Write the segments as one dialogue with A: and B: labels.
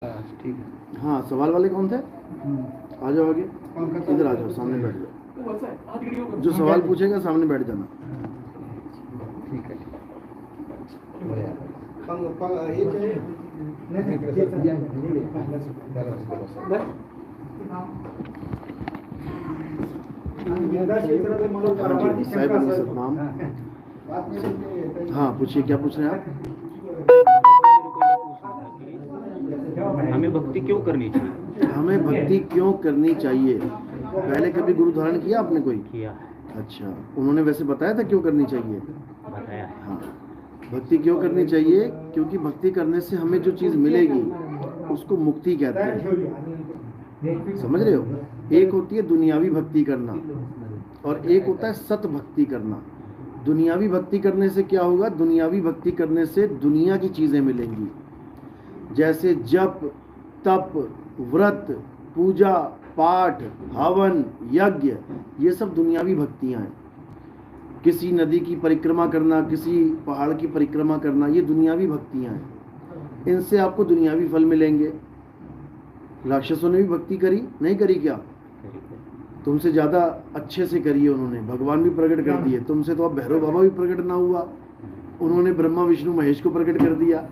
A: ठीक है।
B: हाँ, सवाल वाले कौन थे? आ जाओ आगे, इधर आ जाओ, सामने बैठ जाओ। जो सवाल पूछेगा सामने बैठ जाना।
A: ठीक है।
B: हाँ, पूछिए, क्या पूछ रहे हैं आप?
A: हमें भक्ति क्यों करनी चाहिए?
B: हमें भक्ति क्यों करनी चाहिए? पहले कभी गुरु धारण किया आपने कोई?
A: किया।
B: अच्छा, उन्होंने वैसे बताया था क्यों करनी चाहिए?
A: बताया।
B: हाँ, भक्ति क्यों करनी चाहिए? क्योंकि भक्ति करने से हमें जो चीज़ मिलेगी उसको मुक्ति कहते हैं। समझ रहे हो? एक होती है दुनियावी भक्ति करना और एक होता है सत भक्ति करना। दुनियावी भक्ति करने से क्या होगा? दुनियावी भक्ति करने से दुनिया की चीज़ें मिलेंगी, जैसे जप, तप, व्रत, पूजा, पाठ, हवन, यज्ञ, ये सब दुनियावी भक्तियां हैं। किसी नदी की परिक्रमा करना, किसी पहाड़ की परिक्रमा करना, ये दुनियावी भक्तियां हैं। इनसे आपको दुनियावी फल मिलेंगे। राक्षसों ने भी भक्ति करी, नहीं करी क्या? तुमसे ज़्यादा अच्छे से करी है उन्होंने, भगवान भी प्रकट कर दिए। तुमसे तो अब भैरव बाबा भी प्रकट ना हुआ, उन्होंने ब्रह्मा विष्णु महेश को प्रकट कर दिया।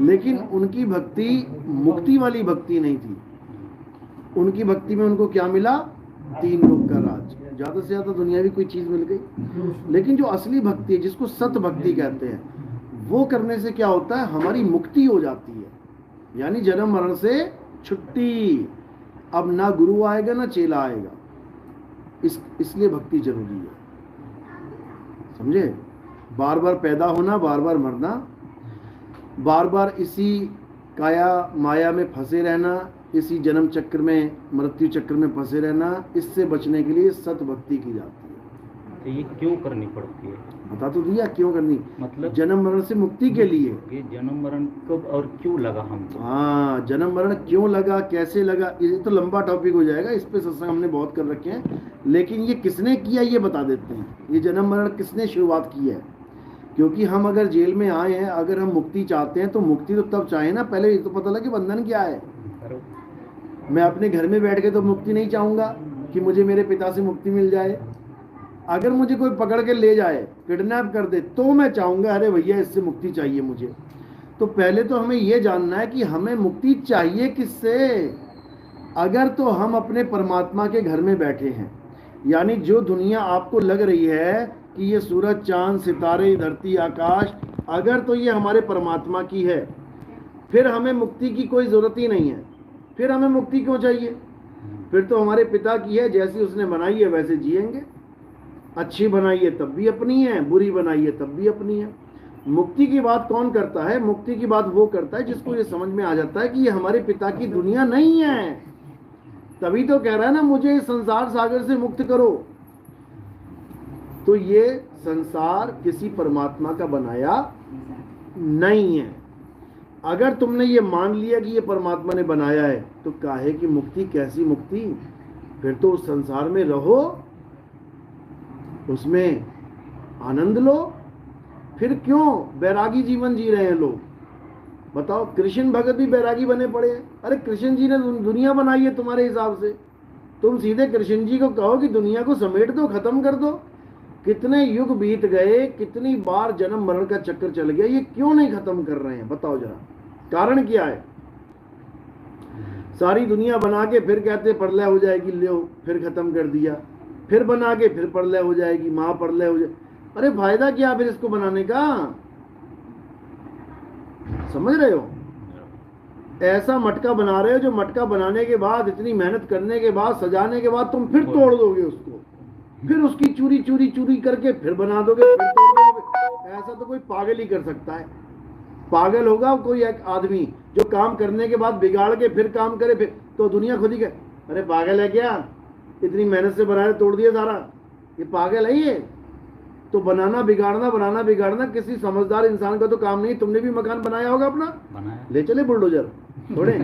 B: लेकिन उनकी भक्ति मुक्ति वाली भक्ति नहीं थी। उनकी भक्ति में उनको क्या मिला? 3 लोक का राज, ज़्यादा से ज़्यादा दुनियावी कोई चीज़ मिल गई। लेकिन जो असली भक्ति है, जिसको सत भक्ति कहते हैं, वो करने से क्या होता है? हमारी मुक्ति हो जाती है, यानी जन्म मरण से छुट्टी। अब ना गुरु आएगा ना चेला आएगा। इसलिए भक्ति जरूरी है, समझे? बार बार पैदा होना, बार बार मरना, बार बार इसी काया माया में फंसे रहना, इसी जन्म चक्र में, मृत्यु चक्र में फंसे रहना, इससे बचने के लिए सत भक्ति की जाती है।
A: तो ये क्यों करनी पड़ती है?
B: बता तो दिया क्यों करनी।
A: मतलब
B: जन्म मरण से मुक्ति के लिए।
A: ये जन्म मरण कब और क्यों लगा हमको?
B: हाँ, जन्म मरण क्यों लगा, कैसे लगा, ये तो लंबा टॉपिक हो जाएगा। इस पे सत्संग हमने बहुत कर रखे हैं, लेकिन ये किसने किया ये बता देते हैं। ये जन्म मरण किसने शुरुआत की है? क्योंकि हम अगर जेल में आए हैं, अगर हम मुक्ति चाहते हैं तो मुक्ति तो तब चाहे ना, पहले ये तो पता लगे बंधन क्या है। मैं अपने घर में बैठ के तो मुक्ति नहीं चाहूँगा कि मुझे मेरे पिता से मुक्ति मिल जाए। अगर मुझे कोई पकड़ के ले जाए, किडनैप कर दे, तो मैं चाहूँगा अरे भैया इससे मुक्ति चाहिए मुझे। तो पहले तो हमें ये जानना है कि हमें मुक्ति चाहिए किससे। अगर तो हम अपने परमात्मा के घर में बैठे हैं, यानी जो दुनिया आपको लग रही है कि ये सूरज, चांद, सितारे, धरती, आकाश, अगर तो ये हमारे परमात्मा की है, फिर हमें मुक्ति की कोई ज़रूरत ही नहीं है। फिर हमें मुक्ति क्यों चाहिए? फिर तो हमारे पिता की है, जैसी उसने बनाई है वैसे जिएंगे। अच्छी बनाई है तब भी अपनी है, बुरी बनाई है तब भी अपनी है। मुक्ति की बात कौन करता है? मुक्ति की बात वो करता है जिसको ये समझ में आ जाता है कि ये हमारे पिता की दुनिया नहीं है। तभी तो कह रहा है ना, मुझे इस संसार सागर से मुक्त करो। तो ये संसार किसी परमात्मा का बनाया नहीं है। अगर तुमने ये मान लिया कि ये परमात्मा ने बनाया है, तो काहे की मुक्ति, कैसी मुक्ति? फिर तो उस संसार में रहो, उसमें आनंद लो। फिर क्यों बैरागी जीवन जी रहे हैं लोग? बताओ, कृष्ण भगत भी बैरागी बने पड़े हैं। अरे कृष्ण जी ने दुनिया बनाई है तुम्हारे हिसाब से, तुम सीधे कृष्ण जी को कहो कि दुनिया को समेट दो, खत्म कर दो। कितने युग बीत गए, कितनी बार जन्म मरण का चक्कर चल गया, ये क्यों नहीं खत्म कर रहे हैं? बताओ जरा, कारण क्या है? सारी दुनिया बना के फिर कहते प्रलय हो जाएगी, लो फिर खत्म कर दिया। फिर बना के फिर प्रलय हो जाएगी, महाप्रलय हो जाए। अरे फायदा क्या फिर इसको बनाने का? समझ रहे हो? ऐसा मटका बना रहे हो जो मटका बनाने के बाद, इतनी मेहनत करने के बाद, सजाने के बाद तुम फिर तोड़ दोगे उसको, फिर उसकी चूरी चूरी चूरी करके फिर बना दोगे, फिर तोड़ दोगे। ऐसा तो कोई पागल ही कर सकता है। पागल होगा कोई एक आदमी जो काम करने के बाद बिगाड़ के फिर काम करे, फिर तो दुनिया खुद ही कहे अरे पागल है क्या, इतनी मेहनत से बनाया तोड़ दिया सारा, ये पागल है ये। तो बनाना बिगाड़ना किसी समझदार इंसान का तो काम नहीं। तुमने भी मकान बनाया होगा अपना, बनाया। ले चले बुलडोजर थोड़े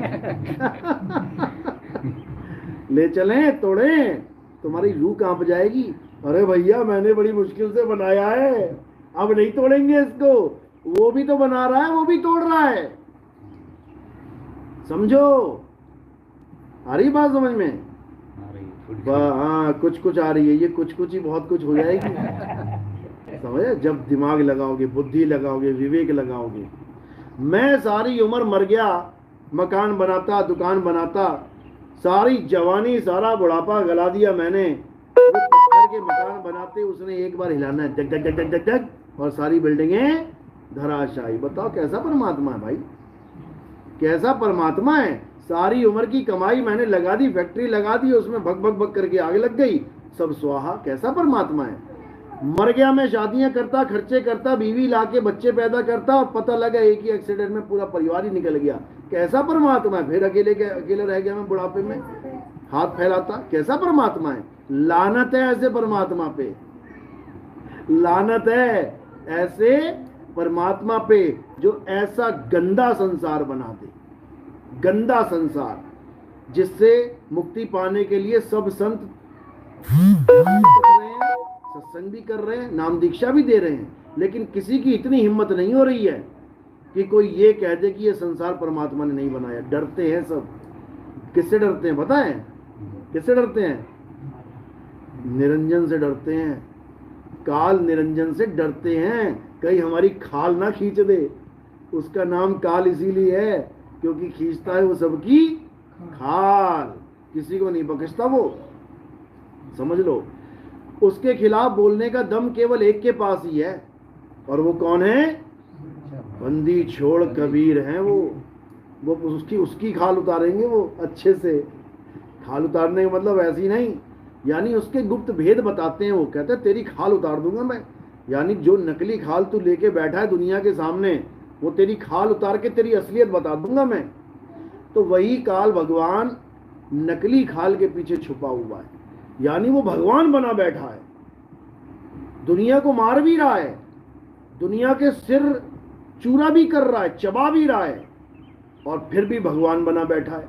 B: ले चले तोड़े, तुम्हारी रूह कांप जाएगी। अरे भैया मैंने बड़ी मुश्किल से बनाया है, अब नहीं तोड़ेंगे इसको। वो भी तो बना रहा है, वो भी तोड़ रहा है। समझो, आ रही बात समझ में?
A: आ रही है थोड़ी सी।
B: हाँ, कुछ कुछ आ रही है, ये कुछ कुछ ही बहुत कुछ हो जाएगी। समझे? जब दिमाग लगाओगे, बुद्धि लगाओगे, विवेक लगाओगे। मैं सारी उम्र मर गया, मकान बनाता, दुकान बनाता, सारी जवानी सारा बुढ़ापा गला दिया मैंने। वो पत्थर के मकान बनाते, उसने एक बार हिलाना है, जग जग जग जग जग जग, और सारी बिल्डिंगें धराशायी। बताओ कैसा परमात्मा है भाई, कैसा परमात्मा है। सारी उम्र की कमाई मैंने लगा दी, फैक्ट्री लगा दी, उसमें भग भग भग करके आग लग गई, सब स्वाहा। कैसा परमात्मा है। मर गया मैं, शादियां करता, खर्चे करता, बीवी लाके बच्चे पैदा करता, और पता लगा एक ही एक्सीडेंट में पूरा परिवार ही निकल गया। कैसा परमात्मा है। फिर अकेले रह गया मैं बुढ़ापे में, हाथ फैलाता। कैसा परमात्मा है। लानत है ऐसे परमात्मा पे, लानत है ऐसे परमात्मा पे जो ऐसा गंदा संसार बना दे, गंदा संसार, जिससे मुक्ति पाने के लिए सब संत कर रहे हैं, सत्संग भी कर रहे हैं, नाम दीक्षा भी दे रहे हैं, लेकिन किसी की इतनी हिम्मत नहीं हो रही है कि कोई ये कह दे कि ये संसार परमात्मा ने नहीं बनाया। डरते हैं सब। किससे डरते हैं पता है? किससे डरते हैं? निरंजन से डरते हैं, काल निरंजन से डरते हैं। कहीं हमारी खाल ना खींच दे। उसका नाम काल इसीलिए है क्योंकि खींचता है वो सबकी खाल, किसी को नहीं बख्शता वो, समझ लो। उसके खिलाफ बोलने का दम केवल एक के पास ही है, और वो कौन है? बंदी छोड़ कबीर हैं वो उसकी खाल उतारेंगे वो अच्छे से। खाल उतारने का मतलब ऐसी नहीं, यानी उसके गुप्त भेद बताते हैं। वो कहते हैं तेरी खाल उतार दूंगा मैं, यानी जो नकली खाल तू लेके बैठा है दुनिया के सामने, वो तेरी खाल उतार के तेरी असलियत बता दूंगा मैं। तो वही काल भगवान नकली खाल के पीछे छुपा हुआ है, यानी वो भगवान बना बैठा है, दुनिया को मार भी रहा है, दुनिया के सिर चूरा भी कर रहा है, चबा भी रहा है, और फिर भी भगवान बना बैठा है।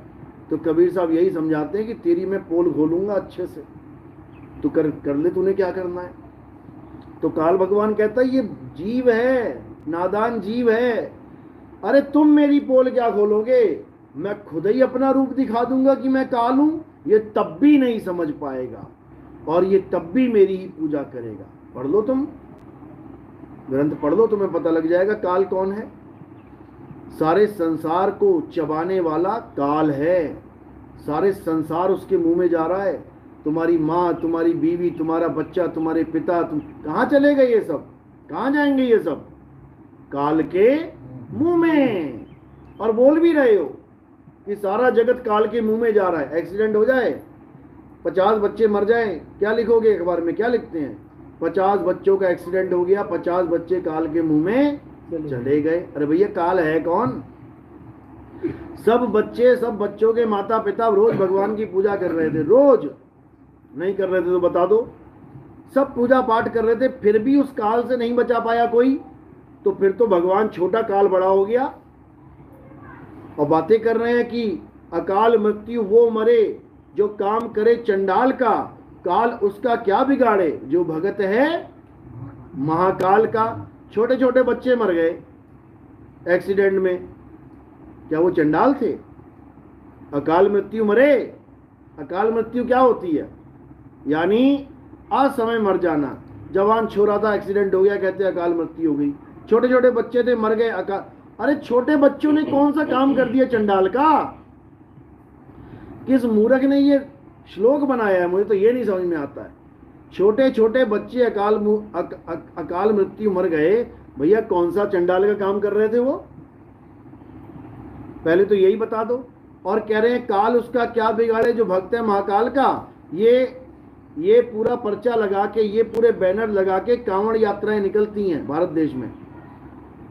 B: तो कबीर साहब यही समझाते हैं कि तेरी मैं पोल खोलूंगा अच्छे से, तू कर ले, तूने क्या करना है। तो काल भगवान कहता है ये जीव है, नादान जीव है। अरे तुम मेरी पोल क्या खोलोगे, मैं खुद ही अपना रूप दिखा दूंगा कि मैं काल हूं, ये तब भी नहीं समझ पाएगा, और ये तब भी मेरी ही पूजा करेगा। पढ़ लो, तुम ग्रंथ पढ़ लो, तुम्हें पता लग जाएगा काल कौन है। सारे संसार को चबाने वाला काल है, सारे संसार उसके मुंह में जा रहा है। तुम्हारी माँ, तुम्हारी बीवी, तुम्हारा बच्चा, तुम्हारे पिता, तुम कहाँ चले गए? ये सब कहाँ जाएंगे? ये सब काल के मुंह में। और बोल भी रहे हो कि सारा जगत काल के मुंह में जा रहा है। एक्सीडेंट हो जाए, 50 बच्चे मर जाएं, क्या लिखोगे अखबार में? क्या लिखते हैं? 50 बच्चों का एक्सीडेंट हो गया, 50 बच्चे काल के मुंह में चले गए। अरे भैया काल है कौन? सब बच्चों के माता पिता रोज भगवान की पूजा कर रहे थे, रोज नहीं कर रहे थे तो बता दो। सब पूजा पाठ कर रहे थे, फिर भी उस काल से नहीं बचा पाया कोई, तो फिर तो भगवान छोटा, काल बड़ा हो गया। और बातें कर रहे हैं कि अकाल मृत्यु वो मरे जो काम करे चंडाल का, काल उसका क्या बिगाड़े जो भगत है महाकाल का। छोटे छोटे बच्चे मर गए एक्सीडेंट में, क्या वो चंडाल थे? अकाल मृत्यु मरे। अकाल मृत्यु क्या होती है? यानी असमय मर जाना। जवान छोरा था, एक्सीडेंट हो गया, कहते हैं अकाल मृत्यु हो गई। छोटे छोटे बच्चे थे, मर गए, अरे छोटे बच्चों ने कौन सा काम कर दिया चंडाल का? किस मूर्ख ने ये श्लोक बनाया है, मुझे तो ये नहीं समझ में आता है। छोटे छोटे बच्चे अकाल मृत्यु मर गए, भैया कौन सा चंडाल का काम कर रहे थे वो? पहले तो यही बता दो। और कह रहे हैं काल उसका क्या बिगाड़े जो भक्त है महाकाल का। ये पूरा पर्चा लगा के, ये पूरे बैनर लगा के कांवड़ यात्राएं निकलती हैं भारत देश में।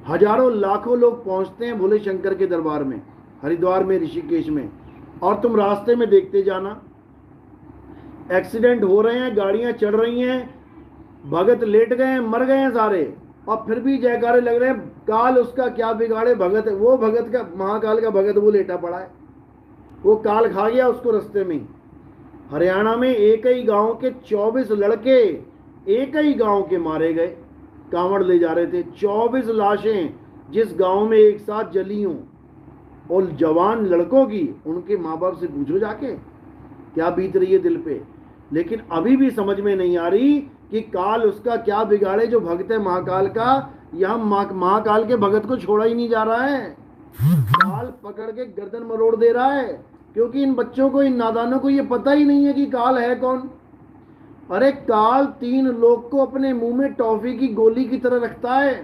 B: हजारों लाखों लोग पहुंचते हैं भोले शंकर के दरबार में, हरिद्वार में, ऋषिकेश में। और तुम रास्ते में देखते जाना, एक्सीडेंट हो रहे हैं, गाड़ियां चढ़ रही हैं, भगत लेट गए हैं, मर गए हैं सारे, और फिर भी जयकारे लग रहे हैं काल उसका क्या बिगाड़े। भगत, वो भगत का, महाकाल का भगत वो लेटा पड़ा है, वो काल खा गया उसको रास्ते में। हरियाणा में एक ही गांव के 24 लड़के एक ही गांव के मारे गए, कांवड़ ले जा रहे थे। 24 लाशें जिस गांव में एक साथ जली हों, और जवान लड़कों की, उनके माँ बाप से पूछो जाके क्या बीत रही है दिल पे। लेकिन अभी भी समझ में नहीं आ रही कि काल उसका क्या बिगाड़े जो भक्त है महाकाल का। यहाँ महाकाल के भगत को छोड़ा ही नहीं जा रहा है, काल पकड़ के गर्दन मरोड़ दे रहा है, क्योंकि इन बच्चों को, इन नादानों को ये पता ही नहीं है कि काल है कौन। अरे काल 3 लोग को अपने मुंह में टॉफी की गोली की तरह रखता है।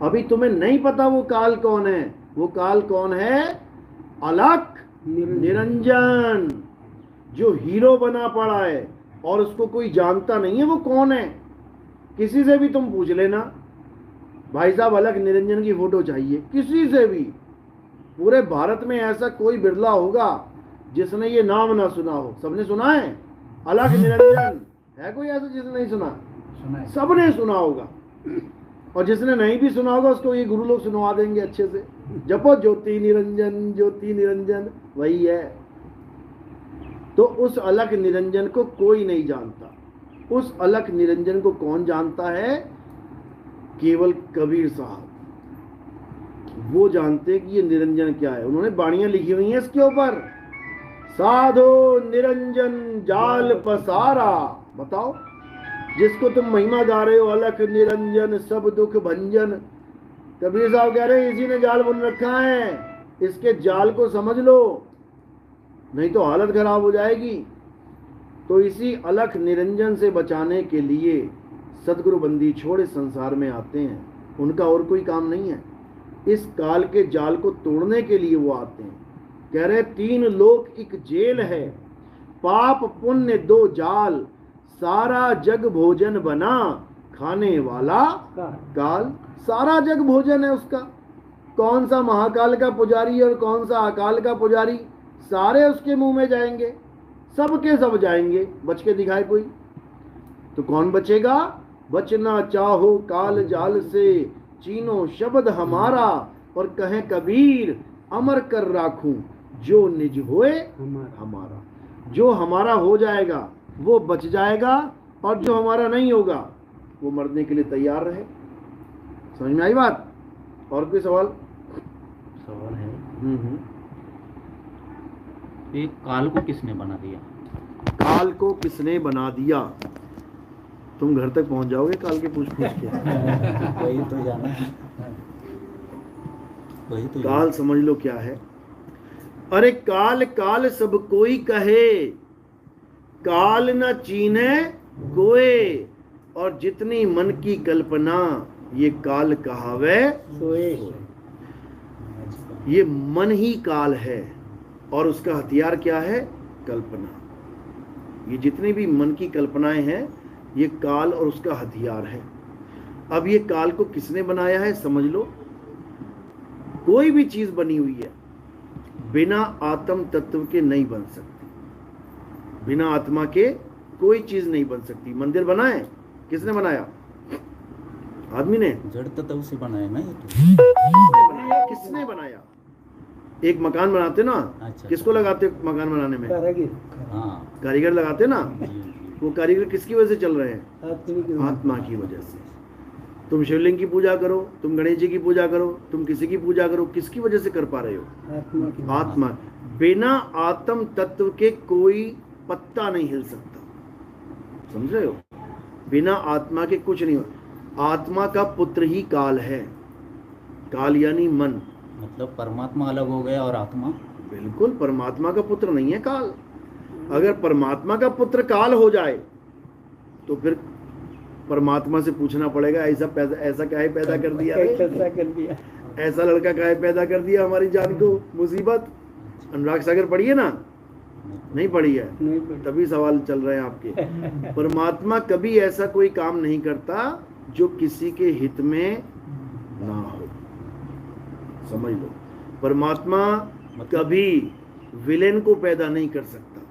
B: अभी तुम्हें नहीं पता वो काल कौन है। वो काल कौन है? अलख निरंजन, जो हीरो बना पड़ा है और उसको कोई जानता नहीं है वो कौन है। किसी से भी तुम पूछ लेना, भाई साहब अलख निरंजन की फोटो चाहिए, किसी से भी। पूरे भारत में ऐसा कोई बिरला होगा जिसने ये नाम ना सुना हो। सबने सुना है अलख निरंजन? है कोई ऐसा जिसने नहीं सुना? सबने सुना होगा। और जिसने नहीं भी सुना होगा उसको ये गुरु लोग सुनवा देंगे अच्छे से। जपो ज्योति निरंजन, ज्योति निरंजन, वही है। तो उस अलख निरंजन को कोई नहीं जानता। उस अलख निरंजन को कौन जानता है? केवल कबीर साहब। वो जानते कि ये निरंजन क्या है। उन्होंने बाणियां लिखी हुई हैं इसके ऊपर, साधो निरंजन जाल पसारा। बताओ, जिसको तुम महिमा गा रहे हो, अलख निरंजन सब दुख भंजन, कबीर साहब कह रहे हैं इसी ने जाल बुन रखा है, इसके जाल को समझ लो नहीं तो हालत खराब हो जाएगी। तो इसी अलख निरंजन से बचाने के लिए सदगुरु बंदी छोड़ इस संसार में आते हैं। उनका और कोई काम नहीं है। इस काल के जाल को तोड़ने के लिए वो आते हैं। कह रहे 3 लोक एक जेल है, पाप पुण्य 2 जाल, सारा जग भोजन बना, खाने वाला काल। सारा जग भोजन है उसका। कौन सा महाकाल का पुजारी और कौन सा अकाल का पुजारी, सारे उसके मुंह में जाएंगे, सब के सब जाएंगे। बच के दिखाए कोई? तो कौन बचेगा? बचना चाहो काल जाल से, चीनो शब्द हमारा, और कहे कबीर अमर कर राखूं, जो निज होए हमारा। जो हमारा हो जाएगा वो बच जाएगा, और जो हमारा नहीं होगा वो मरने के लिए तैयार रहे। समझ में आई बात? और कोई सवाल?
A: सवाल है, ये काल को किसने बना दिया?
B: काल को किसने बना दिया? तुम घर तक पहुंच जाओगे काल के पूछ पूछ के।
A: वही तो जाना है, वही तो
B: काल समझ लो क्या है। अरे काल काल सब कोई कहे, काल न चीने कोई, और जितनी मन की कल्पना, ये काल कहावे सोए। ये मन ही काल है, और उसका हथियार क्या है? कल्पना। ये जितनी भी मन की कल्पनाएं हैं ये काल और उसका हथियार है। अब ये काल को किसने बनाया है समझ लो। कोई भी चीज बनी हुई है बिना आत्म तत्व के नहीं बन सकती। बिना आत्मा के कोई चीज नहीं बन सकती। मंदिर बना है, किसने बनाया? आदमी ने।
A: जड़ तत्व से बनाया ना ये
B: तो। किसने बनाया? एक मकान बनाते ना,
A: अच्छा,
B: किसको लगाते मकान बनाने में?
A: हाँ,
B: कारीगर लगाते ना। वो कारीगर किसकी वजह से चल रहे हैं? आत्मा की वजह से। तुम शिवलिंग की पूजा करो, तुम गणेश जी की पूजा करो, तुम किसी की पूजा करो, किसकी वजह से कर पा रहे हो? आत्मा। बिना आत्म तत्व के कोई पत्ता नहीं हिल सकता। समझ रहे हो? बिना आत्मा के कुछ नहीं हो। आत्मा का पुत्र ही काल है। काल यानी मन।
A: मतलब परमात्मा अलग हो गया और आत्मा?
B: बिल्कुल, परमात्मा का पुत्र नहीं है काल। अगर परमात्मा का पुत्र काल हो जाए तो फिर परमात्मा से पूछना पड़ेगा ऐसा काहे पैदा कर दिया, ऐसा लड़का काहे पैदा कर दिया हमारी जान को। मुसीबत। अनुराग सागर पढ़ी है ना? नहीं पढ़ी है, तभी सवाल चल रहे हैं आपके। परमात्मा कभी ऐसा कोई काम नहीं करता जो किसी के हित में ना हो। समझ लो, परमात्मा कभी विलेन को पैदा नहीं कर सकता।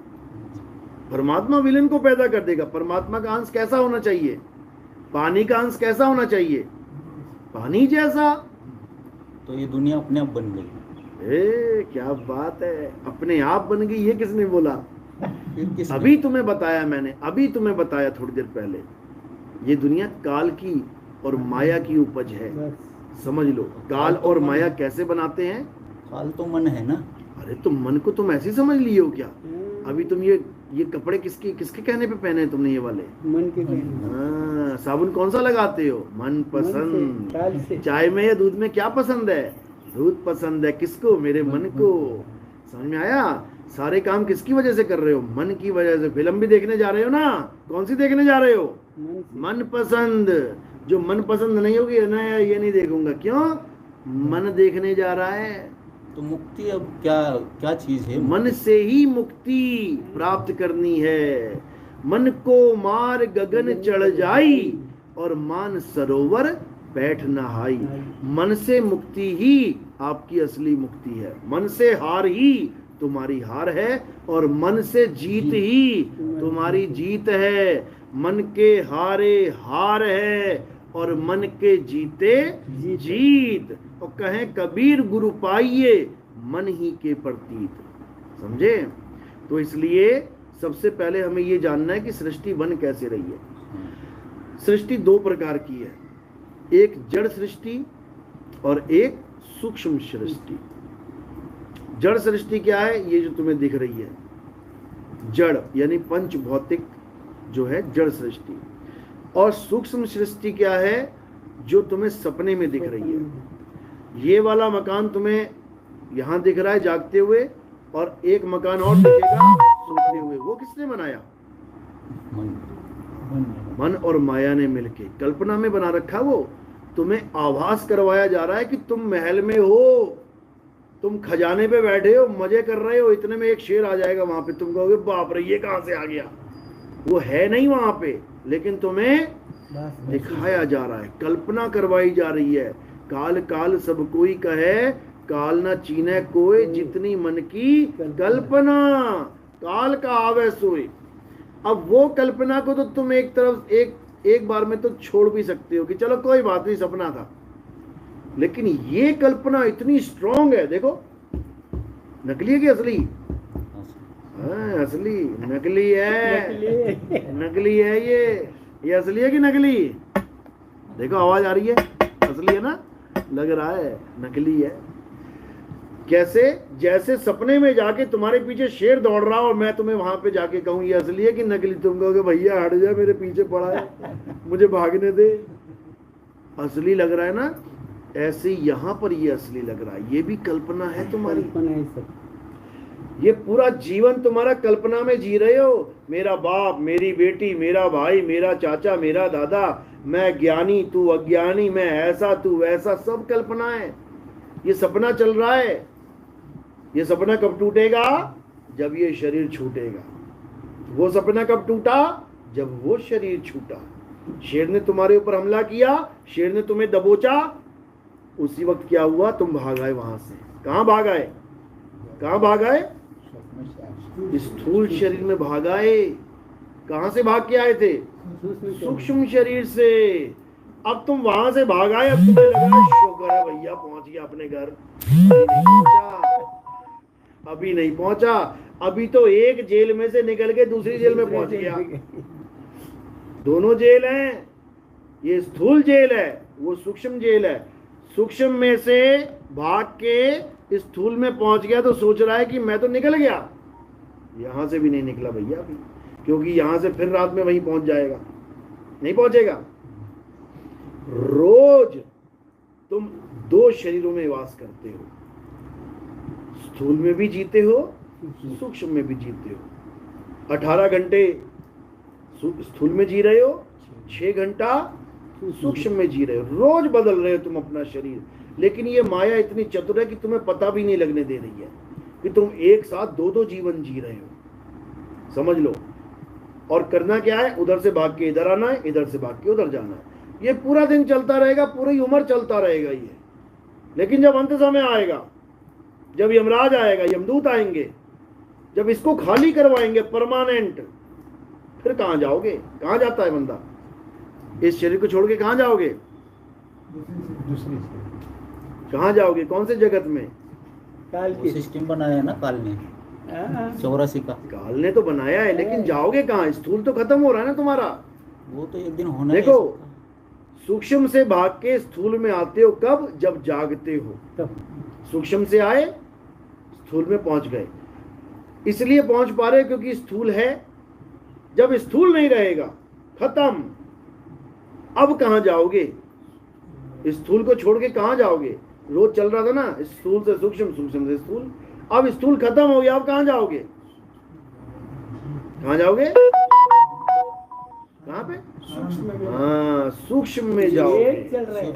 B: परमात्मा विलेन को पैदा कर देगा। परमात्मा का अंश कैसा होना चाहिए? पानी का अंश कैसा होना चाहिए? पानी जैसा।
A: तो ये दुनिया अपने आप बन गई।
B: क्या बात है, अपने आप बन गई। ये किसने बोला?
A: किसने?
B: अभी तुम्हें बताया मैंने, अभी तुम्हें बताया थोड़ी देर पहले। ये दुनिया काल की और माया की उपज है। समझ लो, काल और माया कैसे बनाते हैं?
A: काल तो मन है ना।
B: अरे तो मन को तुम ऐसे ही समझ लिए हो क्या? अभी तुम ये कपड़े किसके किसके कहने पे पहने हैं तुमने ये वाले?
C: मन के कहने।
B: हाँ, साबुन कौन सा लगाते हो? मन पसंद।
C: काल से।
B: चाय में या दूध में क्या पसंद है? दूध पसंद है। किसको? मेरे मन को। समझ में आया? सारे काम किसकी वजह से कर रहे हो? मन की वजह से। फिल्म भी देखने जा रहे हो ना, कौन सी देखने जा रहे हो?
C: मन से।
B: मन पसंद। जो मन पसंद नहीं होगी ना, ये नहीं देखूंगा। क्यों? मन देखने जा रहा है।
A: तो मुक्ति अब क्या क्या चीज है?
B: मन से ही मुक्ति प्राप्त करनी है। मन को मार गगन चढ़ जाई और मान सरोवर बैठ नहाई। मन से मुक्ति ही आपकी असली मुक्ति है। मन से हार ही तुम्हारी हार है और मन से जीत ही तुम्हारी जीत है। मन के हारे हार है और मन के जीते जीत। और कहें कबीर गुरु पाइए मन ही के प्रतीत। समझे? तो इसलिए सबसे पहले हमें ये जानना है कि सृष्टि बन कैसे रही है। सृष्टि दो प्रकार की है, एक जड़ सृष्टि और एक सूक्ष्म सृष्टि। जड़ सृष्टि क्या है? ये जो तुम्हें दिख रही है जड़, यानी पंच भौतिक जो है जड़ सृष्टि। और सूक्ष्म सृष्टि क्या है? जो तुम्हें सपने में दिख रही है। ये वाला मकान तुम्हें यहां दिख रहा है जागते हुए, और एक मकान और दिखेगा सोते हुए। वो किसने बनाया? मन और माया ने मिलके कल्पना में बना रखा। वो तुम्हें आभास करवाया जा रहा है कि तुम महल में हो, तुम खजाने पे बैठे हो, मजे कर रहे हो। इतने में एक शेर आ जाएगा वहां पे, तुम कहोगे बाप रे ये कहां से आ गया? वो है नहीं वहां पे, लेकिन तुम्हें दिखाया जा रहा है, कल्पना करवाई जा रही है। काल काल सब कोई कहे, काल न चीने कोई, जितनी मन की कल्पना काल का आवे सोए। अब वो कल्पना को तो तुम एक तरफ एक बार में तो छोड़ भी सकते हो कि चलो कोई बात नहीं, सपना था। लेकिन ये कल्पना इतनी स्ट्रांग है। देखो, नकली है कि असली? असली। नकली है। नकली है ये असली है कि नकली? देखो आवाज आ रही है, असली है ना? लग रहा है नकली है। कैसे? जैसे सपने में जाके तुम्हारे पीछे शेर दौड़ रहा हो और मैं तुम्हें वहां पे जाके कहूं ये असली है कि नकली, तुम कहोगे भैया हट जा, मेरे पीछे पड़ा है, मुझे भागने दे। असली लग रहा है ना? ऐसे यहाँ पर ये असली लग रहा है। ये भी कल्पना है तुम्हारी। ये पूरा जीवन तुम्हारा कल्पना में जी रहे हो। मेरा बाप, मेरी बेटी, मेरा भाई, मेरा चाचा, मेरा दादा, मैं ज्ञानी तू अज्ञानी, मैं ऐसा तू वैसा, सब कल्पना है। ये सपना चल रहा है। ये सपना कब टूटेगा? जब ये शरीर छूटेगा। वो सपना कब टूटा? जब वो शरीर छूटा। शेर ने तुम्हारे ऊपर हमला किया, शेर ने तुम्हें दबोचा, उसी वक्त क्या हुआ? तुम भाग आए वहां से। कहां भाग आए? कहां भाग आए? स्थूल शरीर में भाग आए। कहां से भाग के आए थे? सूक्ष्म शरीर से। अब तुम वहां से भाग आए, अब तुम्हें लगा शुक्र है भैया पहुंच गया अपने घर। अभी नहीं पहुंचा। अभी तो एक जेल में से निकल के दूसरी जेल में पहुंच गया। दोनों जेल हैं। ये स्थूल जेल है, वो सूक्ष्म जेल है। सूक्ष्म में से भाग के स्थूल में पहुंच गया तो सोच रहा है कि मैं तो निकल गया। यहां से भी नहीं निकला भैया अभी, क्योंकि यहां से फिर रात में वहीं पहुंच जाएगा। नहीं पहुंचेगा। रोज तुम दो शरीरों में वास करते हो, स्थूल में भी जीते हो, सूक्ष्म में भी जीते हो। 18 घंटे स्थूल में जी रहे हो, 6 घंटा सूक्ष्म में जी रहे हो। रोज बदल रहे हो तुम अपना शरीर। लेकिन ये माया इतनी चतुर है कि तुम्हें पता भी नहीं लगने दे रही है कि तुम एक साथ दो जीवन जी रहे हो। समझ लो। और करना क्या है? उधर से भाग के इधर आना है, इधर से भाग के उधर जाना है। ये पूरा दिन चलता रहेगा, पूरी उम्र चलता रहेगा ये। लेकिन जब अंत समय आएगा, जब यमराज आएगा, यमदूत आएंगे, जब इसको खाली करवाएंगे परमानेंट, फिर कहां जाओगे? कहां जाता है बंदा? इस शरीर को छोड़ के कहां जाओगे?
C: दूसरी
B: कहां जाओगे? कौन से जगत में?
C: काल की
A: सिस्टम बनाया है ना काल ने, 84 का।
B: काल ने तो बनाया है, लेकिन जाओगे कहां? स्थूल तो खत्म हो रहा है ना तुम्हारा।
A: वो तो एक दिन होना
B: देखो, सूक्ष्म से भाग के स्थूल में आते हो कब? जब जागते हो। सूक्ष्म से आए, स्थूल में पहुंच गए। इसलिए पहुंच पा रहे क्योंकि स्थूल है। जब स्थूल नहीं रहेगा, खत्म। अब कहां जाओगे? स्थूल को छोड़ के कहां जाओगे? रोज चल रहा था ना, स्थूल से सूक्ष्म, सूक्ष्म से स्थूल। अब स्थूल खत्म हो गया, अब कहां जाओगे? कहां जाओगे? कहां पे? हाँ, सूक्ष्म में जाओगे।
C: चल रहा है।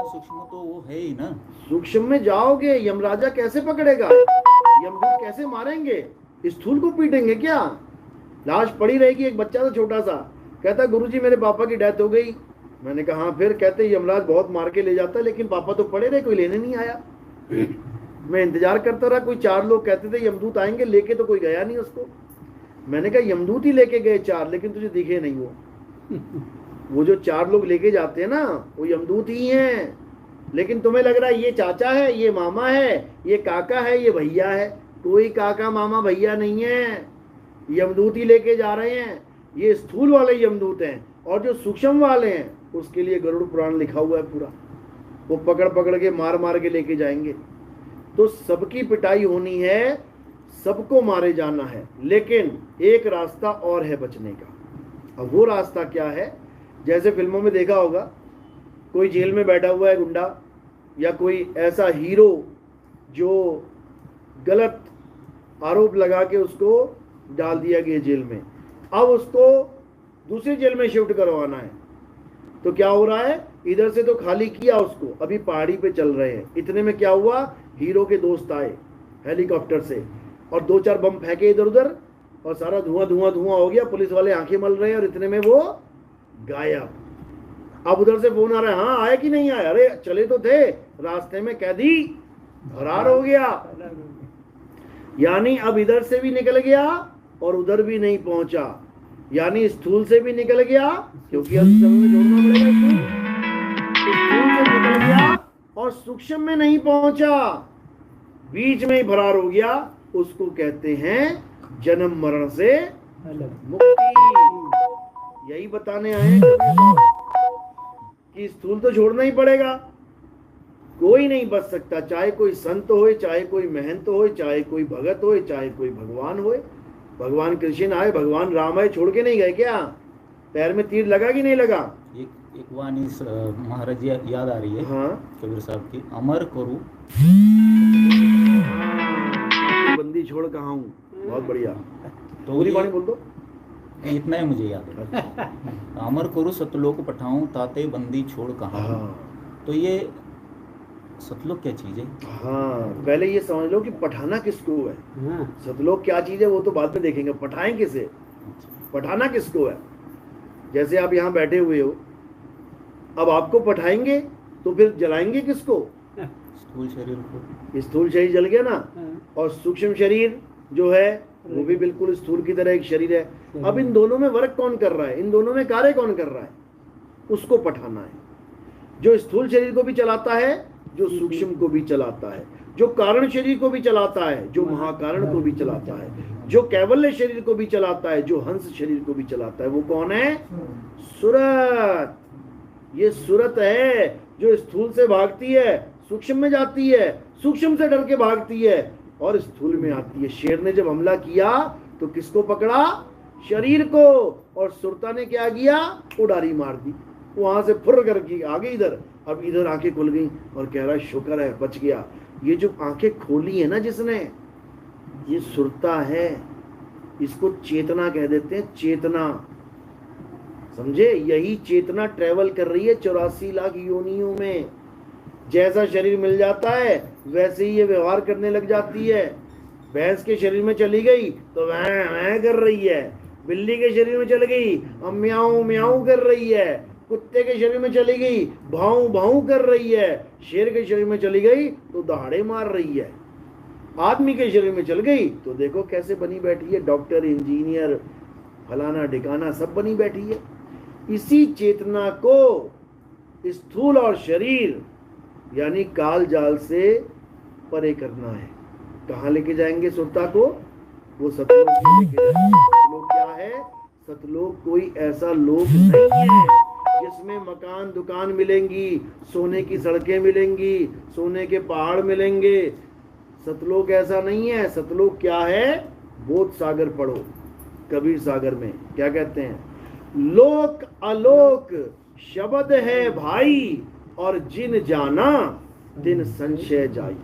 A: सूक्ष्म तो वो है ही ना।
B: सूक्ष्म में जाओगे। यमराजा कैसे पकड़ेगा? यमदूत कैसे मारेंगे? स्थूल को पीटेंगे क्या? लाश पड़ी रहेगी। एक बच्चा था छोटा सा, कहता गुरुजी मेरे पापा की डेथ हो गई। मैंने कहा हाँ फिर? कहते यमराज बहुत मार के ले जाता, लेकिन पापा तो पड़े रहे, कोई लेने नहीं आया। मैं इंतजार करता रहा। कोई 4 लोग कहते थे यमदूत आएंगे, लेके तो कोई गया नहीं उसको। मैंने कहा यमदूत ही लेके गए 4, लेकिन तुझे दिखे नहीं वो जो 4 लोग लेके जाते हैं ना, वो यमदूत ही हैं। लेकिन तुम्हें लग रहा है ये चाचा है, ये मामा है, ये काका है, ये भैया है। कोई काका मामा भैया नहीं है, यमदूत ही लेके जा रहे हैं। ये स्थूल वाले यमदूत हैं, और जो सूक्ष्म वाले हैं उसके लिए गरुड़ पुराण लिखा हुआ है पूरा। वो पकड़ पकड़ के मार मार के लेके जाएंगे। तो सबकी पिटाई होनी है, सबको मारे जाना है, लेकिन एक रास्ता और है बचने का। अब वो रास्ता क्या है? जैसे फिल्मों में देखा होगा, कोई जेल में बैठा हुआ है गुंडा, या कोई ऐसा हीरो जो गलत आरोप लगा के उसको डाल दिया गया जेल में। अब उसको दूसरी जेल में शिफ्ट करवाना है। तो क्या हो रहा है? इधर से तो खाली किया उसको, अभी पहाड़ी पे चल रहे हैं। इतने में क्या हुआ? हीरो के दोस्त आए हेलीकॉप्टर से और 2-4 बम फेंके इधर उधर, और सारा धुआं धुआं धुआं हो गया। पुलिस वाले आंखें मल रहे हैं, और इतने में वो गायब। अब उधर से फोन आ रहा है, हाँ आए कि नहीं आए? अरे चले तो थे, रास्ते में कैदी फरार हो गया। यानी अब इधर से भी निकल गया और उधर भी नहीं पहुंचा। यानी स्थूल से भी निकल गया, क्योंकि अब समय में जोड़ना पड़ेगा। स्थूल से निकल गया और सूक्ष्म में नहीं पहुंचा, बीच में ही फरार हो गया। उसको कहते हैं जन्म मरण से मुक्ति। यही बताने आए कि स्थूल तो छोड़ना ही पड़ेगा। कोई नहीं बच सकता, चाहे कोई संत होए, चाहे कोई महंत होए, चाहे कोई भगत होए, चाहे कोई भगवान होए। भगवान कृष्ण आए, भगवान राम आए, छोड़ के नहीं गए क्या? पैर में तीर लगा कि नहीं लगा?
A: एक वाणी महाराज याद आ रही है।
B: हाँ,
A: कबीर साहब की, अमर करूं
B: बंदी छोड़ कहाँ हूँ। बहुत बढ़िया,
A: तो
B: पूरी वाणी बोल दो।
A: इतना ही मुझे याद है। अमर करूं सतलोक पठाऊं, ताते बंदी छोड़ कहाँ।
B: हाँ,
A: तो ये सतलोक क्या चीज है?
B: हाँ, पहले ये समझ लो कि पठाना किसको है।
C: हाँ,
B: सतलोक क्या चीज है वो तो बाद में देखेंगे। पठाएं किसे, पठाना किसको है? जैसे आप यहाँ बैठे हुए हो, अब आपको पठाएंगे तो फिर जलाएंगे किसको?
A: स्थूल शरीर को।
B: स्थूल शरीर जल गया ना,
C: हाँ।
B: और सूक्ष्म शरीर जो है वो भी बिल्कुल स्थूल की तरह एक शरीर है। अब इन दोनों में वर्क कौन कर रहा है? इन दोनों में कार्य कौन कर रहा है? उसको पठाना है। जो स्थूल शरीर को भी चलाता है, जो सूक्ष्म को भी चलाता है, जो कारण शरीर को भी चलाता है, जो महाकारण को भी चलाता है, जो कैवल्य शरीर को भी चलाता है, जो हंस शरीर को भी चलाता है, वो कौन है? सुरत। ये सुरत है जो स्थूल से भागती है, सूक्ष्म में जाती है, सूक्ष्म से डर के भागती है और स्थूल में आती है। शेर ने जब हमला किया तो किसको पकड़ा? शरीर को। और सुरता ने क्या किया? उड़ारी मार दी। वहां से फुर करके आ गई इधर। अब इधर आंखें खुल गई और कह रहा है शुक्र है बच गया। ये जो आंखें खोली है ना जिसने, ये सुरता है। इसको चेतना कह देते हैं, चेतना। समझे? यही चेतना ट्रेवल कर रही है 84 लाख योनियों में। जैसा शरीर मिल जाता है वैसे ही ये व्यवहार करने लग जाती है। भैंस के शरीर में चली गई तो वह कर रही है, बिल्ली के शरीर में चली गई अब म्याऊं म्याऊं कर रही है, कुत्ते के शरीर में चली गई भाऊ भाऊ कर रही है, शेर के शरीर में चली गई तो दहाड़े मार रही है, आदमी के शरीर में चल गई तो देखो कैसे बनी बैठी है, डॉक्टर इंजीनियर फलाना ठिकाना सब बनी बैठी है। इसी चेतना को स्थूल और शरीर यानी काल जाल से परे करना है। कहाँ लेके जाएंगे सुरता को? वो सतलोक में लेके जाएंगे। सतलोक क्या है? सतलोक कोई ऐसा लोक नहीं है जिसमें मकान दुकान मिलेंगी, सोने की सड़कें मिलेंगी, सोने के पहाड़ मिलेंगे। सतलोक ऐसा नहीं है। सतलोक क्या है? बोध सागर पढ़ो, कबीर सागर में क्या कहते हैं? लोक अलोक शब्द है भाई, और जिन जाना तिन संशय जाई।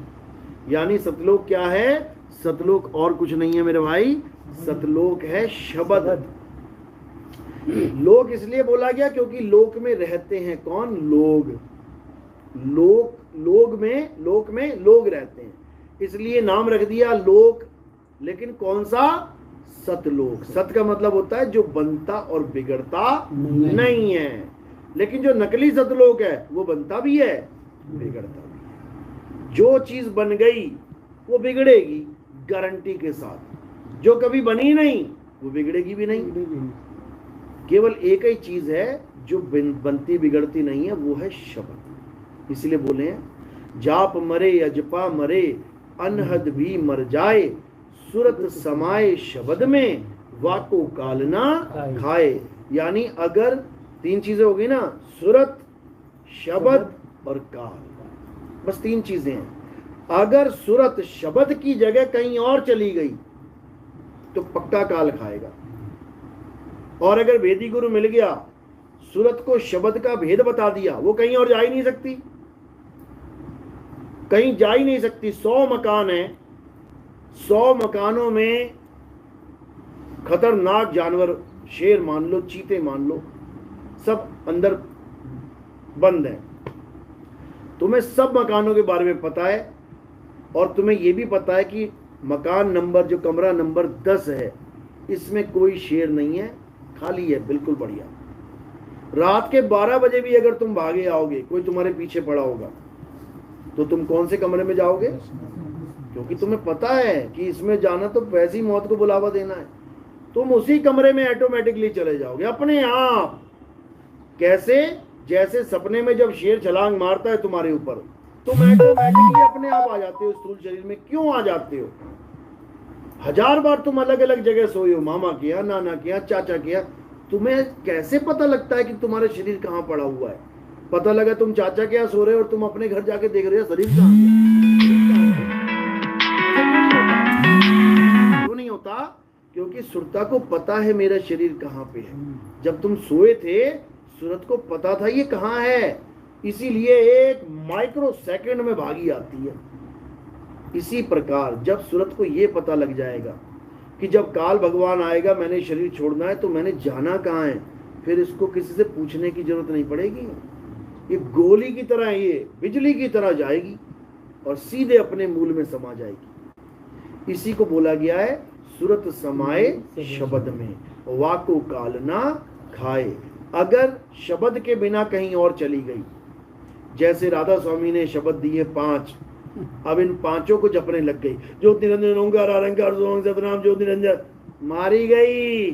B: यानी सतलोक क्या है? सतलोक और कुछ नहीं है मेरे भाई, सतलोक है शब्द। लोक इसलिए बोला गया क्योंकि लोक में रहते हैं कौन? लोग। लोक में लोग रहते हैं, इसलिए नाम रख दिया लोक। लेकिन कौन सा? सतलोक। सत का मतलब होता है जो बनता और बिगड़ता नहीं है। लेकिन जो नकली सतलोक है वो बनता भी है, बिगड़ता भी। जो चीज बन गई वो बिगड़ेगी गारंटी के साथ, जो कभी बनी नहीं वो बिगड़ेगी भी नहीं। केवल एक ही चीज है जो बनती बिगड़ती नहीं है, वो है शब्द। इसलिए बोले हैं जाप मरे अजपा मरे, अनहद भी मर जाए, सुरत समाये शब्द में, वाको काल ना खाए। यानी अगर तीन चीजें हो गई ना, सुरत, शब्द और काल, बस तीन चीजें हैं। अगर सुरत शब्द की जगह कहीं और चली गई तो पक्का काल खाएगा। और अगर वेदी गुरु मिल गया, सुरत को शब्द का भेद बता दिया, वो कहीं और जा ही नहीं सकती, कहीं जा ही नहीं सकती। 100 मकान है, 100 मकानों में खतरनाक जानवर, शेर मान लो, चीते मान लो, सब अंदर बंद है। तुम्हें सब मकानों के बारे में पता है, और तुम्हें यह भी पता है कि मकान नंबर, जो कमरा नंबर 10 है, इसमें कोई शेर नहीं है, खाली है, बिल्कुल बढ़िया। रात के 12 बजे भी अगर तुम भागे आओगे, कोई तुम्हारे पीछे पड़ा होगा, तो तुम कौन से कमरे में जाओगे? क्योंकि तुम्हें पता है कि इसमें जाना तो वैसी मौत को बुलावा देना है, तुम उसी कमरे में ऑटोमेटिकली चले जाओगे अपने आप। कैसे? जैसे सपने में जब शेर छलांग मारता है तुम्हारे ऊपर, तुम ऑटोमेटिकली अपने आप आ जाते हो स्थूल शरीर में। क्यों आ जाते हो? 1000 बार तुम अलग अलग जगह सोए हो, मामा के यहाँ, नाना के यहाँ, चाचा के यहाँ, तुम्हें कैसे पता लगता है कि तुम्हारा शरीर कहाँ पड़ा हुआ है? पता लगा तुम चाचा के यहाँ सो रहे हो और तुम अपने घर जाके देख रहे हो शरीर कहाँ है। क्यों नहीं होता? क्योंकि सुरता को पता है मेरा शरीर कहाँ पे है। जब तुम सोए थे, सुरत को पता था ये कहाँ है, इसीलिए एक माइक्रो सेकंड में भागी आती है। इसी प्रकार जब सुरत को ये पता लग जाएगा कि जब काल भगवान आएगा, मैंने शरीर छोड़ना है, तो मैंने जाना कहाँ है, फिर इसको किसी से पूछने की जरूरत नहीं पड़ेगी। ये गोली की तरह, ये बिजली की तरह जाएगी और सीधे अपने मूल में समा जाएगी। इसी को बोला गया है सुरत समाये शब्द में, वाको काल ना खाए। अगर शब्द के बिना कहीं और चली गई, जैसे राधा स्वामी ने शब्द दिए 5, अब इन 5 को जपने लग गई, ज्योति निरंजन ओंकार अरंकार सतनाम ज्योति निरंजन, मारी गई।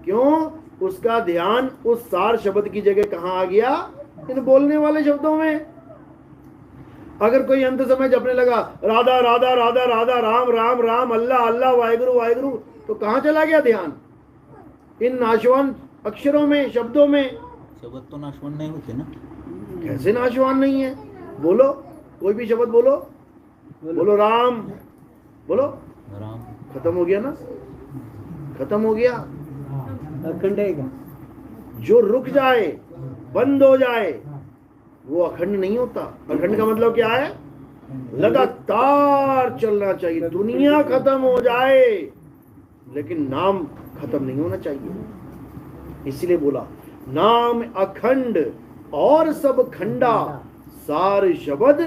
B: क्यों? उसका ध्यान उस सार शब्द की जगह कहां आ गया? इन बोलने वाले शब्दों में। अगर कोई अंत समय जपने लगा राधा राधा राधा राधा, राम राम राम, अल्लाह अल्लाह, वाहिगुरु वाहिगुरु, तो कहां चला गया ध्यान? इन नाशवान अक्षरों में, शब्दों में।
A: शब्द तो नाशवान नहीं होते ना।
B: कैसे नाशवान नहीं है? बोलो, कोई भी शब्द बोलो, बोलो राम, बोलो
A: राम,
B: खत्म हो गया ना? खत्म हो गया।
C: अखंड है क्या?
B: जो रुक जाए, बंद हो जाए, वो अखंड नहीं होता। अखंड का मतलब क्या है? लगातार चलना चाहिए। दुनिया खत्म हो जाए लेकिन नाम खत्म नहीं होना चाहिए। इसीलिए बोला नाम अखंड और सब खंडा, सार शब्द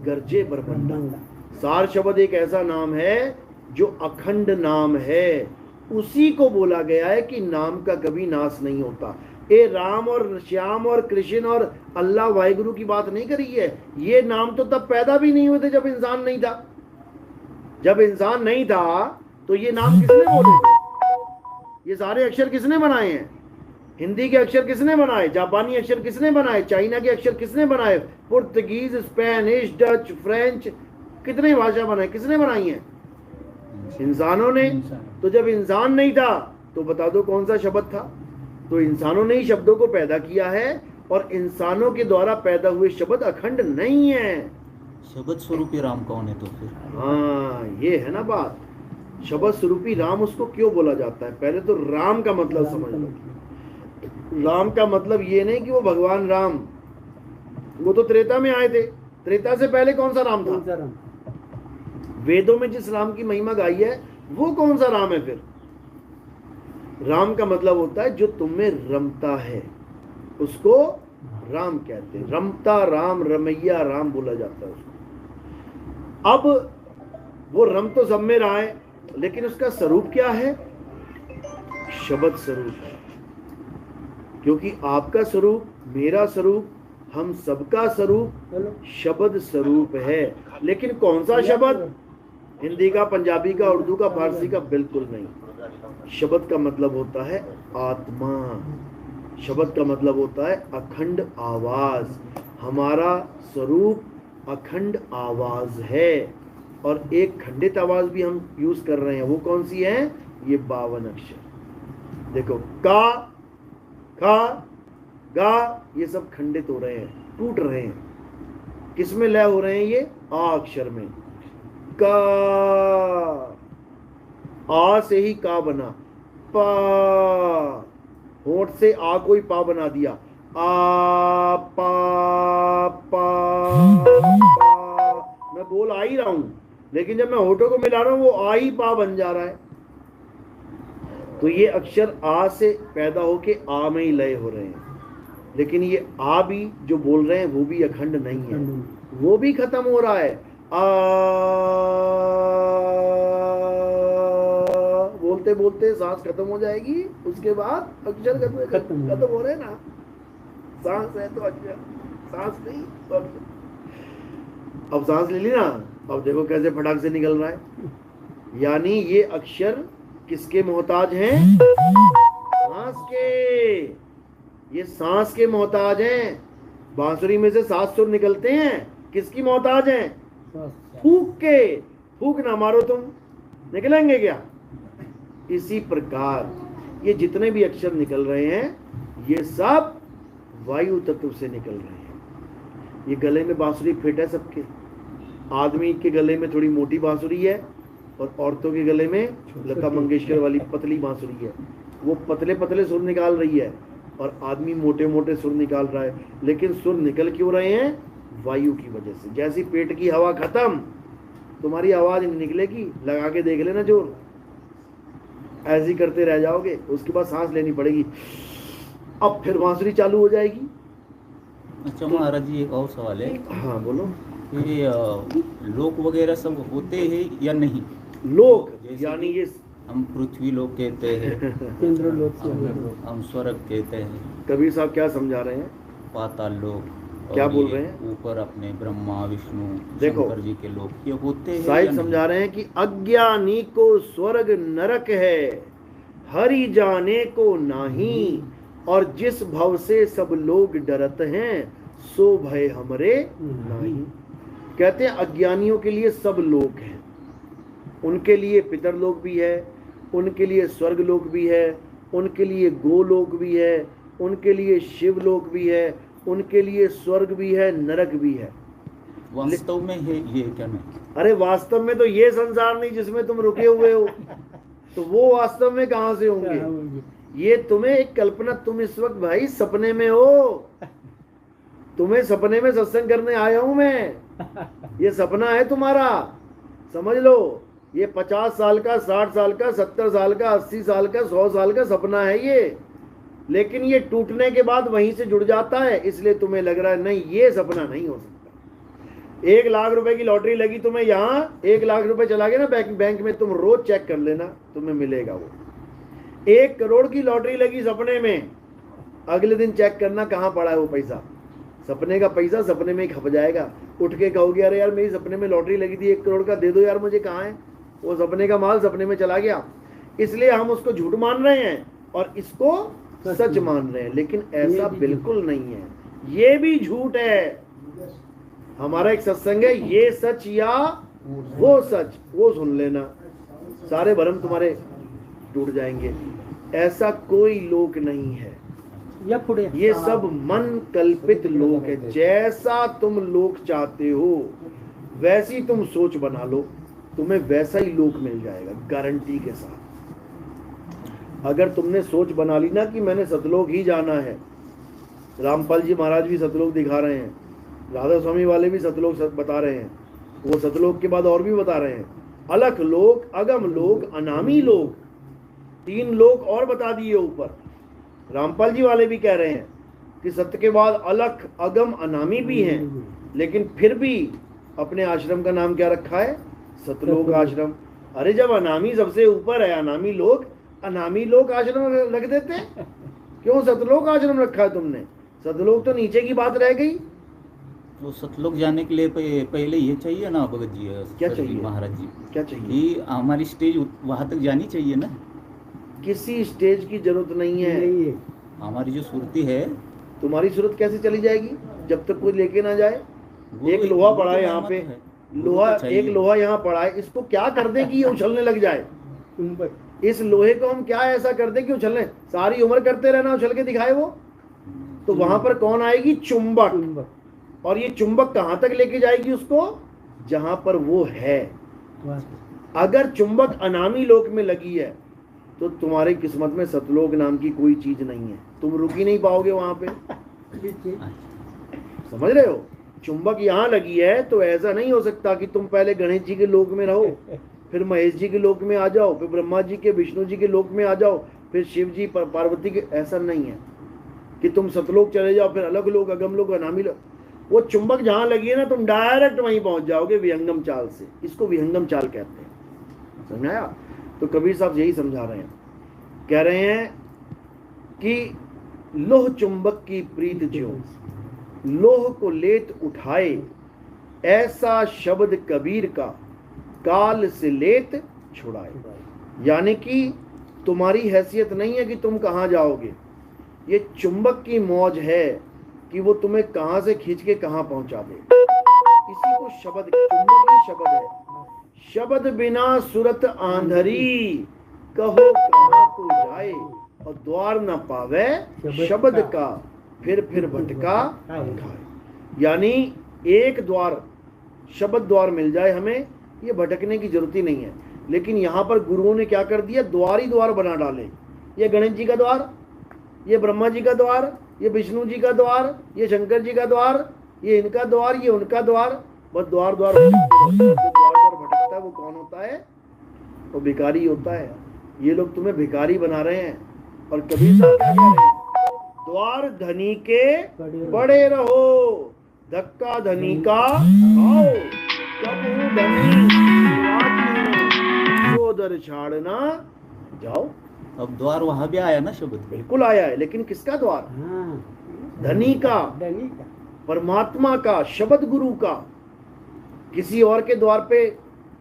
B: गर्जे बरबंडा। सार शब्द एक ऐसा नाम है जो अखंड नाम है। उसी को बोला गया है कि नाम का कभी नाश नहीं होता। ये राम और श्याम और कृष्ण और अल्लाह वाहिगुरु की बात नहीं करी है। ये नाम तो तब पैदा भी नहीं हुए थे जब इंसान नहीं था। जब इंसान नहीं था तो ये नाम किसने बोले थे? ये सारे अक्षर किसने बनाए हैं? हिंदी के अक्षर किसने बनाए? जापानी अक्षर किसने बनाए? चाइना के अक्षर किसने बनाए? पुर्तगीज, स्पेनिश, डच, फ्रेंच, कितनी भाषा बनाई? किसने बनाई है? इंसानों ने। तो जब इंसान नहीं था तो बता दो कौन सा शब्द था? तो इंसानों ने ही शब्दों को पैदा किया है और इंसानों के द्वारा पैदा हुए शब्द अखंड नहीं है।
A: शब्द स्वरूपी राम कौन है तो फिर?
B: हाँ, ये है ना बात। शब्द स्वरूपी राम उसको क्यों बोला जाता है? पहले तो राम का मतलब समझ लो। राम का मतलब ये नहीं कि वो भगवान राम, वो तो त्रेता में आए थे। त्रेता से पहले कौन सा राम
C: कौन
B: था?
C: सा राम?
B: वेदों में जिस राम की महिमा गाई है वो कौन सा राम है? फिर राम का मतलब होता है जो तुम में रमता है, उसको राम कहते हैं। रमता राम, रमैया राम बोला जाता है उसको। अब वो रम तो सब में रहा है, लेकिन उसका स्वरूप क्या है? शब्द स्वरूप है। क्योंकि आपका स्वरूप, मेरा स्वरूप, हम सबका स्वरूप
C: चलो
B: शब्द स्वरूप है। लेकिन कौन सा शब्द? हिंदी का, पंजाबी का, उर्दू का, फारसी का? बिल्कुल नहीं। शब्द का मतलब होता है आत्मा। शब्द का मतलब होता है अखंड आवाज। हमारा स्वरूप अखंड आवाज है, और एक खंडित आवाज भी हम यूज कर रहे हैं। वो कौन सी है? ये 52 अक्षर। देखो, का, खा, गा, ये सब खंडित हो रहे हैं, टूट रहे हैं। किस में लय हो रहे हैं? ये आ अक्षर में। का, आ से ही का बना। पा, होंठ से आ कोई पा बना दिया। आ, पा, पा, पा। मैं बोल आ ही रहा हूं, लेकिन जब मैं होठों को मिला रहा हूं वो आ ही पा बन जा रहा है। तो ये अक्षर आ से पैदा होके आ में ही लय हो रहे हैं। लेकिन ये आ भी जो बोल रहे हैं वो भी अखंड नहीं है, वो भी खत्म हो रहा है। आ बोलते बोलते सांस खत्म हो जाएगी, उसके बाद अक्षर खत्म हो रहे हैं ना। सांस है तो अक्षर, सांस नहीं तो अक्षर। अब सांस ले ली ना, अब देखो कैसे फटाक से निकल रहा है। यानी ये अक्षर किसके मोहताज हैं? सांस के। ये सांस के मोहताज हैं। बांसुरी में से 7 सुर निकलते हैं, किसकी मोहताज हैं? फूक के। फूक ना मारो तुम, निकलेंगे क्या? इसी प्रकार ये जितने भी अक्षर निकल रहे हैं, ये सब वायु तत्व से निकल रहे हैं। ये गले में बांसुरी फिट है सबके। आदमी के गले में थोड़ी मोटी बांसुरी है, और औरतों के गले में लता मंगेशकर वाली पतली बांसुरी है। वो पतले पतले सुर निकाल रही है, और आदमी मोटे मोटे सुर निकाल रहा है। लेकिन सुर निकल क्यों रहे हैं? वायु की वजह से। जैसी पेट की हवा खत्म, तुम्हारी आवाज नहीं निकलेगी। लगा के देख लेना जोर, ऐसे ही करते रह जाओगे। उसके बाद सांस लेनी पड़ेगी, अब फिर बांसुरी चालू हो जाएगी।
A: अच्छा महाराज जी, एक और सवाल है।
B: हाँ बोलो।
A: ये लोक वगैरह सब होते हैं या नहीं?
B: लोक
A: जैसे
B: यानी
A: कि
B: ये
A: हम पृथ्वी लोक कहते हैं,
C: केंद्र लोक से
A: हम स्वर्ग कहते हैं,
B: कबीर साहब क्या समझा रहे हैं?
A: पाताल लोक,
B: क्या
A: और
B: बोल
A: ये
B: रहे हैं?
A: ऊपर अपने ब्रह्मा विष्णु
B: देखो,
A: शंकर जी के लोक, ये होते हैं या
B: साहिब
A: नहीं?
B: समझा रहे हैं कि अज्ञानी को स्वर्ग नरक है, हरि जाने को नाही, और जिस भव से सब लोग डरत हैं, सो भय हमरे नाही। कहते हैं अज्ञानियों के लिए सब लोक हैं। उनके लिए पितरलोक भी है, उनके लिए स्वर्ग लोक भी है, उनके लिए गोलोक भी है, उनके लिए शिवलोक भी है, उनके लिए स्वर्ग भी है, नरक भी है।
A: वास्तव में है ये क्या नहीं?
B: अरे वास्तव में तो ये संसार नहीं जिसमें तुम रुके हुए हो, तो वो वास्तव में कहां से होंगे? ये तुम्हें एक कल्पना, तुम इस वक्त भाई सपने में हो। तुम्हें सपने में सत्संग करने आया हूं मैं। ये सपना है तुम्हारा, समझ लो। ये 50 साल का, 60 साल का, 70 साल का, 80 साल का, 100 साल का सपना है ये। लेकिन ये टूटने के बाद वहीं से जुड़ जाता है, इसलिए तुम्हें लग रहा है नहीं ये सपना नहीं हो सकता। 1 लाख रुपए की लॉटरी लगी तुम्हें, यहाँ 1 लाख रुपए चला गया ना बैंक में, तुम रोज चेक कर लेना, तुम्हें मिलेगा वो। 1 करोड़ की लॉटरी लगी सपने में, अगले दिन चेक करना कहाँ पड़ा है वो पैसा। सपने का पैसा सपने में ही खप जाएगा। उठ के कहोगे अरे यार मेरी सपने में लॉटरी लगी थी 1 करोड़ का, दे दो यार मुझे, कहाँ है वो? सपने का माल सपने में चला गया। इसलिए हम उसको झूठ मान रहे हैं और इसको सच मान रहे हैं, लेकिन ऐसा बिल्कुल नहीं है। ये भी झूठ है। हमारा एक सत्संग है, ये सच या वो सच, वो सुन लेना, सारे भरम तुम्हारे टूट जाएंगे। ऐसा कोई लोक नहीं है,
C: या पुढे
B: ये सब मन कल्पित लोक है। जैसा तुम लोक चाहते हो वैसी तुम सोच बना लो। तुम्हें वैसा ही लोक मिल जाएगा गारंटी के साथ। अगर तुमने सोच बना ली ना कि मैंने सतलोक ही जाना है, रामपाल जी महाराज भी सतलोक दिखा रहे हैं, राधा स्वामी वाले भी सतलोक बता रहे हैं, वो सतलोक के बाद और भी बता रहे हैं, अलख लोक, अगम लोक, अनामी लोक, 3 लोक और बता दिए ऊपर। रामपाल जी वाले भी कह रहे हैं कि सत्य के बाद अलख, अगम, अनामी भी हैं, लेकिन फिर भी अपने आश्रम का नाम क्या रखा है? सतलोक आश्रम। अरे जब अनामी सबसे ऊपर है, अनामी लोक आश्रम रख देते, क्यों सतलोक आश्रम रखा है तुमने? सतलोक तो नीचे की बात रह गई।
A: तो सतलोक जाने के लिए पहले ये चाहिए ना भगत जी,
B: क्या
A: सर जी,
B: चाहिए?
A: महाराज जी,
B: क्या चाहिए?
A: कि हमारी स्टेज वहां तक जानी चाहिए ना।
B: किसी स्टेज की जरूरत नहीं है।
C: नहीं है।
A: हमारी जो सुरती है
B: तुम्हारी सूरत कैसे चली जाएगी जब तक कोई लेके ना जाए?
A: वो
B: एक लोहा
A: गुरु
B: पड़ा है
A: की
B: यहाँ
A: नेमत
B: पे,
A: है। गुरु
B: लोहा,
A: तो चाहिए।
B: एक लोहा यहाँ पड़ा है, इसको क्या कर दे कि ये उछलने लग जाए?
C: चुंबक।
B: इस लोहे को हम क्या ऐसा कर दे कि उछलने, सारी उम्र करते रहना उछल के दिखाए वो? तो वहां पर कौन आएगी? चुंबक।
C: चुंबक।
B: और ये चुंबक कहां तक लेके जाएगी उसको? जहां पर वो है। अगर चुंबक अनामी लोक में लगी है तो तुम्हारी किस्मत में सतलोक नाम की कोई चीज नहीं है, तुम रुक ही नहीं पाओगे वहां पे। समझ रहे हो? चुंबक यहाँ लगी है तो ऐसा नहीं हो सकता कि तुम पहले गणेश जी के लोक में रहो, फिर महेश जी के लोक में आ जाओ, फिर ब्रह्मा जी के, विष्णु जी के लोक में आ जाओ, फिर शिव जी, पार्वती के। ऐसा नहीं है कि तुम सतलोक चले जाओ, फिर अलग लोक, अगम लोक, अनामी लोक। वो चुंबक जहां लगी है ना, तुम डायरेक्ट वहीं पहुंच जाओगे विहंगम चाल से। इसको विहंगम चाल कहते हैं। समझ आया? तो कबीर साहब यही समझा रहे हैं, कह रहे हैं कि लोह चुंबक की प्रीत ज्यों, लोह को लेत उठाए, ऐसा शब्द कबीर का काल से लेत छुड़ाए। यानी कि तुम्हारी हैसियत नहीं है कि तुम कहां जाओगे, ये चुंबक की मौज है कि वो तुम्हें कहां से खींच के कहां पहुंचा दे। इसी को शब्द, चुंबक ही शब्द है। शब्द बिना सुरत आंधरी, कहो कहां को जाए, और द्वार न पावे शब्द का, फिर भटका खाए। यानी एक द्वार, शब्द द्वार मिल जाए हमें, ये भटकने की जरूरत ही नहीं है। लेकिन यहाँ पर गुरुओं ने क्या कर दिया? द्वार ही द्वार बना डाले। ये गणेश जी का द्वार, ये ब्रह्मा जी का द्वार, ये विष्णु जी का द्वार, ये शंकर जी का द्वार, ये इनका द्वार, ये उनका द्वार। बस द्वार द्वार भटकता है। वो कौन होता है? वो भिखारी होता है। ये लोग तुम्हें भिखारी बना रहे हैं। और कबीर साहब क्या कह रहे हैं? द्वार धनी के बड़े रहो, धक्का धनी का खाओ, कब हूँ धनी जो दर छाड़ना जाओ।
A: अब द्वार वहां भी आया ना शब्द।
B: बिल्कुल आया है, लेकिन किसका द्वार? धनी का, परमात्मा का, शब्द गुरु का। किसी और के द्वार पे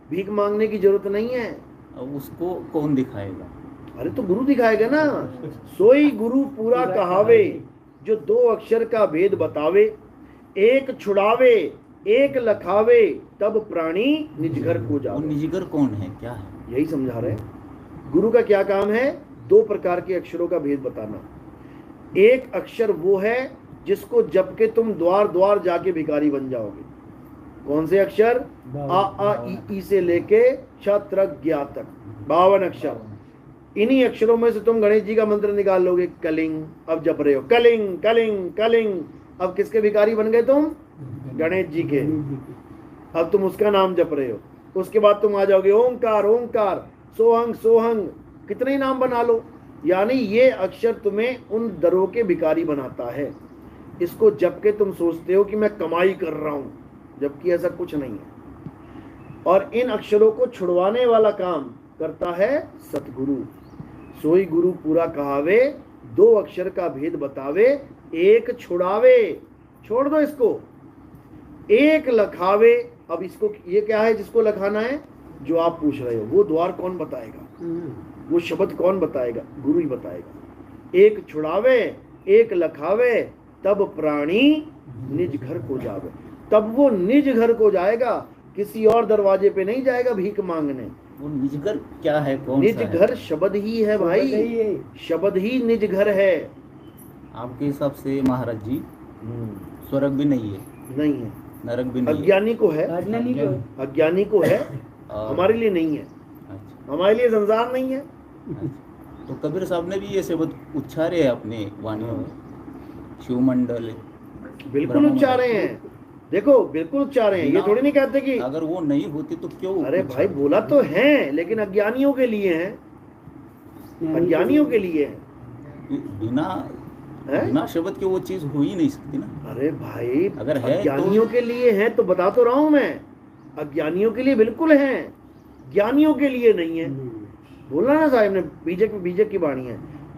B: भीख मांगने की जरूरत नहीं है।
A: अब उसको कौन दिखाएगा?
B: अरे तो गुरु दिखाएगा ना। सोई गुरु पूरा कहावे, जो 2 अक्षर का भेद बतावे, एक छुड़ावे एक लखावे, तब प्राणी निजघर को
A: वो
B: जावे।
A: निजगर कौन है, क्या है?
B: यही समझा रहे हैं। गुरु का क्या काम है? 2 प्रकार के अक्षरों का भेद बताना। एक अक्षर वो है जिसको जप के तुम द्वार द्वार जाके भिखारी बन जाओगे। कौन से अक्षर? आ आ ई से लेके छ त्र ज्ञा तक, 52 अक्षर। इन्हीं अक्षरों में से तुम गणेश जी का मंत्र निकाल लोगे, कलिंग। अब जप रहे हो कलिंग कलिंग कलिंग। अब किसके भिखारी बन गए तुम? गणेश जी के। अब तुम उसका नाम जप रहे हो। उसके बाद तुम आ जाओगे ओंकार ओंकार, सोहंग सोहंग, कितने ही नाम बना लो। यानी ये अक्षर तुम्हें उन दरों के भिखारी बनाता है। इसको जप के तुम सोचते हो कि मैं कमाई कर रहा हूं, जबकि ऐसा कुछ नहीं है। और इन अक्षरों को छुड़वाने वाला काम करता है सतगुरु। सोई गुरु पूरा कहावे, 2 अक्षर का भेद बतावे, एक छुड़ावे, छोड़ दो इसको, एक लखावे। अब इसको, ये क्या है जिसको लखाना है? जो आप पूछ रहे हो। वो द्वार कौन बताएगा? वो शब्द कौन बताएगा? गुरु ही बताएगा। एक छुड़ावे एक लखावे, तब प्राणी निज घर को जावे। तब वो निज घर को जाएगा, किसी और दरवाजे पे नहीं जाएगा भीख मांगने।
A: वो निजगर क्या है, कौन
B: निज
A: सा है?
B: घर शब्द ही है भाई, शब्द ही निज घर है।
A: आपके हिसाब से महाराज जी स्वर्ग भी नहीं है,
B: नहीं है,
A: नरक भी नहीं है।
B: अज्ञानी को है, अज्ञानी को है। हमारे लिए नहीं है,
A: अच्छा,
B: हमारे लिए संसार नहीं है।
A: अच्छा। तो कबीर साहब ने भी ये शब्द उच्चारे हैं अपने वाणियों में, शिवमंडल।
B: बिल्कुल
A: ब्रह्म
B: उच्चारे
A: मंडल।
B: हैं, देखो बिल्कुल उच्चारे हैं, ये
A: बिना-
B: थोड़ी नहीं कहते कि
A: अगर वो नहीं होती तो क्यों
B: अरे भाई
A: उच्चारे?
B: बोला तो है, लेकिन अज्ञानियों के लिए है, अज्ञानियों के लिए है,
A: बिना
B: हैं?
A: बिना शब्द के वो चीज हो ही नहीं सकती ना।
B: अरे भाई
A: अगर है
B: अज्ञानियों के लिए है तो बता तो रहा हूं मैं, अज्ञानियों के लिए बिल्कुल है, ज्ञानियों के लिए नहीं है। बोला ना साहब ने, बीजक में बीजक की वाणी है,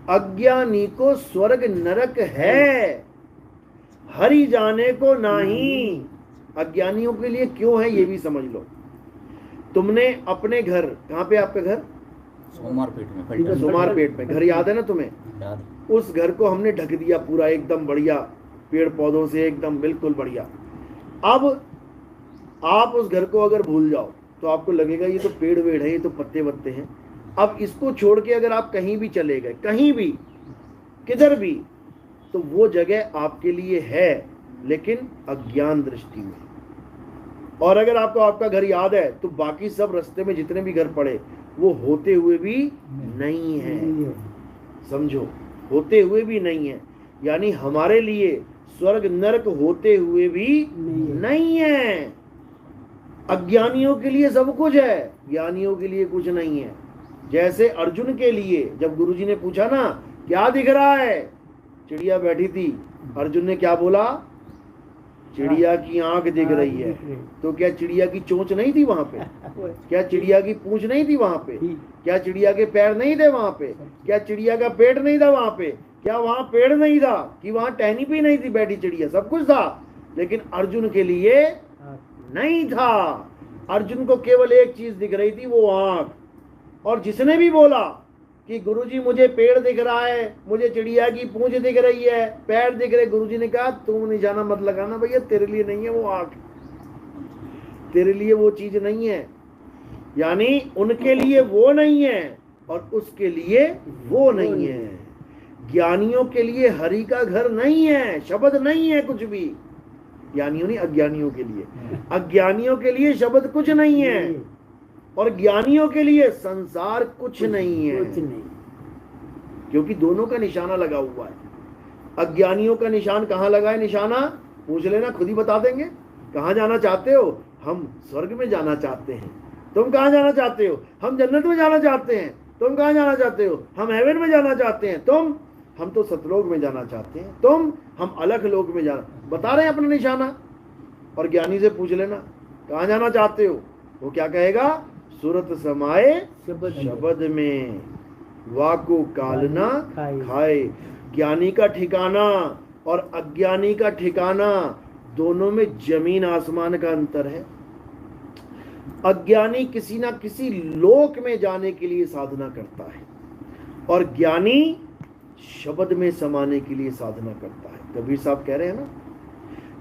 B: अज्ञानी को स्वर्ग नरक है, हरि जाने को नहीं। अज्ञानियों के लिए क्यों है ये भी समझ लो। तुमने अपने घर, कहाँ पे आपका घर?
A: सोमारपेट में, फलटन।
B: सोमारपेट में घर याद है ना तुम्हें?
A: याद।
B: उस घर को हमने ढक दिया पूरा एकदम बढ़िया, पेड़ पौधों से एकदम बिल्कुल बढ़िया। अब आप उस घर को अगर भूल जाओ तो आपको लगेगा ये तो पेड़ वेड़ है, ये तो पत्ते वत्ते हैं। अब इसको छोड़ के अगर आप कहीं भी चले गए, कहीं भी, किधर भी, तो वो जगह आपके लिए है, लेकिन अज्ञान दृष्टि में। और अगर आपको आपका घर याद है तो बाकी सब रास्ते में जितने भी घर पड़े वो होते हुए भी नहीं है, समझो, होते हुए भी नहीं है। यानी हमारे लिए स्वर्ग नरक होते हुए भी नहीं है। अज्ञानियों के लिए सब कुछ है, ज्ञानियों के लिए कुछ नहीं है। जैसे अर्जुन के लिए जब गुरुजी ने पूछा ना क्या दिख रहा है, चिड़िया बैठी थी, अर्जुन ने क्या बोला? चिड़िया की आंख दिख रही है। तो क्या चिड़िया की चोंच नहीं थी वहां पे? क्या चिड़िया की पूंछ नहीं थी वहां पे? क्या चिड़िया के पैर नहीं थे वहां पे? क्या चिड़िया का पेट नहीं था वहां पे? क्या वहां पेड़ नहीं था कि वहां टहनी भी नहीं थी बैठी चिड़िया? सब कुछ था, लेकिन अर्जुन के लिए नहीं था। अर्जुन को केवल एक चीज दिख रही थी, वो आंख। और जिसने भी बोला कि गुरुजी मुझे पेड़ दिख रहा है, मुझे चिड़िया की पूंछ दिख रही है, पैर दिख रहे, गुरुजी ने कहा तुम निशाना मत लगाना भैया, तेरे लिए नहीं है वो आंख, तेरे लिए वो चीज नहीं है। यानी उनके लिए वो नहीं है और उसके लिए वो नहीं है। ज्ञानियों के लिए हरि का घर नहीं है, शब्द नहीं है कुछ भी। ज्ञानियों नहीं, अज्ञानियों के लिए, अज्ञानियों के लिए शब्द कुछ नहीं है, और ज्ञानियों के लिए संसार कुछ नहीं है, क्योंकि दोनों का निशाना लगा हुआ है। अज्ञानियों का निशान कहाँ लगा है? निशाना पूछ लेना, खुद ही बता देंगे। कहाँ जाना चाहते हो? हम स्वर्ग में जाना चाहते हैं। तुम कहाँ जाना चाहते हो? हम जन्नत में जाना चाहते हैं। तुम कहाँ जाना चाहते हो? हम हेवन में जाना चाहते हैं। तुम? हम तो सतलोक में जाना चाहते हैं। तुम? हम अलग लोक में जाना, बता रहे हैं अपना निशाना। और ज्ञानी से पूछ लेना कहाँ जाना चाहते हो, वो क्या कहेगा? सूरत समाए शब्द में, वाको कालना खाए। ज्ञानी का ठिकाना और अज्ञानी का ठिकाना, दोनों में जमीन आसमान का अंतर है। अज्ञानी किसी ना किसी लोक में जाने के लिए साधना करता है, और ज्ञानी शब्द में समाने के लिए साधना करता है। कबीर साहब कह रहे हैं ना,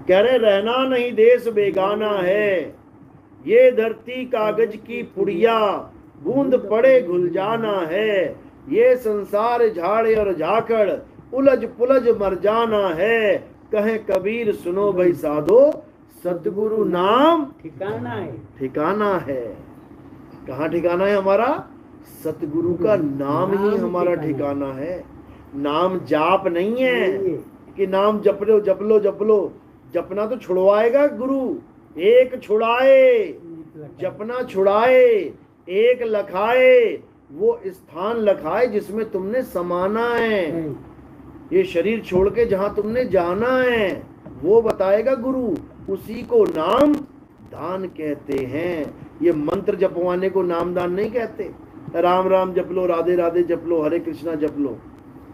B: कह रहे रहना नहीं देश बेगाना है, ये धरती कागज की पुड़िया, बूंद पड़े घुल जाना है, ये संसार झाड़े और झाकड़, उलझ पुलझ मर जाना है। कहे कबीर सुनो भाई साधो, सतगुरु नाम
C: ठिकाना है,
B: ठिकाना है। कहाँ ठिकाना है हमारा? सतगुरु का नाम ही हमारा ठिकाना है। नाम जाप नहीं है कि नाम जप लो जप लो जप लो। जपना तो छुड़वाएगा गुरु, एक छुड़ाए, जपना छुड़ाए, एक लखाए, वो स्थान लखाए जिसमें तुमने समाना है। ये शरीर छोड़ के जहां तुमने जाना है वो बताएगा गुरु, उसी को नाम दान कहते हैं। ये मंत्र जपवाने को नाम दान नहीं कहते। राम राम जप लो, राधे राधे जप लो, हरे कृष्णा जप लो।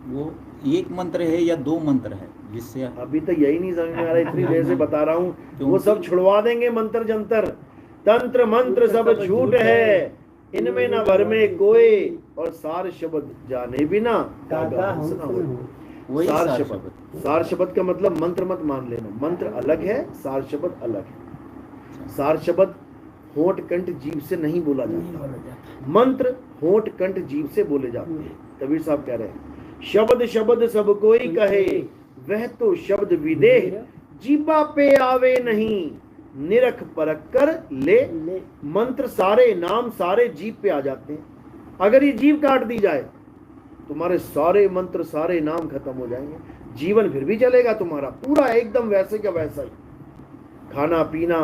A: वो एक मंत्र है या दो मंत्र है जिससे?
B: अभी तो यही नहीं समझ में आ रहा, इतनी देर से बता रहा हूँ। वो सब छुड़वा देंगे, मंत्र जंतर, तंत्र मंत्र सब झूठ है, इनमें न भर में कोई, और सार शब्द जाने बिना कागा हंस न होए।
A: वही
B: सार
A: सार
B: शब्द,
A: शब्द।
B: सार शब्द का मतलब मंत्र मत मान लेना, मंत्र अलग है, सार शब्द अलग है। सार शब्द होंठ कंठ जीभ से नहीं बोला जाता, मंत्र होंठ कंठ जीभ से बोले जाते हैं। कबीर साहब कह रहे हैं, शब्द शब्द सब कोई कहे, वह तो शब्द विदेह, जीबा पे आवे नहीं। निरख परख कर ले। मंत्र सारे, नाम सारे जीभ पे आ जाते हैं। अगर ये जीभ काट दी जाए, तुम्हारे सारे मंत्र सारे नाम खत्म हो जाएंगे। जीवन फिर भी चलेगा तुम्हारा पूरा एकदम वैसे का वैसा ही, खाना पीना,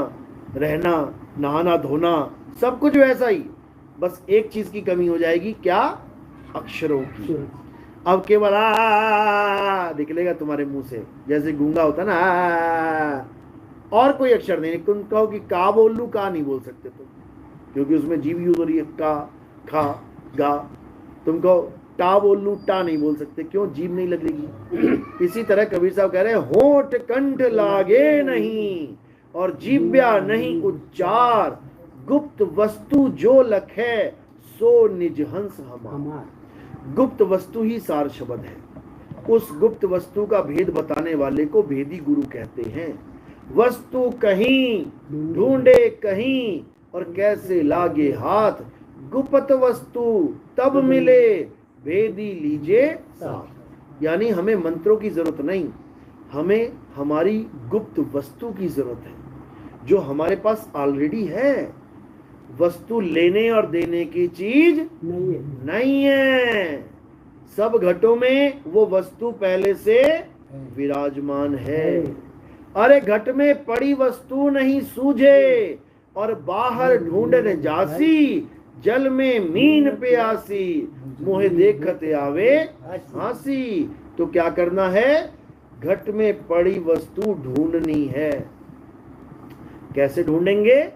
B: रहना, नहाना धोना, सब कुछ वैसा ही। बस एक चीज की कमी हो जाएगी, क्या? अक्षरों की। अब केवल आ निकलेगा तुम्हारे मुंह से, जैसे गूंगा होता ना, और कोई अक्षर नहीं। तुम कहो कि का बोल लू, का नहीं बोल सकते तुम, क्योंकि उसमें जीव यूज हो रही है, का, खा, गा। तुम कहो टा बोल लू, टा नहीं बोल सकते, क्यों? जीभ नहीं लगेगी। इसी तरह कबीर साहब कह रहे हैं, होठ कंठ लागे नहीं और जीव्या नहीं उच्चार, गुप्त वस्तु जो लखे सो निज हंस हमार। गुप्त वस्तु ही सार शब्द है। उस गुप्त वस्तु का भेद बताने वाले को भेदी गुरु कहते हैं। वस्तु कहीं ढूंढे कहीं और कैसे लागे हाथ, गुप्त वस्तु तब मिले भेदी लीजे साथ। यानी हमें मंत्रों की जरूरत नहीं, हमें हमारी गुप्त वस्तु की जरूरत है, जो हमारे पास ऑलरेडी है। वस्तु लेने और देने की चीज नहीं है। सब घटों में वो वस्तु पहले से विराजमान है। अरे घट में पड़ी वस्तु नहीं सूझे और बाहर ढूंढने जासी, जल में मीन प्यासी, मोहे देखत आवे हंसी। तो क्या करना है? घट में पड़ी वस्तु ढूंढनी है। कैसे ढूंढेंगे?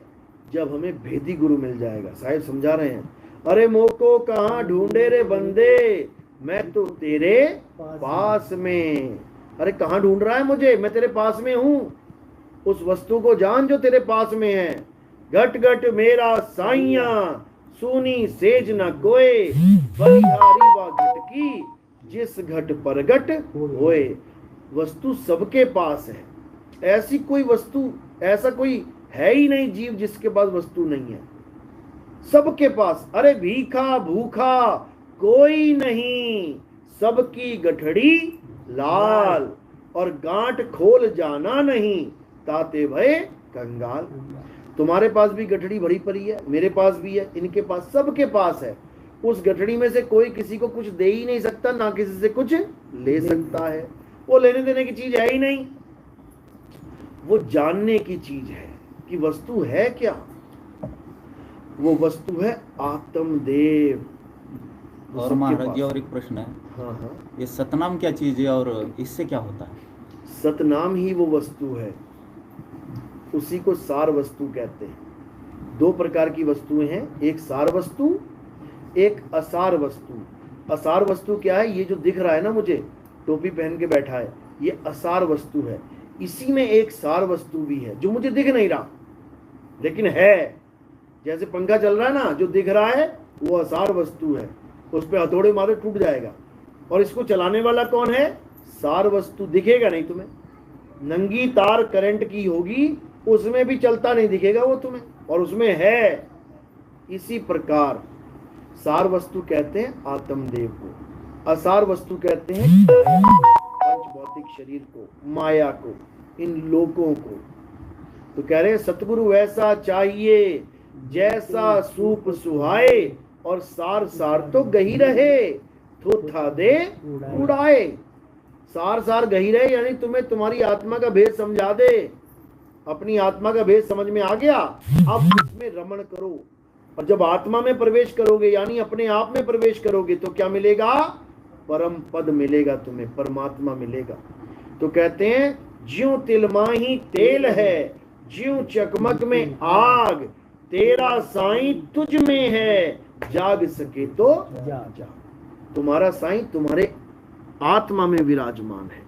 B: जब हमें भेदी गुरु मिल जाएगा। साहिब समझा रहे हैं, अरे मोको कहाँ ढूंढे रे बंदे, मैं तो तेरे पास में। अरे कहाँ ढूंढ रहा है मुझे? मैं तेरे पास में हूं। उस वस्तु को जान जो तेरे पास में है। घट घट मेरा साइया, सुनी सेज न कोय, बलिहारी व घट की, जिस घट प्रगट होए। वस्तु सबके पास है। ऐसी कोई वस्तु, ऐसा कोई है ही नहीं जीव जिसके पास वस्तु नहीं है, सबके पास। अरे भीखा भूखा कोई नहीं, सबकी गठड़ी लाल, और गांठ खोल जाना नहीं, ताते भय कंगाल। तुम्हारे पास भी गठड़ी भरी पड़ी है, मेरे पास भी है, इनके पास, सबके पास है। उस गठड़ी में से कोई किसी को कुछ दे ही नहीं सकता, ना किसी से कुछ ले सकता है। वो लेने देने की चीज है ही नहीं, वो जानने की चीज है कि वस्तु है क्या। वो वस्तु है आत्मदेव।
A: और महाराज जी और एक प्रश्न है,
B: हाँ हाँ,
A: ये सतनाम क्या चीज है और इससे क्या होता है?
B: सतनाम ही वो वस्तु है, उसी को सार वस्तु कहते हैं। दो प्रकार की वस्तुएं हैं, एक सार वस्तु, एक असार वस्तु। असार वस्तु क्या है? ये जो दिख रहा है ना मुझे, टोपी पहन के बैठा है, ये असार वस्तु है। इसी में एक सार वस्तु भी है जो मुझे दिख नहीं रहा लेकिन है। जैसे पंखा चल रहा है ना, जो दिख रहा है वो असार वस्तु है, उस पर हथौड़े मारे टूट जाएगा। और इसको चलाने वाला कौन है? सार वस्तु। दिखेगा नहीं तुम्हें, नंगी तार करंट की होगी, उसमें भी चलता नहीं दिखेगा वो तुम्हें, और उसमें है। इसी प्रकार सार वस्तु कहते हैं आत्मदेव को, असार वस्तु कहते हैं पंच भौतिक शरीर को, माया को, इन लोगों को। तो कह रहे हैं सतगुरु वैसा चाहिए जैसा सूप सुहाए, और सार सार तो गही रहे, थोथा दे उड़ाए। सार सार गही रहे यानी तुम्हें तुम्हारी आत्मा का भेद समझा दे। अपनी आत्मा का भेद समझ में आ गया, अब इसमें रमण करो। और जब आत्मा में प्रवेश करोगे यानी अपने आप में प्रवेश करोगे तो क्या मिलेगा? परम पद मिलेगा तुम्हें, परमात्मा मिलेगा। तो कहते हैं ज्यों तिलमाही तेल है, ज्यों चकमक में आग, तेरा साईं तुझ में है, जाग सके तो जा। तुम्हारा साईं तुम्हारे आत्मा में विराजमान है।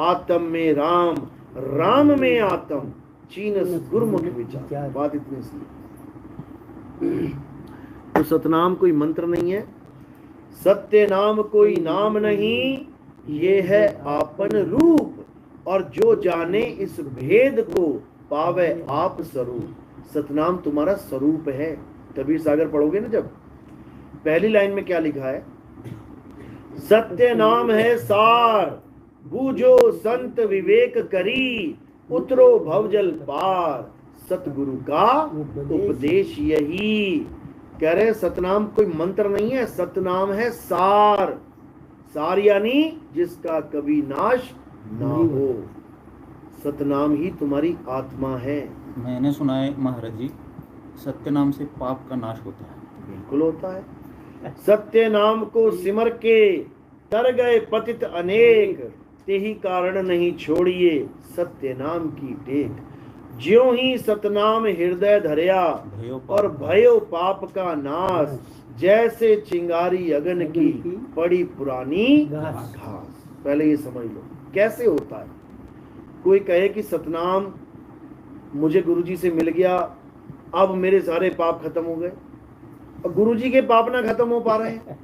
B: आत्म में राम, राम में आत्म, चीनस गुरमुख विचार। बात इतनी सी। तो सतनाम कोई मंत्र नहीं है, सत्य नाम कोई नाम नहीं, ये है आपन रूप, और जो जाने इस भेद को पावे आप स्वरूप। सतनाम तुम्हारा स्वरूप है। कबीर सागर पढ़ोगे ना, जब पहली लाइन में क्या लिखा है? सत्य नाम है सार, बूझो संत विवेक करी, उतरो भवजल पार, सतगुरु का उपदेश यही। कह रहे हैं सतनाम कोई मंत्र नहीं है, सतनाम है सार। सार यानी जिसका कभी नाश ना हो। सतनाम ही तुम्हारी आत्मा है।
A: मैंने सुना है महाराज जी, सत्य नाम से पाप का नाश होता है।
B: बिल्कुल होता है। सत्य नाम को सिमर के तर गए पतित अनेक, तेहि कारण नहीं छोड़िए सत्य नाम की टेक। ज्यों ही सतनाम हृदय धरया और भयो पाप का नाश, जैसे चिंगारी अगन की पड़ी पुरानी घास। पहले ये समझ लो कैसे होता है। कोई कहे कि सतनाम मुझे गुरुजी से मिल गया, अब मेरे सारे पाप खत्म हो गए। और गुरुजी के पाप ना खत्म हो पा रहे हैं।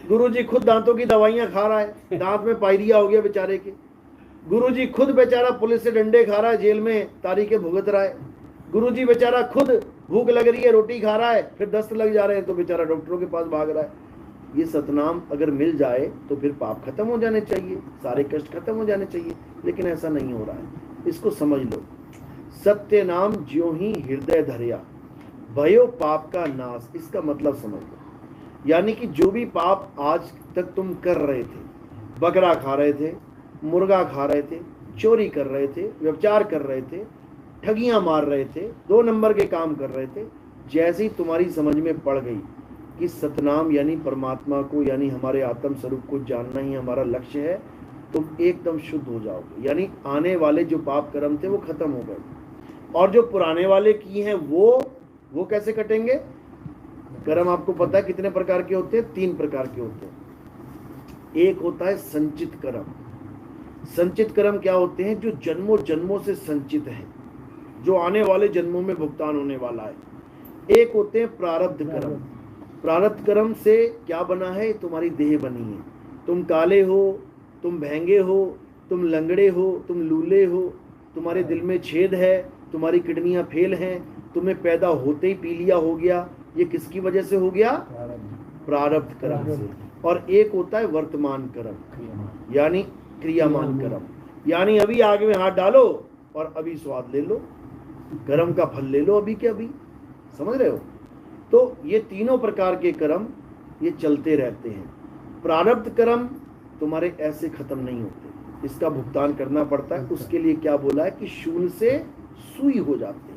B: गुरुजी खुद दांतों की दवाइयां खा रहा है, दांत में पायरिया हो गया बेचारे के। गुरुजी खुद बेचारा पुलिस से डंडे खा रहा है, जेल में तारीखें भुगत रहा है। गुरुजी बेचारा खुद भूख लग रही है, रोटी खा रहा है, फिर दस्त लग जा रहे हैं तो बेचारा डॉक्टरों के पास भाग रहा है। ये सतनाम अगर मिल जाए तो फिर पाप खत्म हो जाने चाहिए, सारे कष्ट खत्म हो जाने चाहिए, लेकिन ऐसा नहीं हो रहा है। इसको समझ लो। सत्य नाम ज्यों ही हृदय धरया भयो पाप का नाश, इसका मतलब समझ लो। यानी कि जो भी पाप आज तक तुम कर रहे थे, बकरा खा रहे थे, मुर्गा खा रहे थे, चोरी कर रहे थे, व्यभिचार कर रहे थे, ठगियां मार रहे थे, 2 नंबर के काम कर रहे थे, जैसे ही तुम्हारी समझ में पड़ गई कि सतनाम यानी परमात्मा को, यानी हमारे आत्म स्वरूप को जानना ही हमारा लक्ष्य है, तुम एकदम शुद्ध हो जाओगे। यानी आने वाले जो पाप कर्म थे वो खत्म हो गए, और जो पुराने वाले किए हैं वो कैसे कटेंगे। कर्म आपको पता है कितने प्रकार के होते हैं? 3 प्रकार के होते हैं। एक होता है संचित कर्म। संचित कर्म क्या होते हैं? जो जन्मों जन्मों से संचित है, जो आने वाले जन्मों में भुगतान होने वाला है। एक होते हैं प्रारब्ध कर्म। प्रारब्ध कर्म से क्या बना है? तुम्हारी देह बनी है। तुम काले हो, तुम भैंगे हो, तुम लंगड़े हो, तुम लूले हो, तुम्हारे दिल में छेद है, तुम्हारी किडनियां फेल हैं, तुम्हें पैदा होते ही पीलिया हो गया। ये किसकी वजह से हो गया? प्रारब्ध कर्म से। और एक होता है वर्तमान कर्म, यानी क्रियामान कर्म, यानी अभी आगे में हाथ डालो और अभी स्वाद ले लो, कर्म का फल ले लो अभी के अभी। समझ रहे हो? तो ये तीनों प्रकार के कर्म ये चलते रहते हैं। प्रारब्ध कर्म तुम्हारे ऐसे खत्म नहीं होते, इसका भुगतान करना पड़ता है। उसके लिए क्या बोला है कि शूल से सुई हो जाते हैं।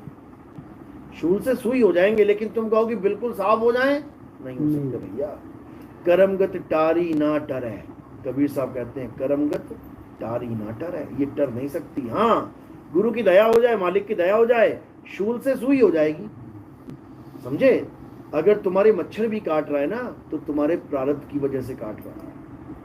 B: शूल से सुई हो जाएंगे, लेकिन तुम कहोगे बिल्कुल साफ हो जाएं, नहीं हो सकते भैया। करमगत टारी ना टरे, कबीर साहब कहते हैं करमगत टारी ना टरे, ये टर नहीं सकती। हाँ, गुरु की दया हो जाए, मालिक की दया हो जाए, शूल से सुई हो जाएगी। समझे? अगर तुम्हारे मच्छर भी काट रहा है ना, तो तुम्हारे प्रारब्ध की वजह से काट रहा है।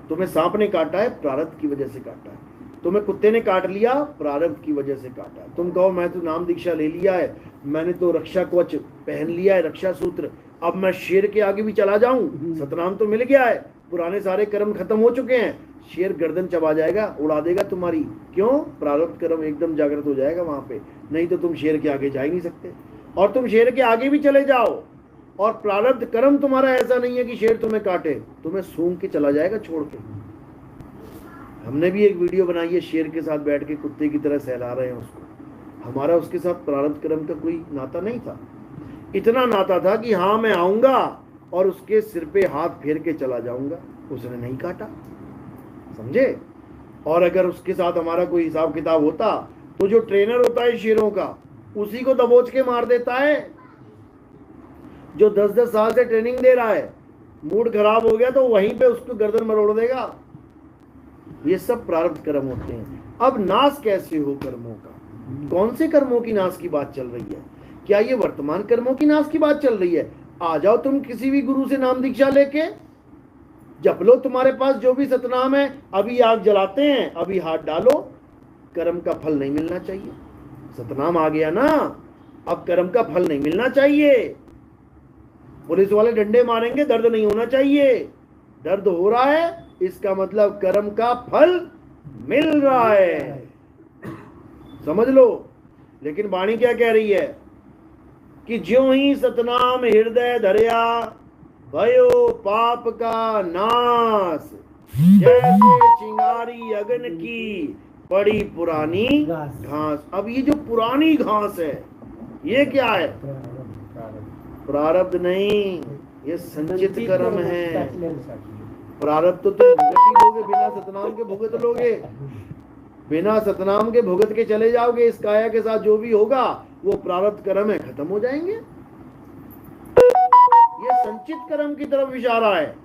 B: तुम्हें सांप ने काटा है, प्रारब्ध की वजह से काटा है। तुम्हें कुत्ते ने काट लिया, प्रारब्ध की वजह से काटा है। तुम कहो मैं तो नाम दीक्षा ले लिया है, मैंने तो रक्षा कवच पहन लिया है, रक्षा सूत्र, अब मैं शेर के आगे भी चला जाऊं, सतनाम तो मिल गया है, पुराने सारे कर्म खत्म हो चुके हैं, शेर गर्दन चबा जाएगा, उड़ा देगा तुम्हारी। क्यों? प्रारब्ध कर्म एकदम जागृत हो जाएगा वहां पे। नहीं तो तुम शेर के आगे जा ही नहीं सकते। और तुम शेर के आगे भी चले जाओ और प्रारब्ध कर्म तुम्हारा ऐसा नहीं है कि शेर तुम्हें काटे, तुम्हें सूंघ के चला जाएगा छोड़ के। हमने भी एक वीडियो बनाई है, शेर के साथ बैठ के कुत्ते की तरह सहला रहे हैं उसको। हमारा उसके साथ प्रारब्ध कर्म का कोई नाता नहीं था। इतना नाता था कि हाँ मैं आऊंगा और उसके सिर पे हाथ फेर के चला जाऊंगा, उसने नहीं काटा। समझे? और अगर उसके साथ हमारा कोई हिसाब किताब होता तो जो ट्रेनर होता है शेरों का, उसी को दबोच के मार देता है। जो 10-10 साल से ट्रेनिंग दे रहा है, मूड खराब हो गया तो वहीं पे उसको गर्दन मरोड़ देगा। ये सब प्रारब्ध कर्म होते हैं। अब नाश कैसे हो कर्मों का? कौन से कर्मों की नाश की बात चल रही है? क्या ये वर्तमान कर्मों की नाश की बात चल रही है? आ जाओ तुम किसी भी गुरु से नाम दीक्षा लेके, जप लो, तुम्हारे पास जो भी सतनाम है, अभी आग जलाते हैं, अभी हाथ डालो, कर्म का फल नहीं मिलना चाहिए। सतनाम आ गया ना, अब कर्म का फल नहीं मिलना चाहिए। पुलिस वाले डंडे मारेंगे, दर्द नहीं होना चाहिए। दर्द हो रहा है, इसका मतलब कर्म का फल मिल रहा है। समझ लो। लेकिन वाणी क्या कह रही है कि ज्यों ही सतनाम हृदय धरया भयो पाप का नाश, जैसे चिंगारी अगन की पड़ी पुरानी घास। अब ये जो पुरानी घास है, ये क्या है? प्रारब्ध नहीं, ये संचित कर्म है। प्रारब्ध तो तुम भुगत ही लोगे, बिना सतनाम के भुगत लोगे, बिना सतनाम के भुगत के चले जाओगे। इस काया के साथ जो भी होगा वो प्रारब्ध कर्म है, खत्म हो जाएंगे। ये संचित कर्म की तरफ इशारा है,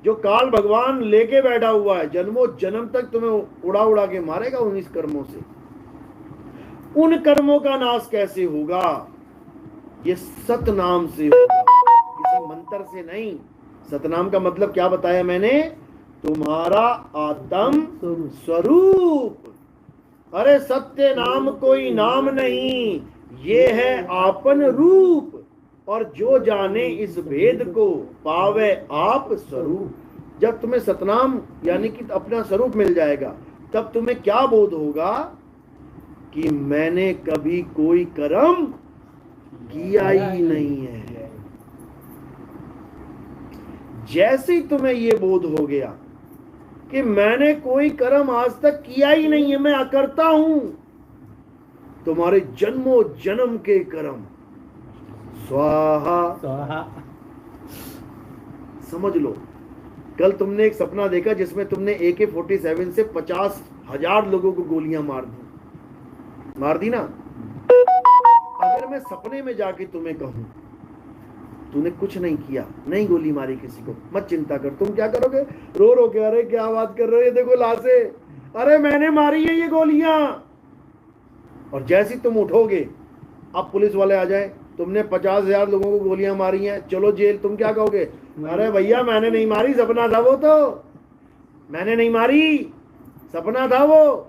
B: जो काल भगवान लेके बैठा हुआ है, जन्मों जन्म तक तुम्हें उड़ा उड़ा के मारेगा उन इस कर्मों से। उन कर्मों का नाश कैसे होगा? ये सतनाम से होगा, किसी मंत्र से नहीं। सतनाम का मतलब क्या बताया मैंने? तुम्हारा आत्म स्वरूप। अरे सत्य नाम कोई नाम नहीं, ये है आपन रूप। और जो जाने इस भेद को पावे आप स्वरूप। जब तुम्हें सतनाम यानी कि अपना स्वरूप मिल जाएगा, तब तुम्हें क्या बोध होगा कि मैंने कभी कोई कर्म किया ही नहीं है। जैसे ही तुम्हें ये बोध हो गया कि मैंने कोई कर्म आज तक किया ही नहीं है, मैं अकर्ता हूं, तुम्हारे जन्मों जन्म के कर्म स्वाहा। समझ लो, कल तुमने एक सपना देखा जिसमें तुमने AK-47 से 50,000 लोगों को गोलियां मार दी ना। अगर मैं सपने में जाके तुम्हें कहूं तूने कुछ नहीं किया, नहीं गोली मारी किसी को, मत चिंता कर, तुम क्या करोगे? रो रो के, अरे क्या बात कर रहे हो, ये देखो लाशें, अरे मैंने मारी है ये गोलियां। और जैसे तुम उठोगे, अब पुलिस वाले आ जाए, तुमने 50,000 लोगों को गोलियां मारी हैं, चलो जेल, तुम क्या कहोगे? अरे भैया मैंने नहीं मारी, सपना था वो, तो मैंने नहीं मारी, सपना था वो,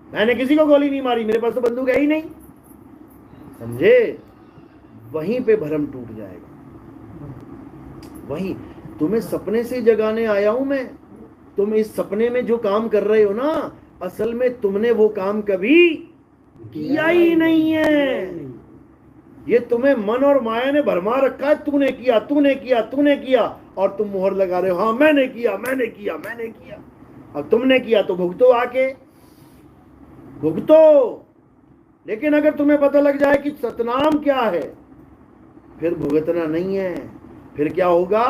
B: मैंने किसी को गोली नहीं मारी, मेरे पास तो बंदूक है ही नहीं। समझे? वहीं पे भ्रम टूट जाएगा। वहीं तुम्हें सपने से जगाने आया हूं मैं। तुम इस सपने में जो काम कर रहे हो ना, असल में तुमने वो काम कभी किया ही नहीं है। ये तुम्हें मन और माया ने भरमा रखा है, तूने किया, तूने किया, तूने किया, और तुम मोहर लगा रहे हो, हाँ मैंने किया, मैंने किया, मैंने किया। अब तुमने किया तो भुगतो, आके भुगतो। लेकिन अगर तुम्हें पता लग जाए कि सतनाम क्या है, फिर भुगतना नहीं है। फिर क्या होगा?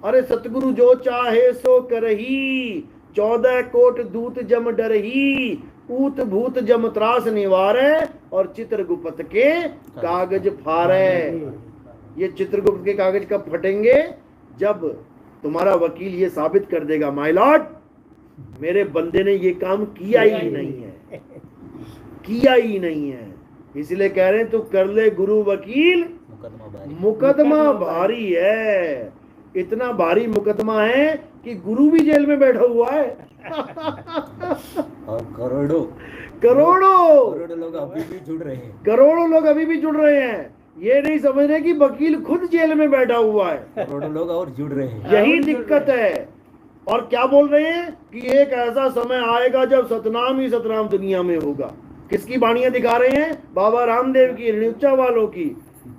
B: अरे सतगुरु जो चाहे सो करही, 14 कोट दूत जम डरही, ऊत भूत जम त्रास निवारे, और चित्रगुप्त के कागज फारे। ये चित्रगुप्त के कागज कब फटेंगे? जब तुम्हारा वकील ये साबित कर देगा, माय लॉर्ड मेरे बंदे ने ये काम किया ही नहीं है, किया ही नहीं है। इसलिए कह रहे हैं तो कर ले गुरु वकील, मुकदमा भारी है। इतना भारी मुकदमा है कि गुरु भी जेल में बैठा हुआ है।
A: और करोड़ों
B: लोग
A: अभी भी जुड़ रहे हैं,
B: करोड़ों लोग अभी भी जुड़ रहे हैं। ये नहीं समझ रहे कि वकील खुद जेल में बैठा हुआ है।
A: करोड़ों लोग और जुड़ रहे हैं,
B: यही दिक्कत है। और क्या बोल रहे हैं कि एक ऐसा समय आएगा जब सतनाम ही सतनाम दुनिया में होगा। किसकी बाणियां दिखा रहे हैं? बाबा रामदेव की, ऋचा वालों की।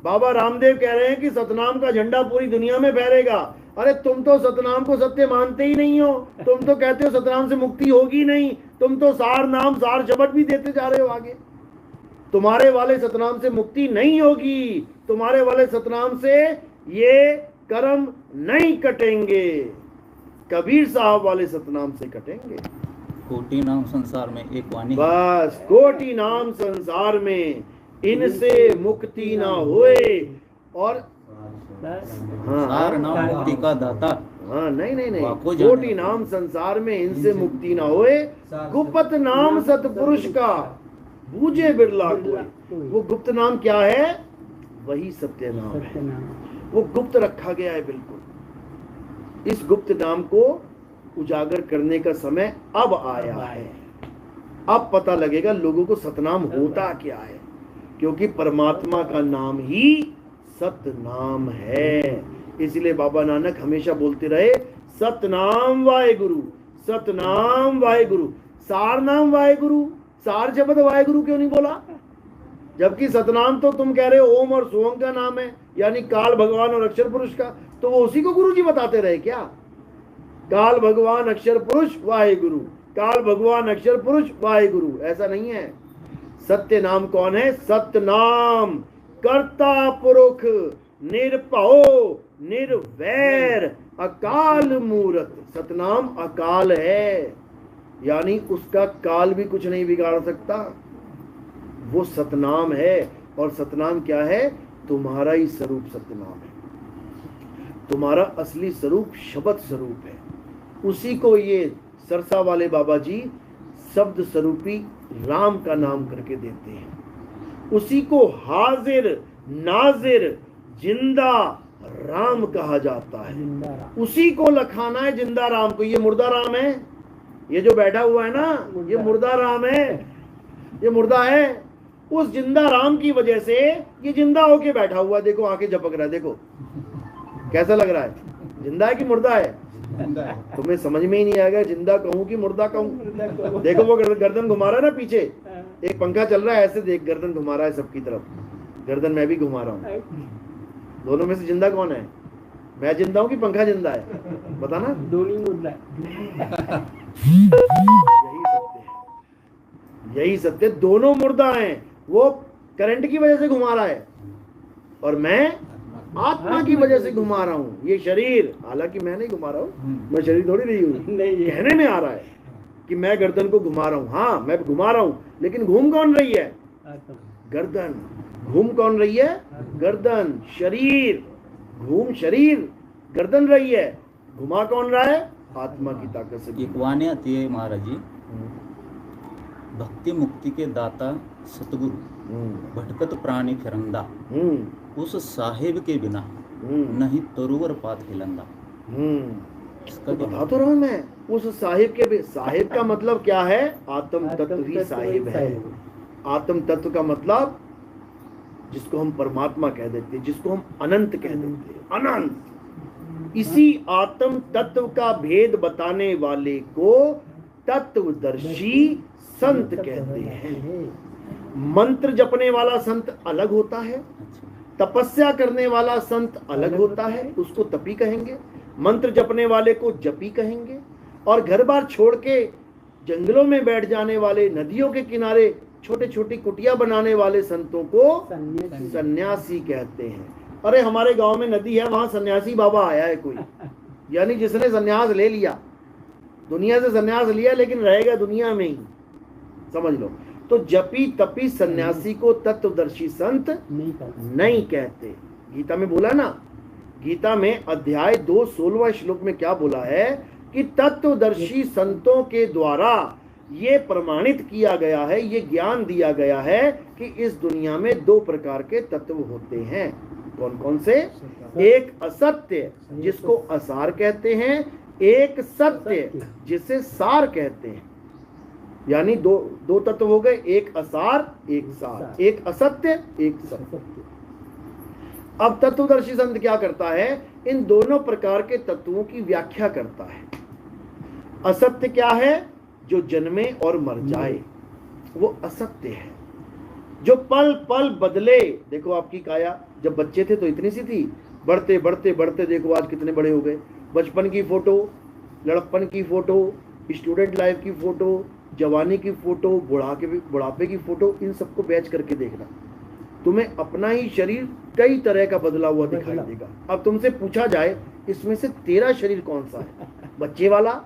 B: बाबा रामदेव कह रहे हैं कि सतनाम का झंडा पूरी दुनिया में फहरेगा। अरे तुम तो सतनाम को सत्य मानते ही नहीं हो, तुम तो कहते हो सतनाम से मुक्ति होगी नहीं, तुम तो सार नाम सार शब्द भी देते जा रहे हो आगे। तुम्हारे वाले सतनाम से मुक्ति नहीं होगी, तुम्हारे वाले सतनाम से ये कर्म नहीं कटेंगे, कबीर साहब वाले सतनाम से कटेंगे।
A: कोटि नाम संसार में एक वाणी,
B: बस कोटि नाम संसार में इनसे मुक्ति ना होए। और
A: सार नाम मुक्ति का दाता।
B: हाँ नहीं, कोटि नाम संसार में इनसे मुक्ति ना होए, गुप्त नाम सतपुरुष का बूझे बिरला कोई। वो गुप्त नाम क्या है? वही सत्य नाम है। वो गुप्त रखा गया है बिल्कुल। इस गुप्त नाम को उजागर करने का समय अब आया है। अब पता लगेगा लोगों को सतनाम होता क्या है, क्योंकि परमात्मा का नाम ही सतनाम है। इसलिए बाबा नानक हमेशा बोलते रहे, सतनाम वाहेगुरु, सतनाम वाहेगुरु। सार नाम वाहेगुरु, सार शब्द वाहेगुरु क्यों नहीं बोला? जबकि सतनाम तो तुम कह रहे हो ओम और सोम का नाम है, यानी काल भगवान और अक्षर पुरुष का, तो वो उसी को गुरु जी बताते रहे क्या? काल भगवान अक्षर पुरुष वाहेगुरु, काल भगवान अक्षर पुरुष वाहेगुरु, ऐसा नहीं है। सत्य नाम कौन है? सत्य नाम कर्ता पुरुष निर्भयो निर्वैर अकाल मूर्त। सतनाम अकाल है, यानी उसका काल भी कुछ नहीं बिगाड़ सकता। वो सतनाम है। और सतनाम क्या है? तुम्हारा ही स्वरूप सतनाम है। तुम्हारा असली स्वरूप शब्द स्वरूप है। उसी को ये सरसा वाले बाबा जी शब्द स्वरूपी राम का नाम करके देते हैं। उसी को हाजिर नाजिर जिंदा राम कहा जाता है। उसी को लखाना है जिंदा राम को। ये मुर्दा राम है, ये जो बैठा हुआ है ना, ये मुर्दा राम है, ये मुर्दा है। उस जिंदा राम की वजह से ये जिंदा होके बैठा हुआ है। देखो आंखें झपक रहा है, देखो कैसा लग रहा है? जिंदा है कि मुर्दा है? तुम्हें समझ में ही नहीं आएगा जिंदा कहूं कि मुर्दा कहूं। देखो वो गर्दन घुमा रहा है ना पीछे, एक पंखा चल रहा है, ऐसे देख गर्दन घुमा रहा है सबकी तरफ। गर्दन मैं भी घुमा रहा हूँ। दोनों में से जिंदा कौन है? मैं जिंदा हूँ कि पंखा जिंदा है? बताना।
C: दोनों मुर्दा है।
B: यही सत्य, दोनों मुर्दा हैं। वो करंट की वजह से घुमा रहा है और मैं आत्मा की वजह से घुमा रहा हूँ। ये शरीर, हालांकि मैं नहीं घुमा रहा हूँ, मैं शरीर थोड़ी नहीं हूँ। कहने में आ रहा है कि मैं गर्दन को घुमा रहा हूँ। हाँ मैं घुमा रहा हूँ, लेकिन घूम कौन रही है? गर्दन। घूम कौन रही है? गर्दन। शरीर घूम, शरीर गर्दन रही है। घुमा कौन रहा है? आत्मा की ताकत से।
A: एक वाणी आती है महाराज जी, भक्ति मुक्ति के दाता सतगुरु भटकत प्राणी फिरंदा, उस साहिब के बिना नहीं तरुवर पात हिलंदा।
B: इसका बता तो रहा हूं मैं। उस साहिब के भी, साहिब का मतलब क्या है? आत्म तत्व ही साहिब है। आत्म तत्व का मतलब जिसको हम परमात्मा कह देते हैं, जिसको हम अनंत कह देते हैं, अनंत। इसी आत्म तत्व का भेद बताने वाले को तत्वदर्शी संत कहते हैं। मंत्र जपने वाला संत अलग होता है, तपस्या करने वाला संत अलग होता है, उसको तपी कहेंगे। मंत्र जपने वाले को जपी कहेंगे। और घर बार छोड़ के जंगलों में बैठ जाने वाले, नदियों के किनारे छोटे छोटी कुटिया बनाने वाले संतों को सन्यासी कहते हैं। अरे हमारे गांव में नदी है, वहां सन्यासी बाबा आया है कोई, यानी जिसने सन्यास ले लिया, दुनिया से सन्यास लिया लेकिन रहेगा दुनिया में ही, समझ लो। तो जपी तपी सन्यासी को तत्वदर्शी संत नहीं कहते। गीता में बोला ना, गीता में अध्याय 2 16वां श्लोक में क्या बोला है कि तत्वदर्शी संतों के द्वारा ये प्रमाणित किया गया है, ये ज्ञान दिया गया है कि इस दुनिया में 2 प्रकार के तत्व होते हैं। कौन कौन से? एक असत्य जिसको असार कहते हैं, एक सत्य जिसे सार कहते हैं। यानी दो तत्व हो गए, एक असार एक सार, एक असत्य एक सत्य। अब तत्वदर्शी संत क्या करता है? इन दोनों प्रकार के तत्वों की व्याख्या करता है। असत्य क्या है? जो जन्मे और मर जाए, वो असत्य है। जो पल पल बदले, देखो आपकी काया जब बच्चे थे तो इतनी सी थी, बढ़ते बढ़ते बढ़ते देखो आज कितने बड़े हो गए। बचपन की फोटो, लड़कपन की फोटो, स्टूडेंट लाइफ की फोटो, जवानी की फोटो, बुढ़ापे की फोटो, इन सबको बैच करके देखना, तुम्हें अपना ही शरीर कई तरह का बदला हुआ दिखाई देगा। अब तुमसे पूछा जाए इसमें से तेरा शरीर कौन सा है, बच्चे वाला,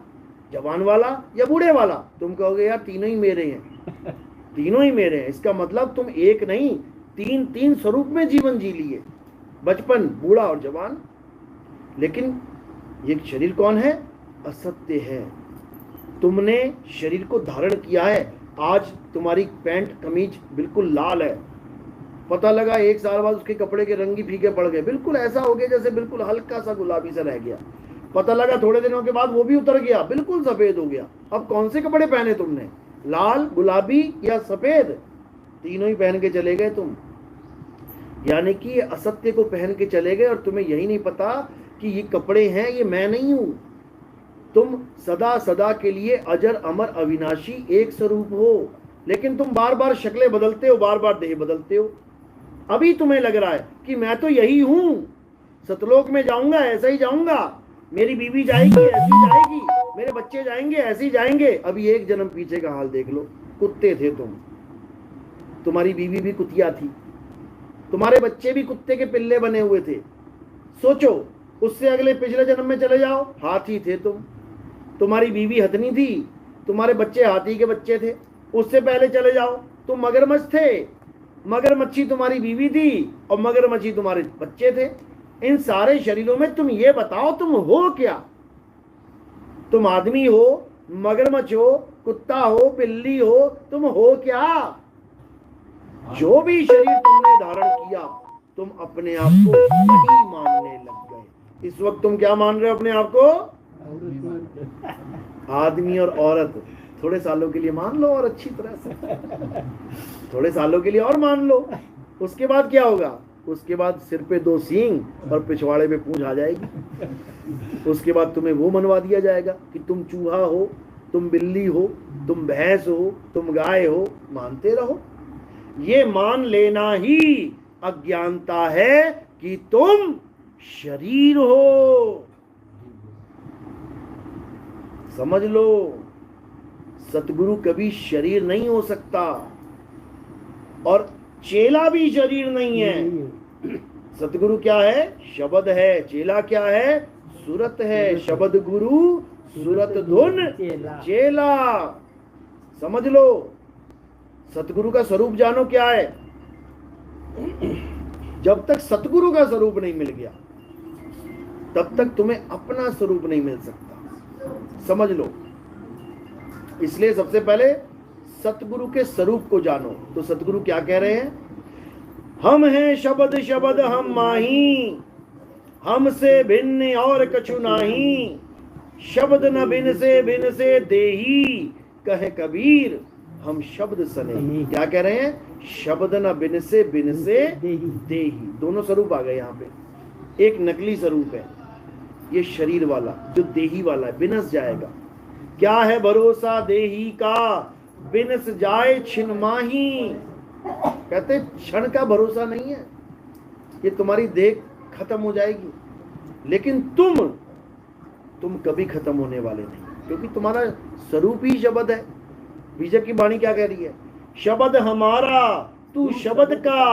B: जवान वाला या बूढ़े वाला? तुम कहोगे यार तीनों ही मेरे हैं, तीनों ही मेरे हैं। इसका मतलब तुम एक नहीं, तीन स्वरूप में जीवन जी लिए, बचपन, बूढ़ा और जवान। लेकिन ये शरीर कौन है? असत्य है। तुमने शरीर को धारण किया है। आज तुम्हारी पैंट कमीज बिल्कुल लाल है, पता लगा 1 साल बाद उसके कपड़े के रंग ही फीके पड़ गए, बिल्कुल ऐसा हो गया जैसे बिल्कुल हल्का सा गुलाबी सा रह गया। पता लगा थोड़े दिनों के बाद वो भी उतर गया, बिल्कुल सफेद हो गया। अब कौन से कपड़े पहने तुमने, लाल, गुलाबी या सफेद? तीनों ही पहन के चले गए तुम। यानी कि ये असत्य को पहन के चले गए और तुम्हें यही नहीं पता कि ये कपड़े हैं, ये मैं नहीं हूं। तुम सदा सदा के लिए अजर अमर अविनाशी एक स्वरूप हो, लेकिन तुम बार बार शक्लें बदलते हो, बार बार देह बदलते हो। अभी तुम्हें लग रहा है कि मैं तो यही हूं, सतलोक में जाऊंगा ऐसा ही जाऊंगा, मेरी बीवी जाएगी ऐसी जाएगी, मेरे बच्चे जाएंगे ऐसे ही जाएंगे। अभी 1 जन्म पीछे का हाल देख लो, कुत्ते थे तुम, तुम्हारी बीवी भी कुतिया थी, तुम्हारे बच्चे भी कुत्ते के पिल्ले बने हुए थे। सोचो, उससे अगले पिछले जन्म में चले जाओ, हाथी थे तुम, तुम्हारी बीवी हथनी थी, तुम्हारे बच्चे हाथी के बच्चे थे। उससे पहले चले जाओ, तुम मगरमच्छ थे, मगरमच्छी तुम्हारी बीवी थी और मगरमच्छी तुम्हारे बच्चे थे। इन सारे शरीरों में तुम ये बताओ तुम हो क्या? तुम आदमी हो, मगरमच्छ हो, कुत्ता हो, बिल्ली हो, तुम हो क्या? जो भी शरीर तुमने धारण किया, तुम अपने आप को सही मानने लग गए। इस वक्त तुम क्या मान रहे हो अपने आप को? आदमी और औरत। थोड़े सालों के लिए मान लो और अच्छी तरह से, थोड़े सालों के लिए और मान लो। उसके बाद क्या होगा? उसके बाद सिर पे 2 सींग और पिछवाड़े पे पूंछ आ जाएगी। उसके बाद तुम्हें वो मनवा दिया जाएगा कि तुम चूहा हो, तुम बिल्ली हो, तुम भैंस हो, तुम गाय हो। मानते रहो। ये मान लेना ही अज्ञानता है कि तुम शरीर हो। समझ लो, सतगुरु कभी शरीर नहीं हो सकता और चेला भी शरीर नहीं है। सतगुरु क्या है? शब्द है। चेला क्या है? सूरत है। शब्द गुरु, सूरत धुन चेला। समझ लो, सतगुरु का स्वरूप जानो क्या है। जब तक सतगुरु का स्वरूप नहीं मिल गया, तब तक तुम्हें अपना स्वरूप नहीं मिल सकता। समझ लो। इसलिए सबसे पहले सतगुरु के स्वरूप को जानो। तो सतगुरु क्या कह रहे हैं? हम हैं शब्द शब्द हम माही, हमसे भिन्न और कछु नाही। शब्द न भिन्न से देही, कहे कबीर हम शब्द सने। क्या कह रहे हैं? शब्द न भिन्न से देही। दोनों स्वरूप आ गए यहाँ पे। एक नकली स्वरूप है ये शरीर वाला, जो देही वाला है, बिनस जाएगा। क्या है भरोसा देही का, बिनस जाए छिन माही। कहते क्षण का भरोसा नहीं है, ये तुम्हारी देह खत्म हो जाएगी, लेकिन तुम कभी खत्म होने वाले नहीं, क्योंकि तुम्हारा स्वरूप ही शब्द है। बीजक की वाणी क्या कह रही है? शब्द हमारा तू शब्द का,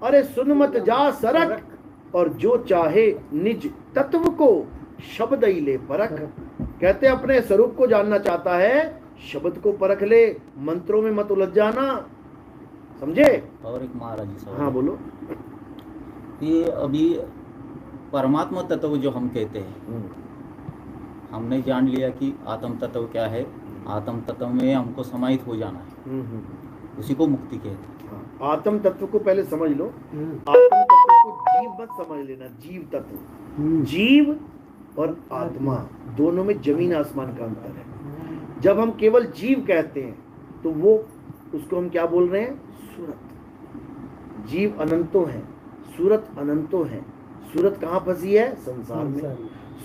B: अरे सुन मत जा सरक, और जो चाहे निज तत्व को शब्द ही ले परख। कहते अपने स्वरूप को जानना चाहता है, शब्द को परख ले, मंत्रों में मत उलझ जाना। समझे?
A: और एक महाराज जी सवाल।
B: हाँ बोलो।
A: ये अभी परमात्मा तत्व जो हम कहते हैं, हमने जान लिया कि आत्म तत्व क्या है। आत्म तत्व में हमको समाहित हो जाना है, उसी को मुक्ति कहते हैं।
B: आत्म तत्व को पहले समझ लो। आत्म तत्व को जीव मत समझ लेना। जीव तत्व, जीव और आत्मा दोनों में जमीन आसमान का अंतर है। जब हम केवल जीव कहते हैं तो वो उसको हम क्या बोल रहे हैं? सूरत। जीव अनंतों है, सूरत अनंतों है। सूरत कहाँ फंसी है? संसार में।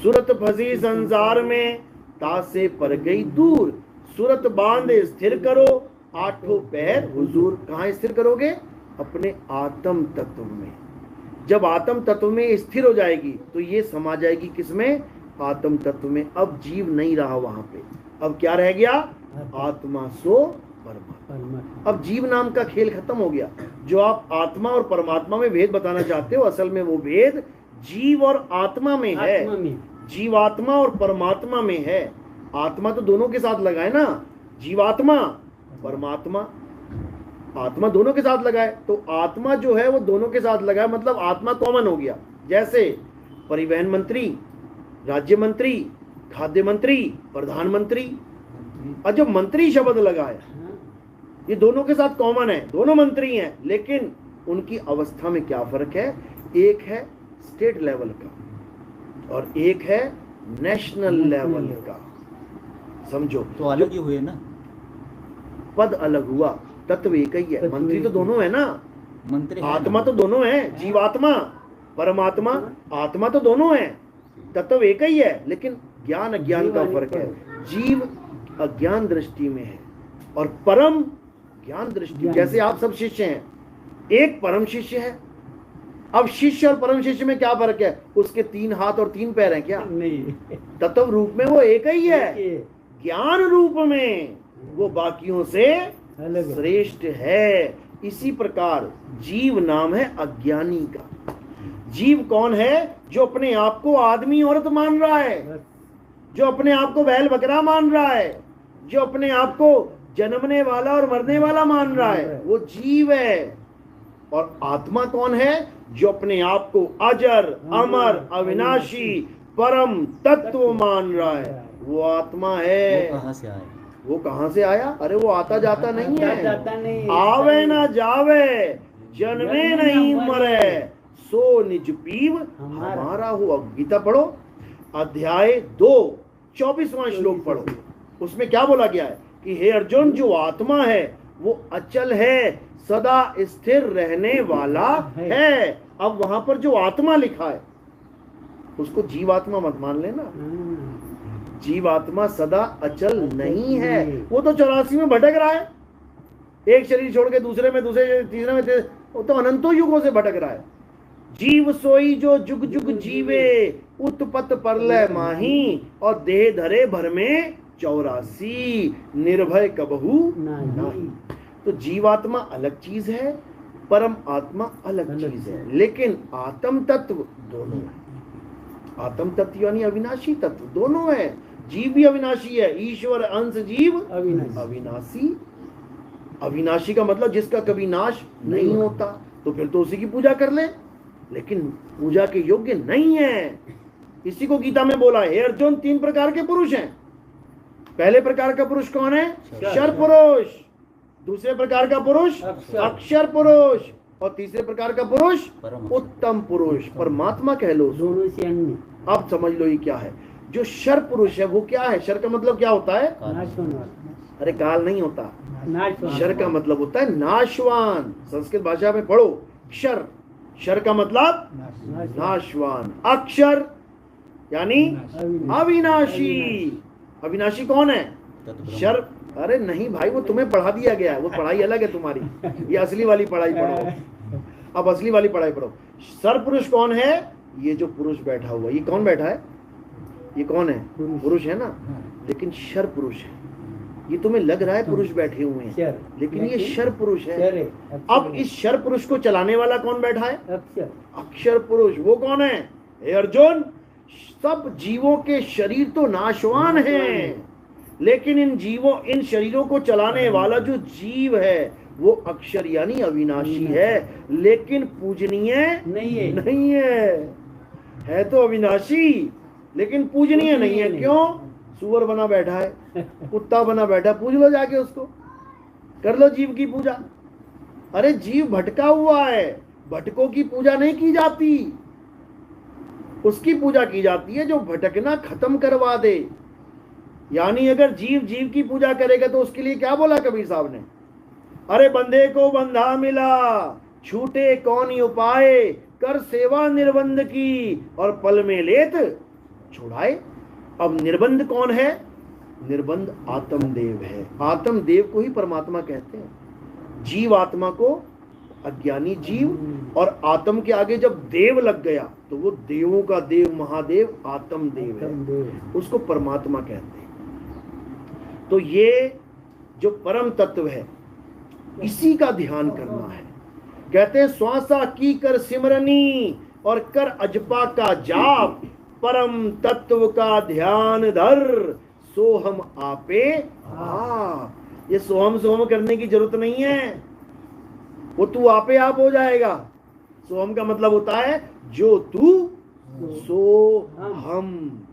B: सूरत फंसी संसार में, तासे पर गई दूर। सूरत बांधे स्थिर करो, आठों पैर हुजूर। कहाँ स्थिर करोगे? अपने आत्म तत्व में। जब आत्म तत्व में स्थिर हो जाएगी तो ये समा जाएगी किसमें? आत्म तत्व में। अब जीव नहीं रहा वहां पे, अब क्या रह गया? आत्मा सो परमात्मा। अब जीव नाम का खेल खत्म हो गया। जो आप आत्मा और परमात्मा में भेद बताना चाहते हो, असल में वो भेद जीव और आत्मा में है। जीवात्मा और परमात्मा में है। आत्मा तो दोनों के साथ लगाए ना, जीवात्मा परमात्मा, आत्मा दोनों के साथ लगाए। तो आत्मा जो है वो दोनों के साथ लगाए, मतलब आत्मा कॉमन हो गया। जैसे परिवहन मंत्री, राज्य मंत्री, खाद्य मंत्री, प्रधानमंत्री। और जो मंत्री शब्द लगाया, ये दोनों के साथ कॉमन है, दोनों मंत्री हैं, लेकिन उनकी अवस्था में क्या फर्क है? एक है स्टेट लेवल का और एक है नेशनल लेवल का। समझो,
A: तो अलग ही हुए ना,
B: पद अलग हुआ, तत्व एक ही है। मंत्री तो दोनों है ना,
A: मंत्री है
B: आत्मा
A: ना?
B: तो दोनों है, जीवात्मा परमात्मा, आत्मा तो दोनों है, तत्व एक ही है, लेकिन ज्ञान अज्ञान का फर्क है। जीव अज्ञान दृष्टि में है और परम ज्ञान दृष्टि। जैसे आप सब शिष्य हैं, एक परम शिष्य है। अब शिष्य और परम शिष्य में क्या फर्क है? उसके 3 हाथ और 3 पैर हैं क्या?
C: नहीं,
B: तत्व रूप में वो एक ही है, ज्ञान रूप में वो बाकियों से श्रेष्ठ है। इसी प्रकार जीव नाम है अज्ञानी का। जीव कौन है? जो अपने आप को आदमी औरत मान रहा है, जो अपने आप को बैल बकरा मान रहा है, जो अपने आप को जन्मने वाला और मरने वाला मान रहा है, वो जीव है। और आत्मा कौन है? जो अपने आप को अजर, अमर, अविनाशी, परम तत्व मान रहा है, वो आत्मा है।
A: वो कहाँ से आया?
B: वो कहाँ से आया? अरे वो आता जाता नहीं
C: जाता
B: है,
C: नहीं।
B: आवे ना जावे, जन्मे नहीं मरे, सो निज पीव हमारा हो। अब गीता पढ़ो, अध्याय 2 24वां श्लोक पढ़ो। उसमें क्या बोला गया है कि हे अर्जुन, जो आत्मा है वो अचल है, सदा स्थिर रहने वाला है। अब वहां पर जो आत्मा लिखा है उसको जीवात्मा मत मान लेना। जीवात्मा सदा अचल नहीं है, वो तो 84 में भटक रहा है, एक शरीर छोड़ के दूसरे में, दूसरे तीसरे में, वो तो अनंतों युगों से भटक रहा है। जीव सोई जो जुग जुग जीवे, उत्पत परलय माही, और देह धरे भर में 84, निर्भय कबहू नहीं। तो जीवात्मा अलग चीज है, परम आत्मा अलग चीज है, लेकिन आत्म तत्व दोनों है। आत्म तत्व यानी अविनाशी तत्व दोनों है। जीव भी अविनाशी है, ईश्वर अंश जीव अविनाशी। अविनाशी का मतलब जिसका कभी नाश नहीं होता, तो फिर तो उसी की पूजा कर ले, लेकिन पूजा के योग्य नहीं है। इसी को गीता में बोला है, हे अर्जुन, 3 प्रकार के पुरुष हैं। पहले प्रकार का पुरुष कौन है? क्षर पुरुष। दूसरे प्रकार का पुरुष अक्षर पुरुष, और तीसरे प्रकार का पुरुष उत्तम पुरुष, परमात्मा कह लो।
C: दोनों से अन्य।
B: अब समझ लो ये क्या है। जो शर पुरुष है वो क्या है? शर का मतलब क्या होता है? अरे काल नहीं होता, शर का मतलब होता है नाशवान। संस्कृत भाषा में पढ़ो, क्षर, शर का मतलब नाशवान। अक्षर यानी अविनाशी। अविनाशी कौन है? शर, अरे नहीं भाई, वो तुम्हें पढ़ा दिया गया है, वो पढ़ाई अलग है तुम्हारी, ये असली वाली पढ़ाई पढ़ो। अब असली वाली पढ़ाई पढ़ो। सर पुरुष कौन है? ये जो पुरुष बैठा हुआ, ये कौन बैठा है? ये कौन है? पुरुष है ना, लेकिन शर पुरुष है। ये तुम्हें लग रहा है पुरुष बैठे हुए हैं, लेकिन ये शर पुरुष है। अब इस शर पुरुष को चलाने वाला कौन बैठा है? अक्षर पुरुष। वो कौन है? हे अर्जुन, सब जीवों के शरीर तो नाशवान हैं, लेकिन इन शरीरों को चलाने वाला जो जीव है वो अक्षर यानी अविनाशी है, लेकिन पूजनीय नहीं है तो अविनाशी, लेकिन पूजनीय नहीं है। क्यों? सुअर बना बैठा है, कुत्ता बना बैठा, पूज लो जाके उसको, कर लो जीव की पूजा। अरे जीव भटका हुआ है, भटकों की पूजा नहीं की जाती, उसकी पूजा की जाती है जो भटकना खत्म करवा दे। यानी अगर जीव की पूजा करेगा तो उसके लिए क्या बोला कबीर साहब ने? अरे बंदे को बंधा मिला, छूटे कौन ही उपाय, कर सेवा निर्बंध की, और पल में लेत छुड़ाए। अब निर्बंध कौन है? निर्बंध आत्मदेव है। आत्मदेव को ही परमात्मा कहते हैं। जीव आत्मा को अज्ञानी जीव, और आत्म के आगे जब देव लग गया तो वो देवों का देव, महादेव आत्मदेव है, उसको परमात्मा कहते हैं। तो ये जो परम तत्व है इसी का ध्यान करना है। कहते हैं श्वासा की कर सिमरनी, और कर अजपा का जाप, परम तत्व का ध्यान धर, सोहम आपे आप। ये सोहम करने की जरूरत नहीं है, वो तू आपे आप हो जाएगा। सोहम का मतलब होता है जो तू सो हम,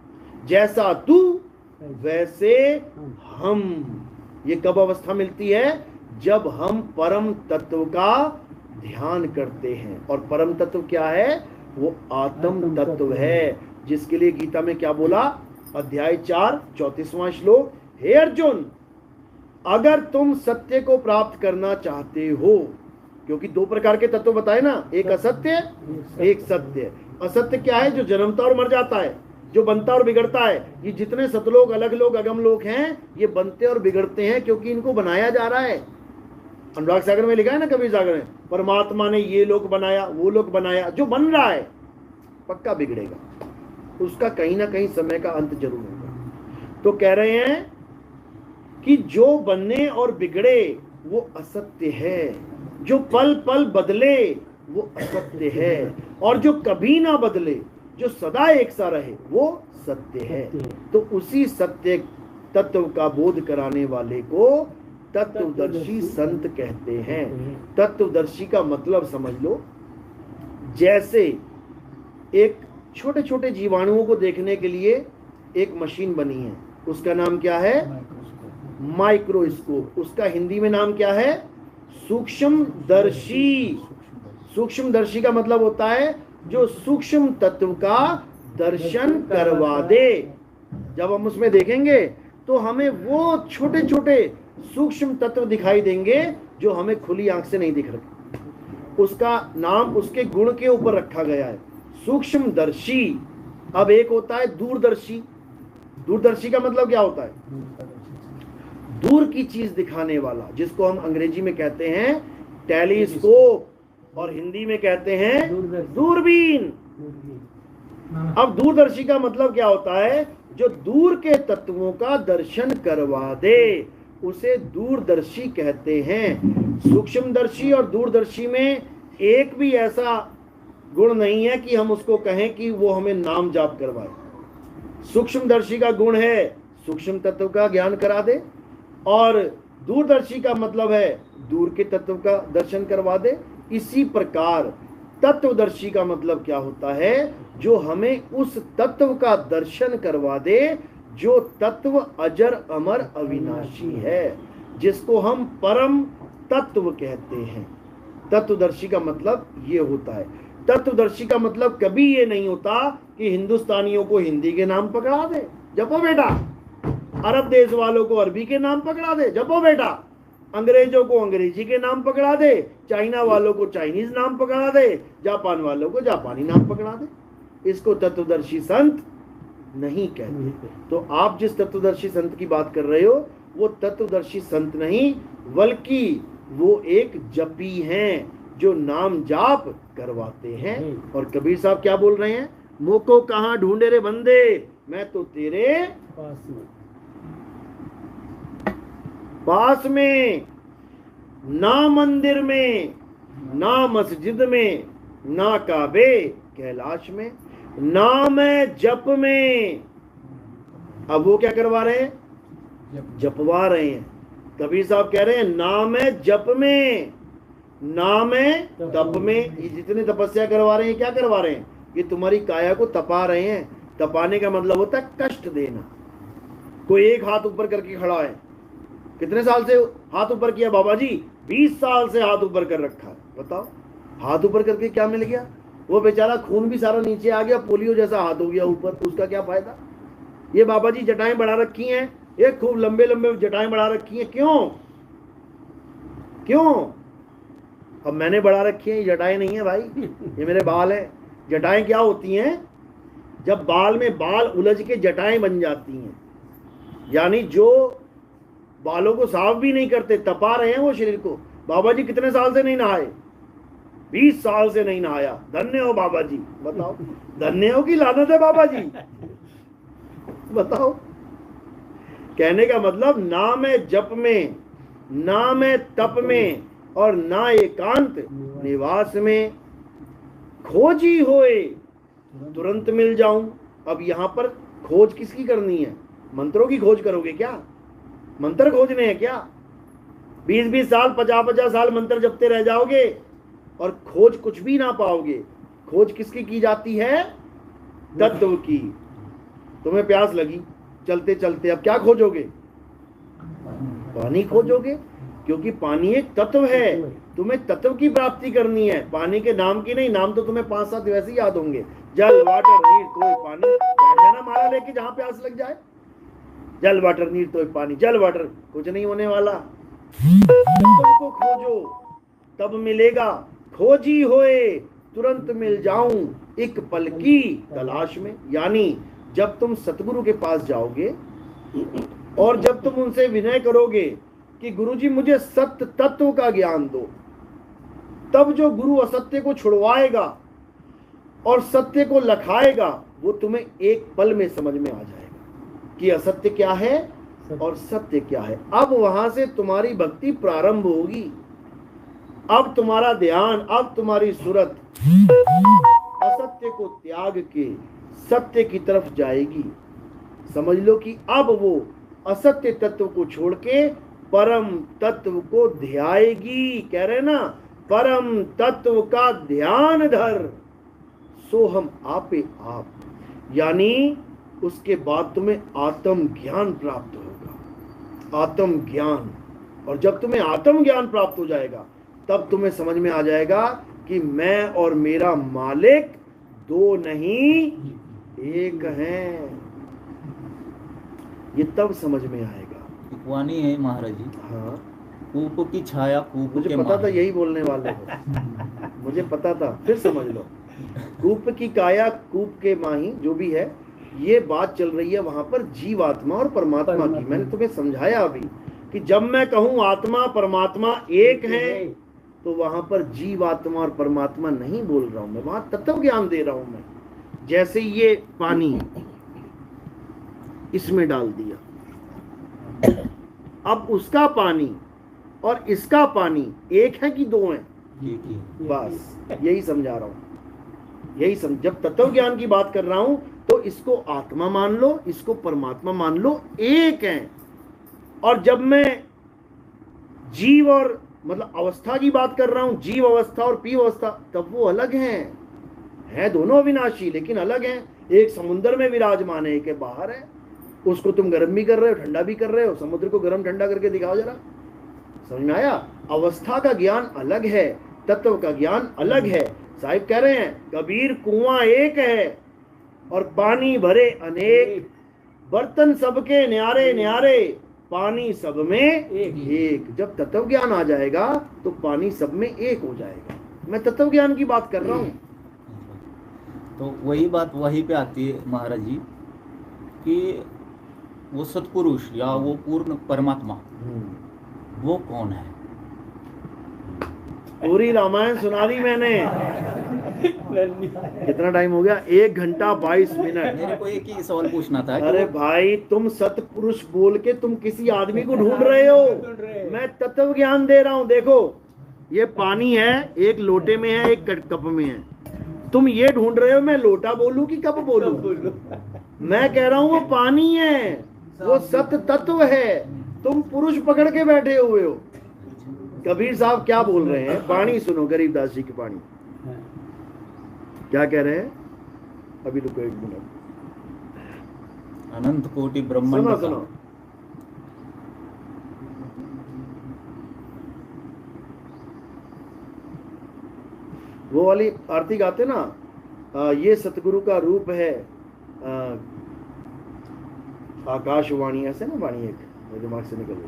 B: जैसा तू वैसे हम। ये कब अवस्था मिलती है? जब हम परम तत्व का ध्यान करते हैं। और परम तत्व क्या है? वो आत्म तत्व है, जिसके लिए गीता में क्या बोला? अध्याय 4 34वां श्लोक, हे अर्जुन, अगर तुम सत्य को प्राप्त करना चाहते हो, क्योंकि 2 प्रकार के तत्व बताए ना, एक असत्य एक सत्य। असत्य क्या है? जो जन्मता और मर जाता है, जो बनता और बिगड़ता है। ये जितने सतलोक, अलग लोक, अगम लोक हैं, ये बनते और बिगड़ते हैं क्योंकि इनको बनाया जा रहा है। अनुराग सागर में लिखा है ना, कबीर सागर में, परमात्मा ने ये लोक बनाया, वो लोक बनाया। जो बन रहा है पक्का बिगड़ेगा, उसका कहीं ना कहीं समय का अंत जरूर होगा। तो कह रहे हैं कि जो बनने और बिगड़े वो असत्य है, जो पल पल बदले वो असत्य है, और जो कभी ना बदले, जो सदा एक सा रहे, वो सत्य है। तो उसी सत्य तत्व का बोध कराने वाले को तत्वदर्शी संत कहते हैं। तत्वदर्शी का मतलब समझ लो, जैसे एक छोटे छोटे जीवाणुओं को देखने के लिए एक मशीन बनी है, उसका नाम क्या है? माइक्रोस्कोप। उसका हिंदी में नाम क्या है? सूक्ष्मदर्शी। सूक्ष्मदर्शी का मतलब होता है जो सूक्ष्म तत्व का दर्शन करवा दे। जब हम उसमें देखेंगे तो हमें वो छोटे छोटे सूक्ष्म तत्व दिखाई देंगे जो हमें खुली आंख से नहीं दिख रहे। उसका नाम उसके गुण के ऊपर रखा गया है, सूक्ष्मदर्शी। अब एक होता है दूरदर्शी। दूरदर्शी का मतलब क्या होता है? दूर की चीज दिखाने वाला, जिसको हम अंग्रेजी में कहते हैं टेलीस्कोप, और हिंदी में कहते हैं दूरबीन। अब दूरदर्शी का मतलब क्या होता है? जो दूर के तत्वों का दर्शन करवा दे, उसे दूरदर्शी कहते हैं। सूक्ष्मदर्शी और दूरदर्शी में एक भी ऐसा गुण नहीं है कि हम उसको कहें कि वो हमें नाम जाप करवाए। सूक्ष्मदर्शी का गुण है सूक्ष्म तत्व का ज्ञान करा दे, और दूरदर्शी का मतलब है दूर के तत्व का दर्शन करवा दे। इसी प्रकार तत्वदर्शी का मतलब क्या होता है? जो हमें उस तत्व का दर्शन करवा दे जो तत्व अजर अमर अविनाशी है, जिसको हम परम तत्व कहते हैं। तत्वदर्शी का मतलब ये होता है। तत्वदर्शी का मतलब कभी ये नहीं होता कि हिंदुस्तानियों को हिंदी के नाम पकड़ा दे, जपो बेटा, अरब देश वालों को अरबी के नाम पकड़ा दे, जपो बेटा, अंग्रेजों को अंग्रेजी के नाम पकड़ा दे, चाइना वालों को चाइनीज नाम पकड़ा दे, जापान वालों को जापानी नाम पकड़ा दे। इसको तत्वदर्शी संत नहीं कहते। तो आप जिस तत्वदर्शी संत की बात कर रहे हो वो तत्वदर्शी संत नहीं, बल्कि वो एक जपी हैं जो नाम जाप करवाते हैं। और कबीर साहब क्या बोल रहे हैं? मोको कहाँ ढूंढे रे बंदे, मैं तो तेरे पास में, ना मंदिर में, ना मस्जिद में, ना काबे कैलाश में, ना मैं जप में। अब वो क्या करवा रहे हैं? जपवा रहे हैं। कबीर साहब कह रहे हैं ना मैं जप में, ना मैं तप में। ये जितने तपस्या करवा रहे हैं क्या करवा रहे हैं? ये तुम्हारी काया को तपा रहे हैं। तपाने का मतलब होता है कष्ट देना। कोई एक हाथ ऊपर करके खड़ा है, कितने साल से हाथ ऊपर किया बाबा जी? 20 साल से हाथ ऊपर कर रखा है। बताओ हाथ ऊपर करके क्या मिल गया? वो बेचारा खून भी सारा नीचे आ गया, पोलियो जैसा हाथ हो गया ऊपर, उसका क्या फायदा? ये बाबा जी जटाएं बढ़ा रखी हैं, ये खूब लंबे लंबे जटाएं बढ़ा रखी हैं, क्यों? क्यों? अब मैंने बढ़ा रखी है, जटाएं नहीं है भाई, ये मेरे बाल हैं। जटाएं क्या होती हैं? जब बाल में बाल उलझ के जटाएं बन जाती हैं, यानी जो बालों को साफ भी नहीं करते, तपा रहे हैं वो शरीर को। बाबा जी कितने साल से नहीं नहाए? 20 साल से नहीं नहाया। धन्य हो बाबा जी। बताओ धन्य हो कि लानत है बाबा जी? बताओ। कहने का मतलब ना मैं जप में, ना मैं तप में, और ना एकांत निवास में, खोजी होए तुरंत मिल जाऊं। अब यहां पर खोज किसकी करनी है? मंत्रों की खोज करोगे क्या? मंत्र खोजने हैं क्या? 20-20 साल 50-50 साल मंत्र जपते रह जाओगे और खोज कुछ भी ना पाओगे। खोज किसकी की जाती है? तत्व की। तुम्हें प्यास लगी चलते चलते, अब क्या खोजोगे? पानी खोजोगे, क्योंकि पानी एक तत्व है। तुम्हें तत्व की प्राप्ति करनी है, पानी के नाम की नहीं। नाम तो तुम्हें 5-7 वैसे ही याद होंगे, जल वाटर नीर तोय पानी। बैठ जाना माला लेके जहां प्यास लग जाए, जल वाटर नीर तोय पानी, जल वाटर, कुछ नहीं होने वाला। तत्व को खोजो तब मिलेगा। खोजी होए तुरंत मिल जाऊं एक पल की तलाश में। यानी जब तुम सतगुरु के पास जाओगे और जब तुम उनसे विनय करोगे कि गुरुजी मुझे सत्य तत्व का ज्ञान दो, तब जो गुरु असत्य को छुड़वाएगा और सत्य को लखाएगा, वो तुम्हें एक पल में समझ में आ जाएगा कि असत्य क्या है और सत्य क्या है। अब वहां से तुम्हारी भक्ति प्रारंभ होगी। अब तुम्हारा ध्यान, अब तुम्हारी सूरत असत्य को त्याग के सत्य की तरफ जाएगी। समझ लो कि अब वो असत्य तत्व को छोड़ के परम तत्व को ध्याएगी। कह रहे ना, परम तत्व का ध्यान धर सो हम आपे आप, यानी उसके बाद तुम्हें आत्म ज्ञान प्राप्त होगा। आत्म ज्ञान, और जब तुम्हें आत्म ज्ञान प्राप्त हो जाएगा तब तुम्हें समझ में आ जाएगा कि मैं और मेरा मालिक दो नहीं एक हैं। ये तब समझ में आएगा।
A: एक वाणी है महाराज जी,
B: हाँ,
A: कूप की छाया कूप
B: मुझे
A: के
B: पता था
A: माही।
B: यही बोलने वाले हो, मुझे पता था। फिर समझ लो, कूप की काया कूप के माही, जो भी है, ये बात चल रही है वहां पर जीवात्मा और परमात्मा की। मैंने तुम्हें समझाया अभी कि जब मैं कहूं आत्मा परमात्मा एक है, तो वहां पर जीवात्मा और परमात्मा नहीं बोल रहा हूं मैं, वहां तत्व ज्ञान दे रहा हूं मैं। जैसे ये पानी इसमें डाल दिया, अब उसका पानी और इसका पानी एक है कि दो हैं?
A: एक ही।
B: बस यही समझा रहा हूं, यही जब तत्व ज्ञान की बात कर रहा हूं तो इसको आत्मा मान लो, इसको परमात्मा मान लो, एक हैं। और जब मैं जीव और मतलब अवस्था की बात कर रहा हूं, जीव अवस्था और पी अवस्था, तब वो अलग हैं, दोनों अविनाशी लेकिन अलग हैं। एक समुद्र में विराजमान है, एक है बाहर है। उसको तुम गर्म भी कर रहे हो, ठंडा भी कर रहे हो। समुद्र को गर्म ठंडा करके दिखाओ जरा, समझ में आया? अवस्था का ज्ञान अलग है, तत्व का ज्ञान अलग है। साहिब कह रहे हैं कबीर कुआं एक है और पानी भरे अनेक, बर्तन सबके न्यारे न्यारे, पानी सब में एक। जब तत्व ज्ञान आ जाएगा तो पानी सब में एक हो जाएगा। मैं तत्व ज्ञान की बात कर रहा हूं।
A: तो वही बात वहीं पे आती है महाराज जी कि वो सत्पुरुष या वो पूर्ण परमात्मा वो कौन है?
B: पूरी रामायण सुना दी मैंने। कितना टाइम हो गया? 1 घंटा 22 मिनट।
A: मेरे को एक ही सवाल पूछना था कि
B: अरे
A: वो-
B: भाई, तुम सतपुरुष बोल के तुम किसी आदमी को ढूंढ रहे हो, मैं तत्व ज्ञान दे रहा हूं। देखो, ये पानी है, एक लोटे में है, एक कप में है। तुम ये ढूंढ रहे हो मैं लोटा बोलूं कि कप बोलूं? मैं कह रहा हूं वो पानी है, वो सत्य तत्व है। तुम पुरुष पकड़ के बैठे हुए हो। कबीर साहब क्या बोल रहे हैं? पानी सुनो, गरीबदास जी की पानी क्या कह रहे हैं? अभी रुको 1 मिनट,
A: अनंत कोटि ब्रह्मांड
B: सुनो
A: का
B: सुनो। वो वाली आरती गाते ना, ये सतगुरु का रूप है, आकाशवाणी, ऐसे ना वाणी, एक मेरे दिमाग से निकल गई।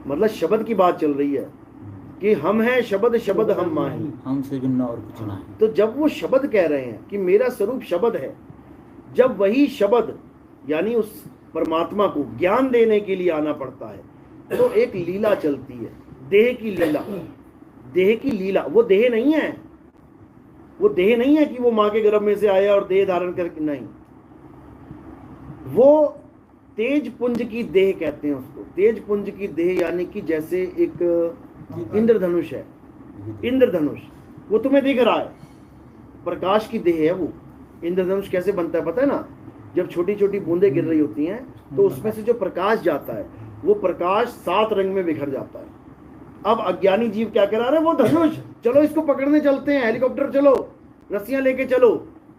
B: मतलब शब्द की बात चल रही है कि हम हैं शब्द, शब्द हम माही।
A: हमसे भिन्न और कुछ नहीं।
B: तो जब वो शब्द कह रहे हैं कि मेरा स्वरूप शब्द है, जब वही शब्द यानी उस परमात्मा को ज्ञान देने के लिए आना पड़ता है तो एक लीला चलती है, देह की लीला। देह की लीला, वो देह नहीं है, वो देह नहीं है कि वो माँ के गर्भ में से आया और देह धारण करके, नहीं। वो तेज पुंज की देह कहते हैं उसको। तेज पुंज की देह यानी कि जैसे एक इंद्रधनुष है, इंद्रधनुष वो तुम्हें दिख रहा है, प्रकाश की देह है वो। इंद्रधनुष कैसे बनता है पता है ना? जब छोटी छोटी बूंदें गिर रही होती हैं तो उसमें से जो प्रकाश जाता है वो प्रकाश 7 रंग में बिखर जाता है। अब अज्ञानी जीव क्या करा रहा है? वो धनुष, चलो इसको पकड़ने चलते हैं, हेलीकॉप्टर चलो, रस्सियां लेके चलो।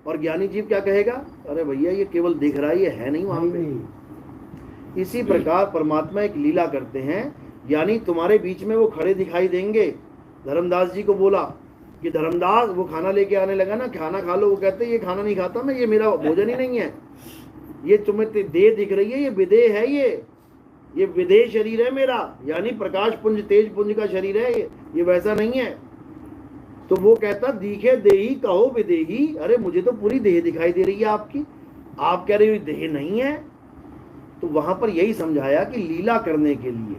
B: और ज्ञानी जीव क्या कहेगा? अरे भैया ये केवल दिख रहा है, ये है नहीं वहां पे। इसी प्रकार परमात्मा एक लीला करते हैं, यानी तुम्हारे बीच में वो खड़े दिखाई देंगे। धर्मदास जी को बोला कि धर्मदास, वो खाना लेके आने लगा ना, खाना खा लो। वो कहते ये खाना नहीं खाता मैं, ये मेरा भोजन ही नहीं है, ये तुम्हें देह दिख रही है, ये विदेह है, ये विदेह शरीर है मेरा, यानी प्रकाश पुंज तेज पुंज का शरीर है ये वैसा नहीं है। तो वो कहता दिखे देही कहो विदेही। अरे मुझे तो पूरी देह दिखाई दे रही है आपकी, आप कह रहे हो देह नहीं है। तो वहां पर यही समझाया कि लीला करने के लिए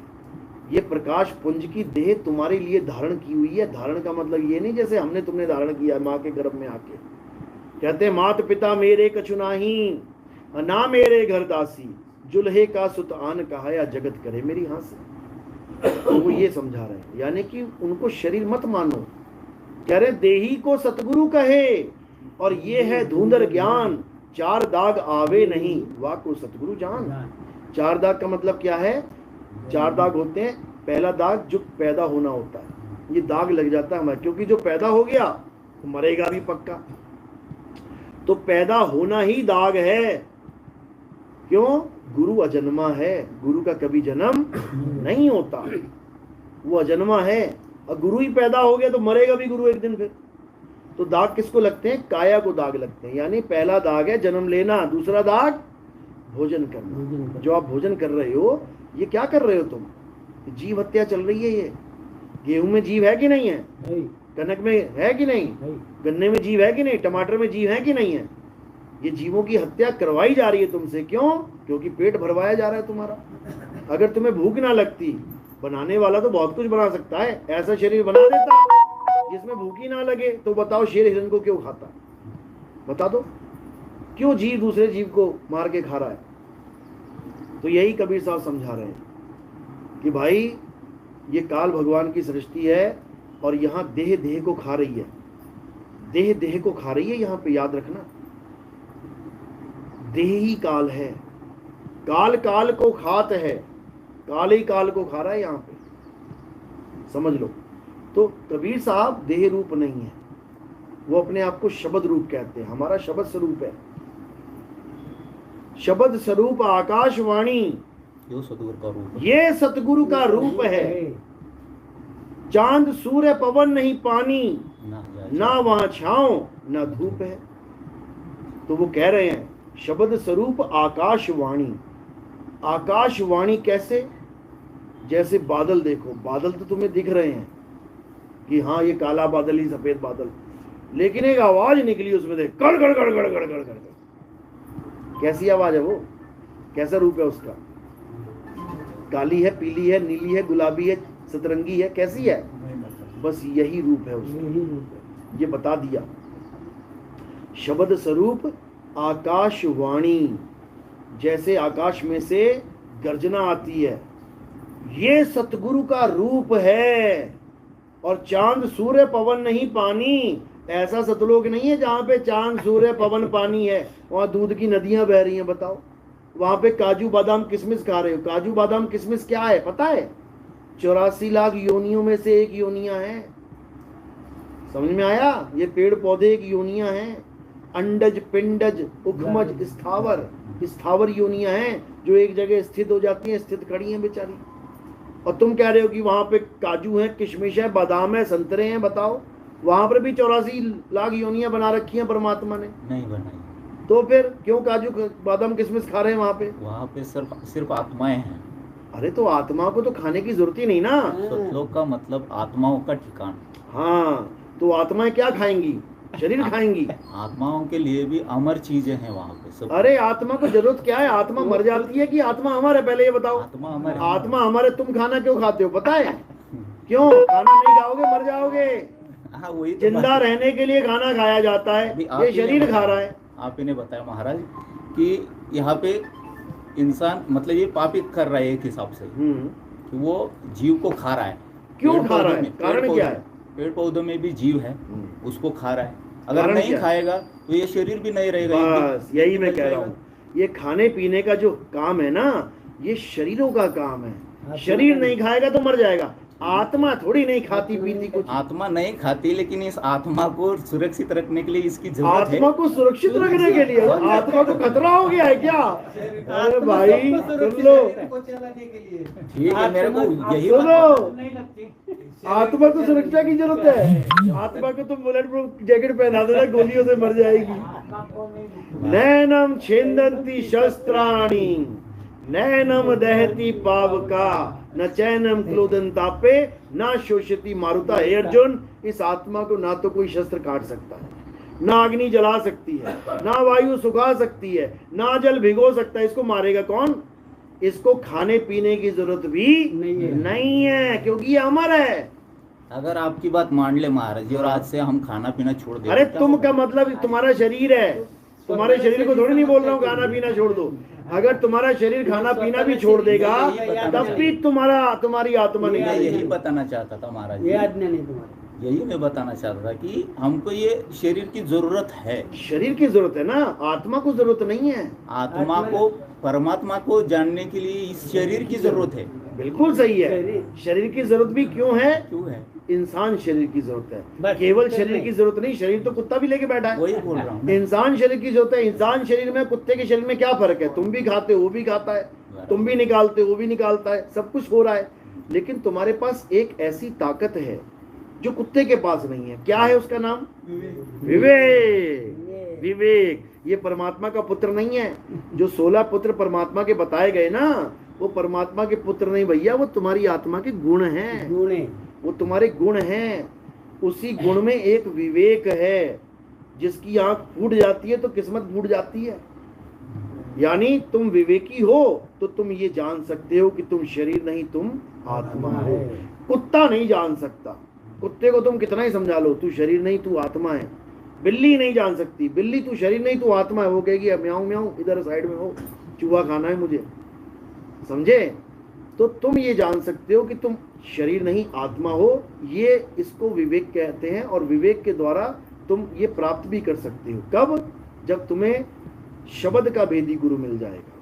B: ये प्रकाश पुंज की देह तुम्हारे लिए धारण की हुई है। धारण का मतलब ये नहीं जैसे हमने तुमने धारण किया माँ के गर्भ में आके। कहते हैं मात पिता मेरे कछु नाही, ना मेरे घर दासी, जुल्हे का सुत आन कहा या जगत करे मेरी हंस। तो वो ये समझा रहे हैं, यानी कि उनको शरीर मत मानो। कह रहे देही को सतगुरु कहे और ये है धुंधर ज्ञान, चार दाग आवे नहीं वा को सतगुरु जान। चार दाग का मतलब क्या है? चार दाग होते हैं। पहला दाग जो पैदा होना होता है, ये दाग लग जाता है हमारे, क्योंकि जो पैदा हो गया तो मरेगा भी पक्का। तो पैदा होना ही दाग है। क्यों? गुरु अजन्मा है, गुरु का कभी जन्म नहीं होता, वो अजन्मा है। और गुरु ही पैदा हो गया तो मरेगा भी गुरु एक दिन फिर। तो दाग किसको लगते हैं? काया को दाग लगते हैं। यानी पहला दाग है जन्म लेना, दूसरा दाग भोजन करना। जो आप भोजन कर रहे हो, ये क्या कर रहे हो तुम? जीव हत्या चल रही है। ये गेहूं में जीव है कि नहीं है? कनक में है कि नहीं? गन्ने में जीव है कि नहीं? टमाटर में जीव है कि नहीं है? ये जीवों की हत्या करवाई जा रही है तुमसे। क्यों? क्योंकि पेट भरवाया जा रहा है तुम्हारा। अगर तुम्हें भूख ना लगती, बनाने वाला तो बहुत कुछ बना सकता है, ऐसा शरीर बना देता जिसमें भूख ही ना लगे। तो बताओ शेर हिरन को क्यों खाता? बता दो, क्यों जीव दूसरे जीव को मार के खा रहा है? तो यही कबीर साहब समझा रहे हैं कि भाई ये काल भगवान की सृष्टि है और यहाँ देह देह को खा रही है, देह देह को खा रही है। यहाँ पे याद रखना, देह ही काल है, काल काल को खात है, काल ही काल को खा रहा है। यहाँ पे समझ लो। तो कबीर साहब देह रूप नहीं है, वो अपने आप को शब्द रूप कहते हैं। हमारा शब्द स्वरूप है, शब्द स्वरूप आकाशवाणी,
A: जो सतगुरु का रूप है।
B: ये सतगुरु का रूप है। चांद सूर्य पवन नहीं पानी, ना वहां छांव ना धूप है। तो वो कह रहे हैं शब्द स्वरूप आकाशवाणी। आकाशवाणी कैसे? जैसे बादल देखो, बादल तो तुम्हें दिख रहे हैं कि हाँ ये काला बादल ही सफेद बादल, लेकिन एक आवाज निकली उसमें, देख गड़ गड़ गड़ गड़ गड़ गड़ गड़। कैसी आवाज है वो? कैसा रूप है उसका? काली है, पीली है, नीली है, गुलाबी है, सतरंगी है, कैसी है? बस यही रूप है उसका। ये बता दिया। शब्द स्वरूप आकाशवाणी, जैसे आकाश में से गर्जना आती है, ये सतगुरु का रूप है। और चांद सूर्य पवन नहीं पानी, ऐसा सतलोक नहीं है जहां पे चांद सूर्य पवन पानी है, वहां दूध की नदियां बह रही हैं। बताओ, वहां पे काजू बादाम किशमिश खा रहे हो। काजू बादाम किशमिश क्या है पता है? 84 लाख योनियों में से एक योनियां हैं। समझ में आया? ये पेड़ पौधे एक योनियां हैं। अंडज, पिंडज, उखमज, स्थावर, स्थावर योनियां हैं जो एक जगह स्थित हो जाती हैं, स्थित खड़ी हैं बेचारी। और तुम कह रहे हो कि वहां पे काजू है, किशमिश है, बादाम है, संतरे हैं। बताओ, वहां पर भी 84 लाख योनियां बना रखी हैं परमात्मा ने? नहीं बनाई। तो फिर क्यों काजू बादाम किशमिश खा रहे हैं वहां पे? वहां पे सिर्फ आत्माएं हैं। अरे तो आत्मा को तो खाने की जरूरत ही नहीं ना। सतलोक का मतलब आत्माओं का ठिकाना। हाँ, तो आत्माएं क्या खाएंगी? शरीर खाएंगी। आत्माओं के लिए भी अमर चीजें हैं वहाँ पे सब। अरे आत्मा को जरूरत क्या है? आत्मा मर जाती है कि आत्मा अमर है? पहले ये बताओ। आत्मा अमर है। आत्मा अमर है। तुम खाना क्यों खाते हो पता है? क्यों? खाना नहीं खाओगे मर जाओगे। हाँ, वही तो जिंदा रहने के लिए खाना खाया जाता है, ये शरीर खा रहा है। आप इन्हें बताया महाराज कि यहाँ पे इंसान मतलब ये पापी कर रहा है एक हिसाब से कि वो जीव को खा रहा है। क्यों खा रहा है? कारण क्या है? पेड़ पौधों में भी जीव है, उसको खा रहा है। अगर नहीं खाएगा तो ये शरीर भी नहीं रहेगा। बस यही मैं कह रहा हूँ, ये खाने पीने का जो काम है ना, ये शरीरों का काम है। शरीर नहीं खाएगा तो मर जाएगा। आत्मा थोड़ी नहीं खाती पीती कुछ। आत्मा नहीं खाती, लेकिन इस आत्मा को सुरक्षित रखने के लिए इसकी जरूरत है। आत्मा को सुरक्षित रखने के लिए आत्मा को खतरा हो गया है क्या? अरे भाई सुन लो, ठीक है, मेरे को यही सुनो, आत्मा को सुरक्षा की जरूरत है। आत्मा को तुम बुलेट प्रूफ जैकेट पहना देना, गोलियों से मर जाएगी। नैनम छेदन्ति शस्त्राणि नैनम दहति पावका न चैनम क्लोदंतापे न शोषति मारुता। हे अर्जुन, इस आत्मा को ना तो कोई शस्त्र काट सकता है, ना अग्नि जला सकती है, ना वायु सुखा सकती है, ना जल भिगो सकता है। इसको मारेगा कौन? इसको खाने पीने की जरूरत भी नहीं है क्योंकि ये अमर है। अगर आपकी बात मान ले महाराज जी और आज से हम खाना पीना छोड़ दें। अरे तुम का मतलब तुम्हारा शरीर है, तुम्हारे शरीर को थोड़ी नहीं बोल रहा हूँ खाना पीना छोड़ दो। अगर तुम्हारा शरीर खाना पीना भी छोड़ देगा तब भी तुम्हारी आत्मा नहीं
A: मैं
B: आएगी।
A: यही बताना चाहता था महाराज
C: ये
A: जी,
C: आज्ञा नहीं तुम्हारी।
A: यही मैं बताना चाहता था कि हमको ये शरीर की जरूरत है,
B: शरीर की जरूरत है ना, आत्मा को जरूरत नहीं है।
A: आत्मा को परमात्मा को जानने के लिए इस शरीर की जरूरत है।
B: बिल्कुल सही है, शरीर की जरूरत भी क्यों है?
A: क्यों है?
B: इंसान शरीर की जरूरत है,
C: बस,
B: केवल
C: कुत्ते
B: शरीर
C: नहीं।
B: की जरूरत नहीं, शरीर तो कुत्ता भी लेके बैठा है।
A: वही बोल रहा हूँ।
B: इंसान शरीर की जरूरत है। इंसान शरीर में कुत्ते के शरीर में क्या फर्क है? तुम भी खाते हो वो भी खाता है, तुम भी निकालते हो वो भी निकालता है, सब कुछ हो रहा है। लेकिन तुम्हारे पास एक ऐसी ताकत है जो कुत्ते के पास नहीं है। क्या है उसका नाम? विवेक। विवेक ये परमात्मा का पुत्र नहीं है। जो 16 पुत्र परमात्मा के बताए गए ना, वो परमात्मा के पुत्र नहीं भैया, वो तुम्हारी आत्मा के गुण हैं,
C: गुणे
B: वो तुम्हारे गुण हैं। उसी गुण में एक विवेक है। जिसकी आंख फूट जाती है तो किस्मत फूट जाती है। यानी तुम विवेकी हो तो तुम ये जान सकते हो कि तुम शरीर नहीं, तुम आत्मा हो। कुत्ता नहीं जान सकता। कुत्ते को तुम कितना ही समझा लो, तू शरीर नहीं तू आत्मा है। बिल्ली नहीं जान सकती, बिल्ली तू शरीर नहीं तू आत्मा है। वो कहेगी अब म्याऊं म्याऊं इधर साइड में हो, चूहा खाना है मुझे। समझे? तो तुम ये जान सकते हो कि तुम शरीर नहीं आत्मा हो। ये इसको विवेक कहते हैं। और विवेक के द्वारा तुम ये प्राप्त भी कर सकते हो। कब? जब तुम्हें शब्द का भेदी गुरु मिल जाएगा,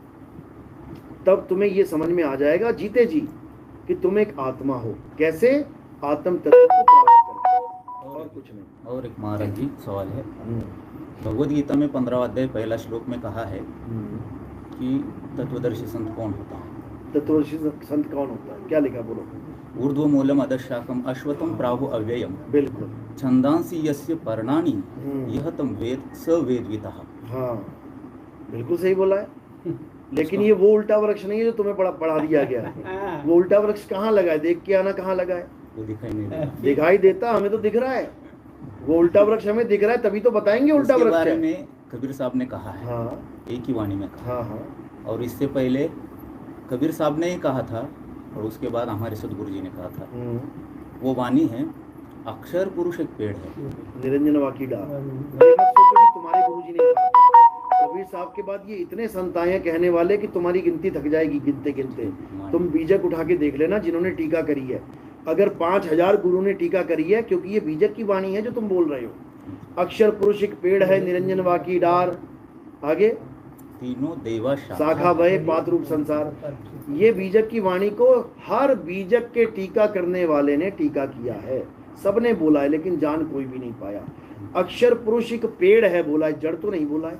B: तब तुम्हें ये समझ में आ जाएगा जीते जी कि तुम एक आत्मा हो। कैसे? आत्म तत्व को प्राप्त करके, और कुछ नहीं।
A: और एक महाराज जी सवाल है, भगवद गीता में 15वां अध्याय पहला श्लोक में कहा है कि तत्वदर्शी संत कौन होता है?
B: तत्वदर्शी संत कौन होता है? क्या लिखा बोलो?
A: ऊर्ध्व मूलम अधशाखम अश्वत्थम प्राहु अव्ययम
B: बिल्कुल।
A: छंदांसी यस्य पर्णानि यह तम वेद स वेदवितः।
B: हाँ बिल्कुल सही बोला है। लेकिन ये वो उल्टा वृक्ष नहीं है जो तुम्हें पढ़ा दिया गया है। वो उल्टा वृक्ष कहाँ लगा है? देख के आना, कहाँ लगा है?
A: वो दिखाई नहीं देता।
B: दिखाई देता, हमें तो दिख रहा है। वो उल्टा वृक्ष हमें दिख रहा है, तभी तो बताएंगे उल्टा
A: उसके
B: वृक्ष
A: बारे
B: है।
A: में कबीर साहब ने कहा है,
B: हाँ
A: एक ही वाणी में कहा।
B: हाँ हाँ
A: और इससे पहले कबीर साहब ने ही कहा था, और उसके बाद हमारे सदगुरु जी ने कहा था। वो वाणी है, अक्षर पुरुष एक पेड़ है।
B: निरंजन वाकी डाल। ये मत सोचो कि तुम्हारे गुरुजी ने कहा। कबीर साहब के बाद ये इतने संत आए हैं कहने वाले कि तुम्हारी गिनती थक जाएगी गिनते गिनते। तुम बीजक उठा के देख लेना जिन्होंने टीका करी है। अगर 5000 गुरु ने टीका करी है, क्योंकि ये बीजक की वाणी है जो तुम बोल रहे हो। अक्षर पुरुष एक पेड़ है, निरंजन वाकी डार, आगे
A: तीनों देवा
B: शाखा भय पात रूप संसार। ये बीजक की वाणी को हर बीजक के टीका करने वाले ने टीका किया है। सबने बोला है, लेकिन जान कोई भी नहीं पाया। अक्षर पुरुष एक पेड़ है बोला है, जड़ तो नहीं बोला है।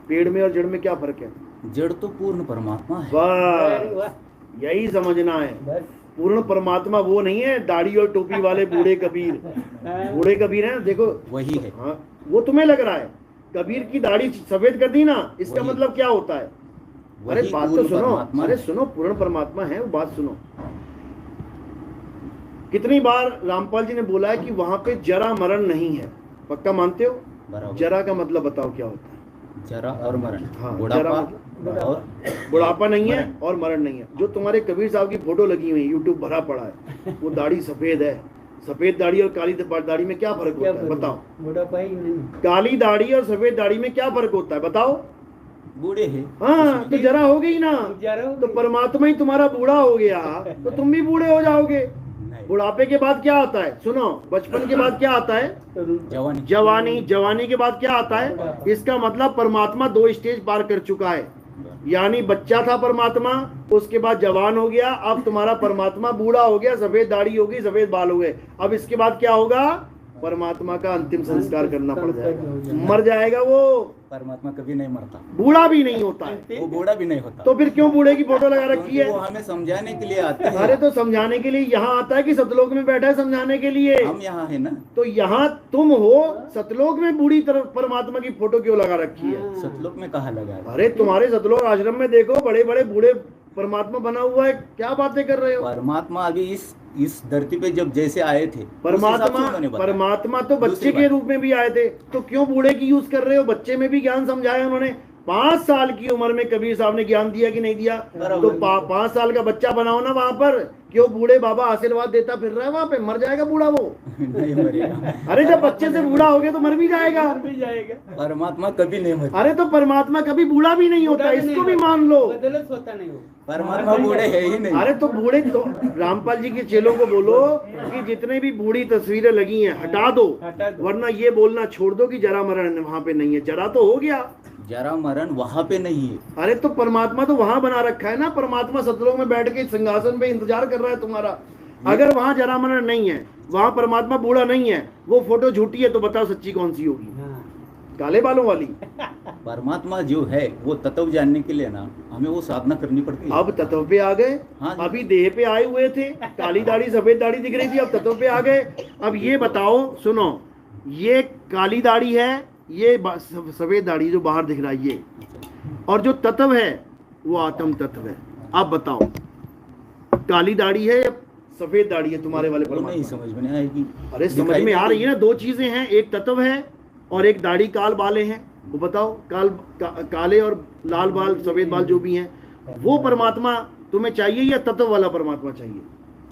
B: पेड़ में और जड़ में क्या फर्क है?
A: जड़ तो पूर्ण परमात्मा है।
B: बस यही समझना है। पूर्ण परमात्मा वो नहीं है दाढ़ी और टोपी वाले बूढ़े कबीर। बूढ़े कबीर है, देखो
A: वही है।
B: हाँ, वो तुम्हें लग रहा है। कबीर की दाढ़ी सफेद कर दी ना, इसका
A: वही।
B: मतलब क्या होता है? अरे
A: वही
B: बात तो
A: पूर्ण
B: सुनो,
A: परमात्मा
B: अरे
A: है।
B: सुनो, पूर्ण परमात्मा है वो, बात सुनो। कितनी बार रामपाल जी ने बोला है कि वहां पे जरा मरण नहीं है। पक्का मानते हो?
A: बराबर।
B: जरा का मतलब बताओ क्या होता है?
A: जरा और मरण,
B: हाँ,
A: बुढ़ापा
B: जरा
A: और
B: बुढ़ापा नहीं है
A: मरण।
B: और मरण नहीं है। जो तुम्हारे कबीर साहब की फोटो लगी हुई, यूट्यूब भरा पड़ा है, वो दाढ़ी सफेद है। सफेद दाढ़ी और काली दाढ़ी में क्या फर्क होता है बताओ?
C: बुढ़ापा ही नहीं।
B: काली दाढ़ी और सफेद दाढ़ी में क्या फर्क होता है बताओ?
A: बूढ़े हैं।
B: हाँ, तो जरा हो गई ना।
C: जरा हो
B: तो
C: गई।
B: परमात्मा ही तुम्हारा बूढ़ा हो गया तो तुम भी बूढ़े हो जाओगे।
A: नहीं,
B: बुढ़ापे के बाद क्या आता है? सुनो, बचपन के बाद क्या आता है?
A: जवानी।
B: जवानी। जवानी के बाद क्या आता है? इसका मतलब परमात्मा 2 स्टेज पार कर चुका है। यानी बच्चा था परमात्मा, उसके बाद जवान हो गया, अब तुम्हारा परमात्मा बूढ़ा हो गया, सफेद दाढ़ी होगी, सफेद बाल हो गए। अब इसके बाद क्या होगा? परमात्मा का अंतिम संस्कार करना पड़ जाएगा, मर जाएगा वो।
A: परमात्मा कभी नहीं मरता,
B: बूढ़ा भी नहीं होता है।
A: वो बूढ़ा भी नहीं होता।
B: तो फिर क्यों बूढ़े की फोटो लगा रखी
A: क्योंकि वो
B: है?
A: हमें समझाने के लिए आते
B: अरे
A: हैं।
B: तो समझाने के लिए यहाँ आता है कि सतलोक में बैठा है समझाने के लिए?
A: हम यहाँ है ना।
B: तो यहाँ तुम हो, सतलोक में बूढ़ी तरफ परमात्मा की फोटो क्यों लगा रखी है?
A: सतलोक में कहा लगा है?
B: अरे तुम्हारे सतलोक आश्रम में देखो, बड़े बड़े बूढ़े परमात्मा बना हुआ है। क्या बातें कर रहे हो?
A: परमात्मा अभी इस धरती पे जब जैसे आए थे, उस हिसाब से
B: परमात्मा
A: उन्होंने बताया।
B: परमात्मा तो बच्चे
A: दूसरी
B: के
A: बात।
B: रूप में भी आए थे, तो क्यों बूढ़े की यूज कर रहे हो? बच्चे में भी ज्ञान समझाया उन्होंने। 5 साल की उम्र में कबीर साहब ने ज्ञान दिया कि नहीं दिया? तो 5 साल का बच्चा बनाओ ना वहां पर, क्यों बूढ़े बाबा आशीर्वाद देता फिर रहा है वहां पे? मर जाएगा बूढ़ा वो।
A: नहीं मरेगा।
B: अरे जब बच्चे से बूढ़ा हो गया तो मर भी जाएगा।
A: परमात्मा कभी नहीं मरता।
B: अरे तो परमात्मा कभी बूढ़ा भी नहीं होता, इसको भी मान लो।
C: बदलत होता नहीं हो।
A: परमात्मा बूढ़े है ही नहीं।
B: अरे तो बूढ़े तो रामपाल जी के चेलों को बोलो कि जितने भी बूढ़ी तस्वीरें लगी हैं हटा दो, वरना ये बोलना छोड़ दो कि जरा मरण वहां पे नहीं है। जरा तो हो गया,
A: जरा मरण वहां पे नहीं है।
B: अरे तो परमात्मा तो वहां बना रखा है ना। परमात्मा सतलोक में बैठ के सिंहासन पे इंतजार कर रहा है तुम्हारा। अगर वहां जरा मरण नहीं है, वहां परमात्मा बूढ़ा नहीं है, वो फोटो झूठी है, तो बताओ सच्ची कौन सी होगी? काले बालों वाली।
A: परमात्मा जो है वो तत्व जानने के लिए ना हमें वो साधना करनी पड़ती है।
B: अब तत्व पे आ गए।
A: हाँ जी।
B: अभी देह पे आए हुए थे, काली दाढ़ी सफेद दाढ़ी दिख रही थी, अब तत्व पे आ गए। अब ये बताओ, सुनो, ये काली दाढ़ी है, ये सफेद दाढ़ी जो बाहर दिख रहा है ये, और जो तत्व है वो आत्म तत्व है। अब बताओ काली दाढ़ी है या सफेद दाढ़ी है तुम्हारे वाले
A: वो नहीं
B: परमात्मा?
A: समझ में नहीं आएगी।
B: अरे समझ में आ रही है ना, दो चीजें हैं, एक तत्व है और एक दाढ़ी काल बाले हैं। वो बताओ काले और लाल बाल सफेद बाल जो भी हैं, वो परमात्मा तुम्हें चाहिए या तत्व वाला परमात्मा चाहिए?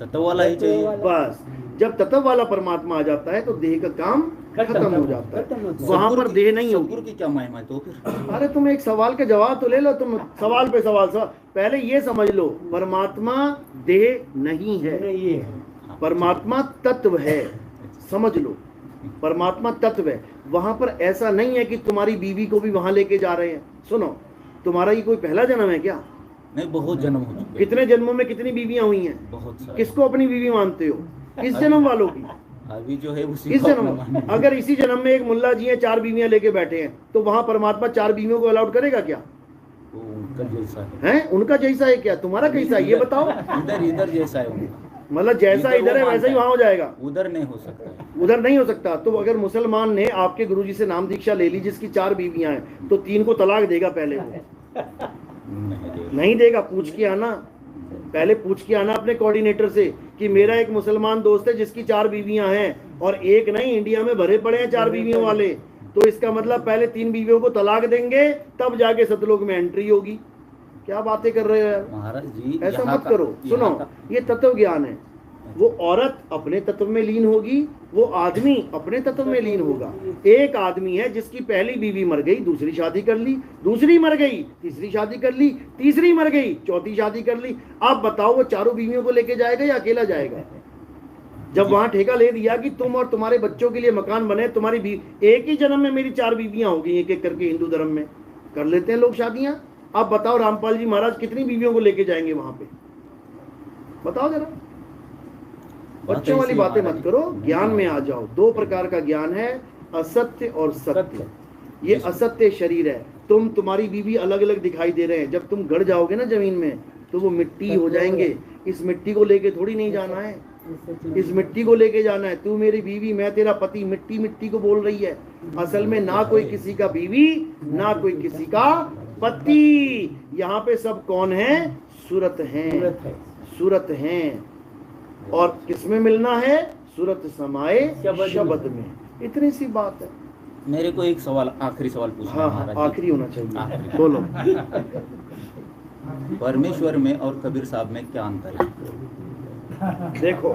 A: तत्व वाला ही चाहिए।
B: बस जब तत्व वाला परमात्मा आ जाता है तो देह का काम खत्म हो जाता है, वहां पर देह नहीं होगी।
A: सतगुरु की क्या महिमा है तो फिर?
B: अरे तुम एक सवाल के जवाब तो ले लो, तुम सवाल पे सवाल। पहले ये समझ लो, परमात्मा देह नहीं है, परमात्मा तत्व है। समझ लो, परमात्मा तत्व है। वहां पर ऐसा नहीं है कि तुम्हारी बीवी को भी वहां लेके जा रहे हैं। सुनो, तुम्हारा ये कोई पहला जन्म है क्या?
A: नहीं, बहुत जन्म हो चुके।
B: कितने जन्मों में कितनी बीवियां हुई हैं?
A: बहुत सारे।
B: किसको अपनी बीवी मानते हो? किस जन्म वालों की?
A: अभी जो है उसी
B: इस
A: को
B: जन्म
A: अपना
B: में।
A: माने।
B: अगर इसी जन्म में एक मुल्ला जी हैं, 4 बीवियां लेके बैठे हैं, तो वहां परमात्मा 4 बीवियों को अलाउड करेगा क्या?
A: वो उनका जैसा है।
B: हैं? उनका जैसा है क्या? तुम्हारा कैसा है ये बताओ।
A: इधर जैसा है उनका।
B: मतलब जैसा इधर है
A: वो
B: वैसा ही
A: मानता
B: वहां हो जाएगा।
A: उधर नहीं हो सकता है।
B: उधर नहीं हो सकता। तो अगर मुसलमान ने आपके गुरुजी से नाम दीक्षा ले ली जिसकी 4 बीवियां हैं, तो 3 को तलाक देगा पहले? वो नहीं देगा। पूछ के आना, पहले पूछ के आना अपने कोऑर्डिनेटर से कि मेरा एक मुसलमान दोस्त है जिसकी 4 बीवियां हैं, और एक नहीं, इंडिया में भरे पड़े हैं 4 बीवियों वाले। तो इसका मतलब पहले 3 बीवियों को तलाक देंगे, तब जाके सतलोक में एंट्री होगी। क्या बातें कर रहे हो यार
A: महाराज जी?
B: ऐसा
A: यहाँ
B: मत
A: का-
B: करो। सुनो,
A: यहाँ का-
B: ये तत्व ज्ञान है। वो औरत अपने तत्व में लीन होगी, वो आदमी अपने तत्व में लीन होगा। एक आदमी है जिसकी पहली बीवी मर गई, दूसरी शादी कर ली, दूसरी मर गई, तीसरी शादी कर ली, तीसरी मर गई, चौथी शादी कर ली। आप बताओ वो 4 बीवियों को लेके जाएगा या अकेला जाएगा? जब वहां ठेका ले दिया कि तुम और तुम्हारे बच्चों के लिए मकान बने, तुम्हारी एक ही जन्म में मेरी 4 बीवियां हो गई, एक एक करके हिंदू धर्म में कर लेते हैं लोग शादियां। आप बताओ रामपाल जी महाराज कितनी बीवियों को लेके जाएंगे वहां पे? बताओ जरा। बच्चों वाली बातें मत करो, ज्ञान में आ जाओ। 2 प्रकार का ज्ञान है, असत्य और सत्य। ये असत्य शरीर है। तुम्हारी बीवी अलग अलग दिखाई दे रहे हैं। जब तुम गड़ जाओगे ना जमीन में, तो वो मिट्टी हो जाएंगे। इस मिट्टी को लेके थोड़ी नहीं जाना है, इस मिट्टी को लेके जाना है। तू मेरी बीवी, मैं तेरा पति। मिट्टी मिट्टी को बोल रही है। असल में ना कोई किसी का बीवी, ना कोई किसी का पति। यहाँ पे सब कौन है? सूरत हैं, सूरत हैं। और किसमें मिलना है? सूरत समाए शब्द में। इतनी सी बात है।
A: मेरे को एक सवाल, आखिरी सवाल पूछना है
B: हाँ,
A: महाराज जी।
B: आखिरी होना चाहिए।
A: आखिरी।
B: बोलो।
A: परमेश्वर में और कबीर साहब में क्या अंतर है?
B: देखो,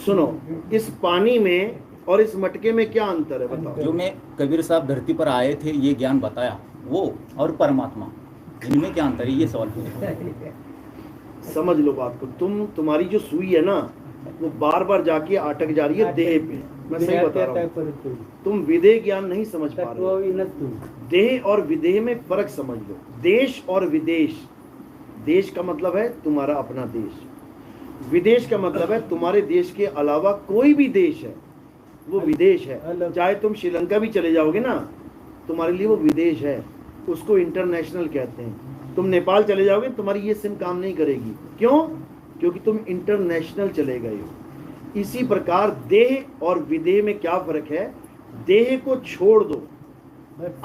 B: सुनो, इस पानी में और इस मटके में क्या अंतर है बताओ?
A: जो मैं कबीर साहब धरती पर आए थे, ये ज्ञान बताया, वो और परमात्मा, इनमें क्या अंतर है? ये सवाल पूछा।
B: समझ लो बात को। तुम्हारी जो सुई है ना, वो बार बार जाके अटक जा रही है देह पे। मैं सही बता रहा हूँ। तुम विदेह ज्ञान नहीं समझ पा रहे हो। देह और विदेह में फर्क समझ लो। देश और विदेश। देश का मतलब है तुम्हारा अपना देश, विदेश का मतलब है तुम्हारे देश के अलावा कोई भी देश है, वो विदेश है। चाहे तुम श्रीलंका भी चले जाओगे ना, तुम्हारे लिए वो विदेश है, उसको इंटरनेशनल कहते हैं। तुम नेपाल चले जाओगे, तुम्हारी ये सिम काम नहीं करेगी। क्यों? क्योंकि तुम इंटरनेशनल चले गए हो। इसी प्रकार देह और विदेह में क्या फर्क है? देह को छोड़ दो,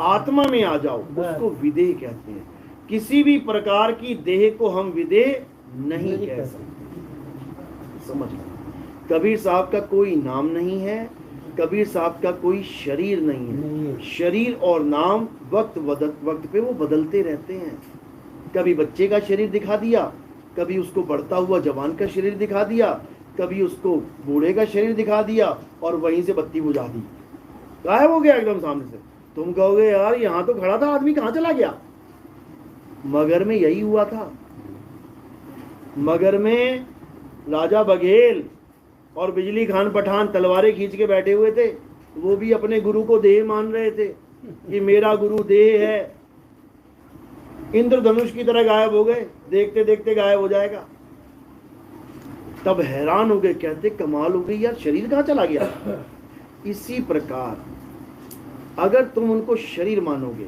B: आत्मा में आ जाओ, उसको विदेह कहते हैं। किसी भी प्रकार की देह को हम विदेह नहीं कह सकते। समझ लो, कबीर साहब का कोई नाम नहीं है, कबीर साहब का कोई शरीर नहीं है। शरीर और नाम वक्त वक्त पे वो बदलते रहते हैं। कभी बच्चे का शरीर दिखा दिया, कभी उसको बढ़ता हुआ जवान का शरीर दिखा दिया, कभी उसको बूढ़े का शरीर दिखा दिया और वहीं से बत्ती बुझा दी, गायब हो गया एकदम सामने से। तुम कहोगे यार यहाँ तो खड़ा था, आदमी कहाँ चला गया? मगर में यही हुआ था। मगर में राजा बघेल और बिजली खान पठान तलवारें खींच के बैठे हुए थे। वो भी अपने गुरु को देह मान रहे थे कि मेरा गुरु देह है। इंद्रधनुष की तरह गायब हो गए, देखते देखते गायब हो जाएगा। तब हैरान हो गए, कहते कमाल हो गई यार, शरीर कहाँ चला गया? इसी प्रकार अगर तुम उनको शरीर मानोगे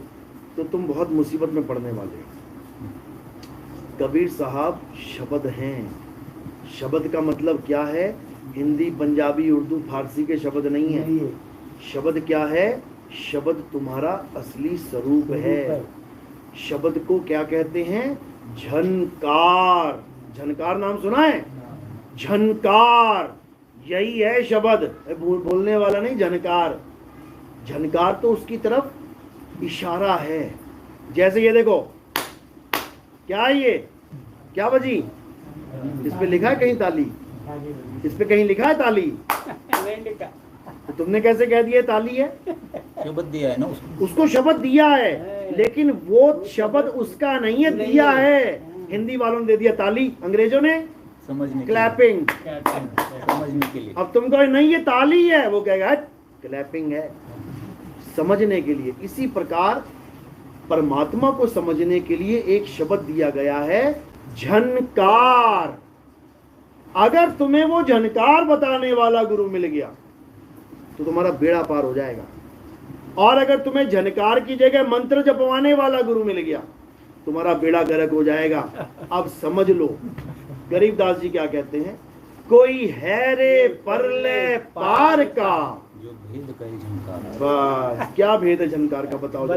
B: तो तुम बहुत मुसीबत में पड़ने वाले हो। कबीर साहब शब्द हैं। शब्द का मतलब क्या है? हिंदी, पंजाबी, उर्दू, फारसी के शब्द नहीं है। शब्द क्या है? शब्द तुम्हारा असली स्वरूप है। शब्द को क्या कहते हैं? झनकार। झनकार नाम सुना है? झनकार, यही है शब्द। बोलने वाला नहीं, झनकार। झनकार तो उसकी तरफ इशारा है। जैसे ये देखो, क्या है ये? क्या बजी? इस पे लिखा है कहीं ताली? इस पे कहीं लिखा है ताली? तो तुमने कैसे कह दिया ताली है?
A: शब्द दिया है ना
B: उसको शब्द दिया है, लेकिन वो शब्द उसका नहीं है, दिया है। हिंदी वालों ने दे दिया ताली, अंग्रेजों ने
A: समझने
B: क्लैपिंग,
A: समझने के लिए।
B: अब तुम कहो नहीं ये ताली है, वो कहेगा क्लैपिंग है, समझने के लिए। इसी प्रकार परमात्मा को समझने के लिए एक शब्द दिया गया है, झनकार। अगर तुम्हें वो झनकार बताने वाला गुरु मिल गया तो तुम्हारा बेड़ा पार हो जाएगा। और अगर तुम्हें झनकार की जगह मंत्र जपवाने वाला गुरु मिल गया तुम्हारा बेड़ा गर्क हो जाएगा। अब समझ लो गरीबदास जी क्या कहते हैं, कोई है रे परले पार का,
A: जो भेद कहे झनकार।
B: बस क्या भेद है झनकार का? बताओ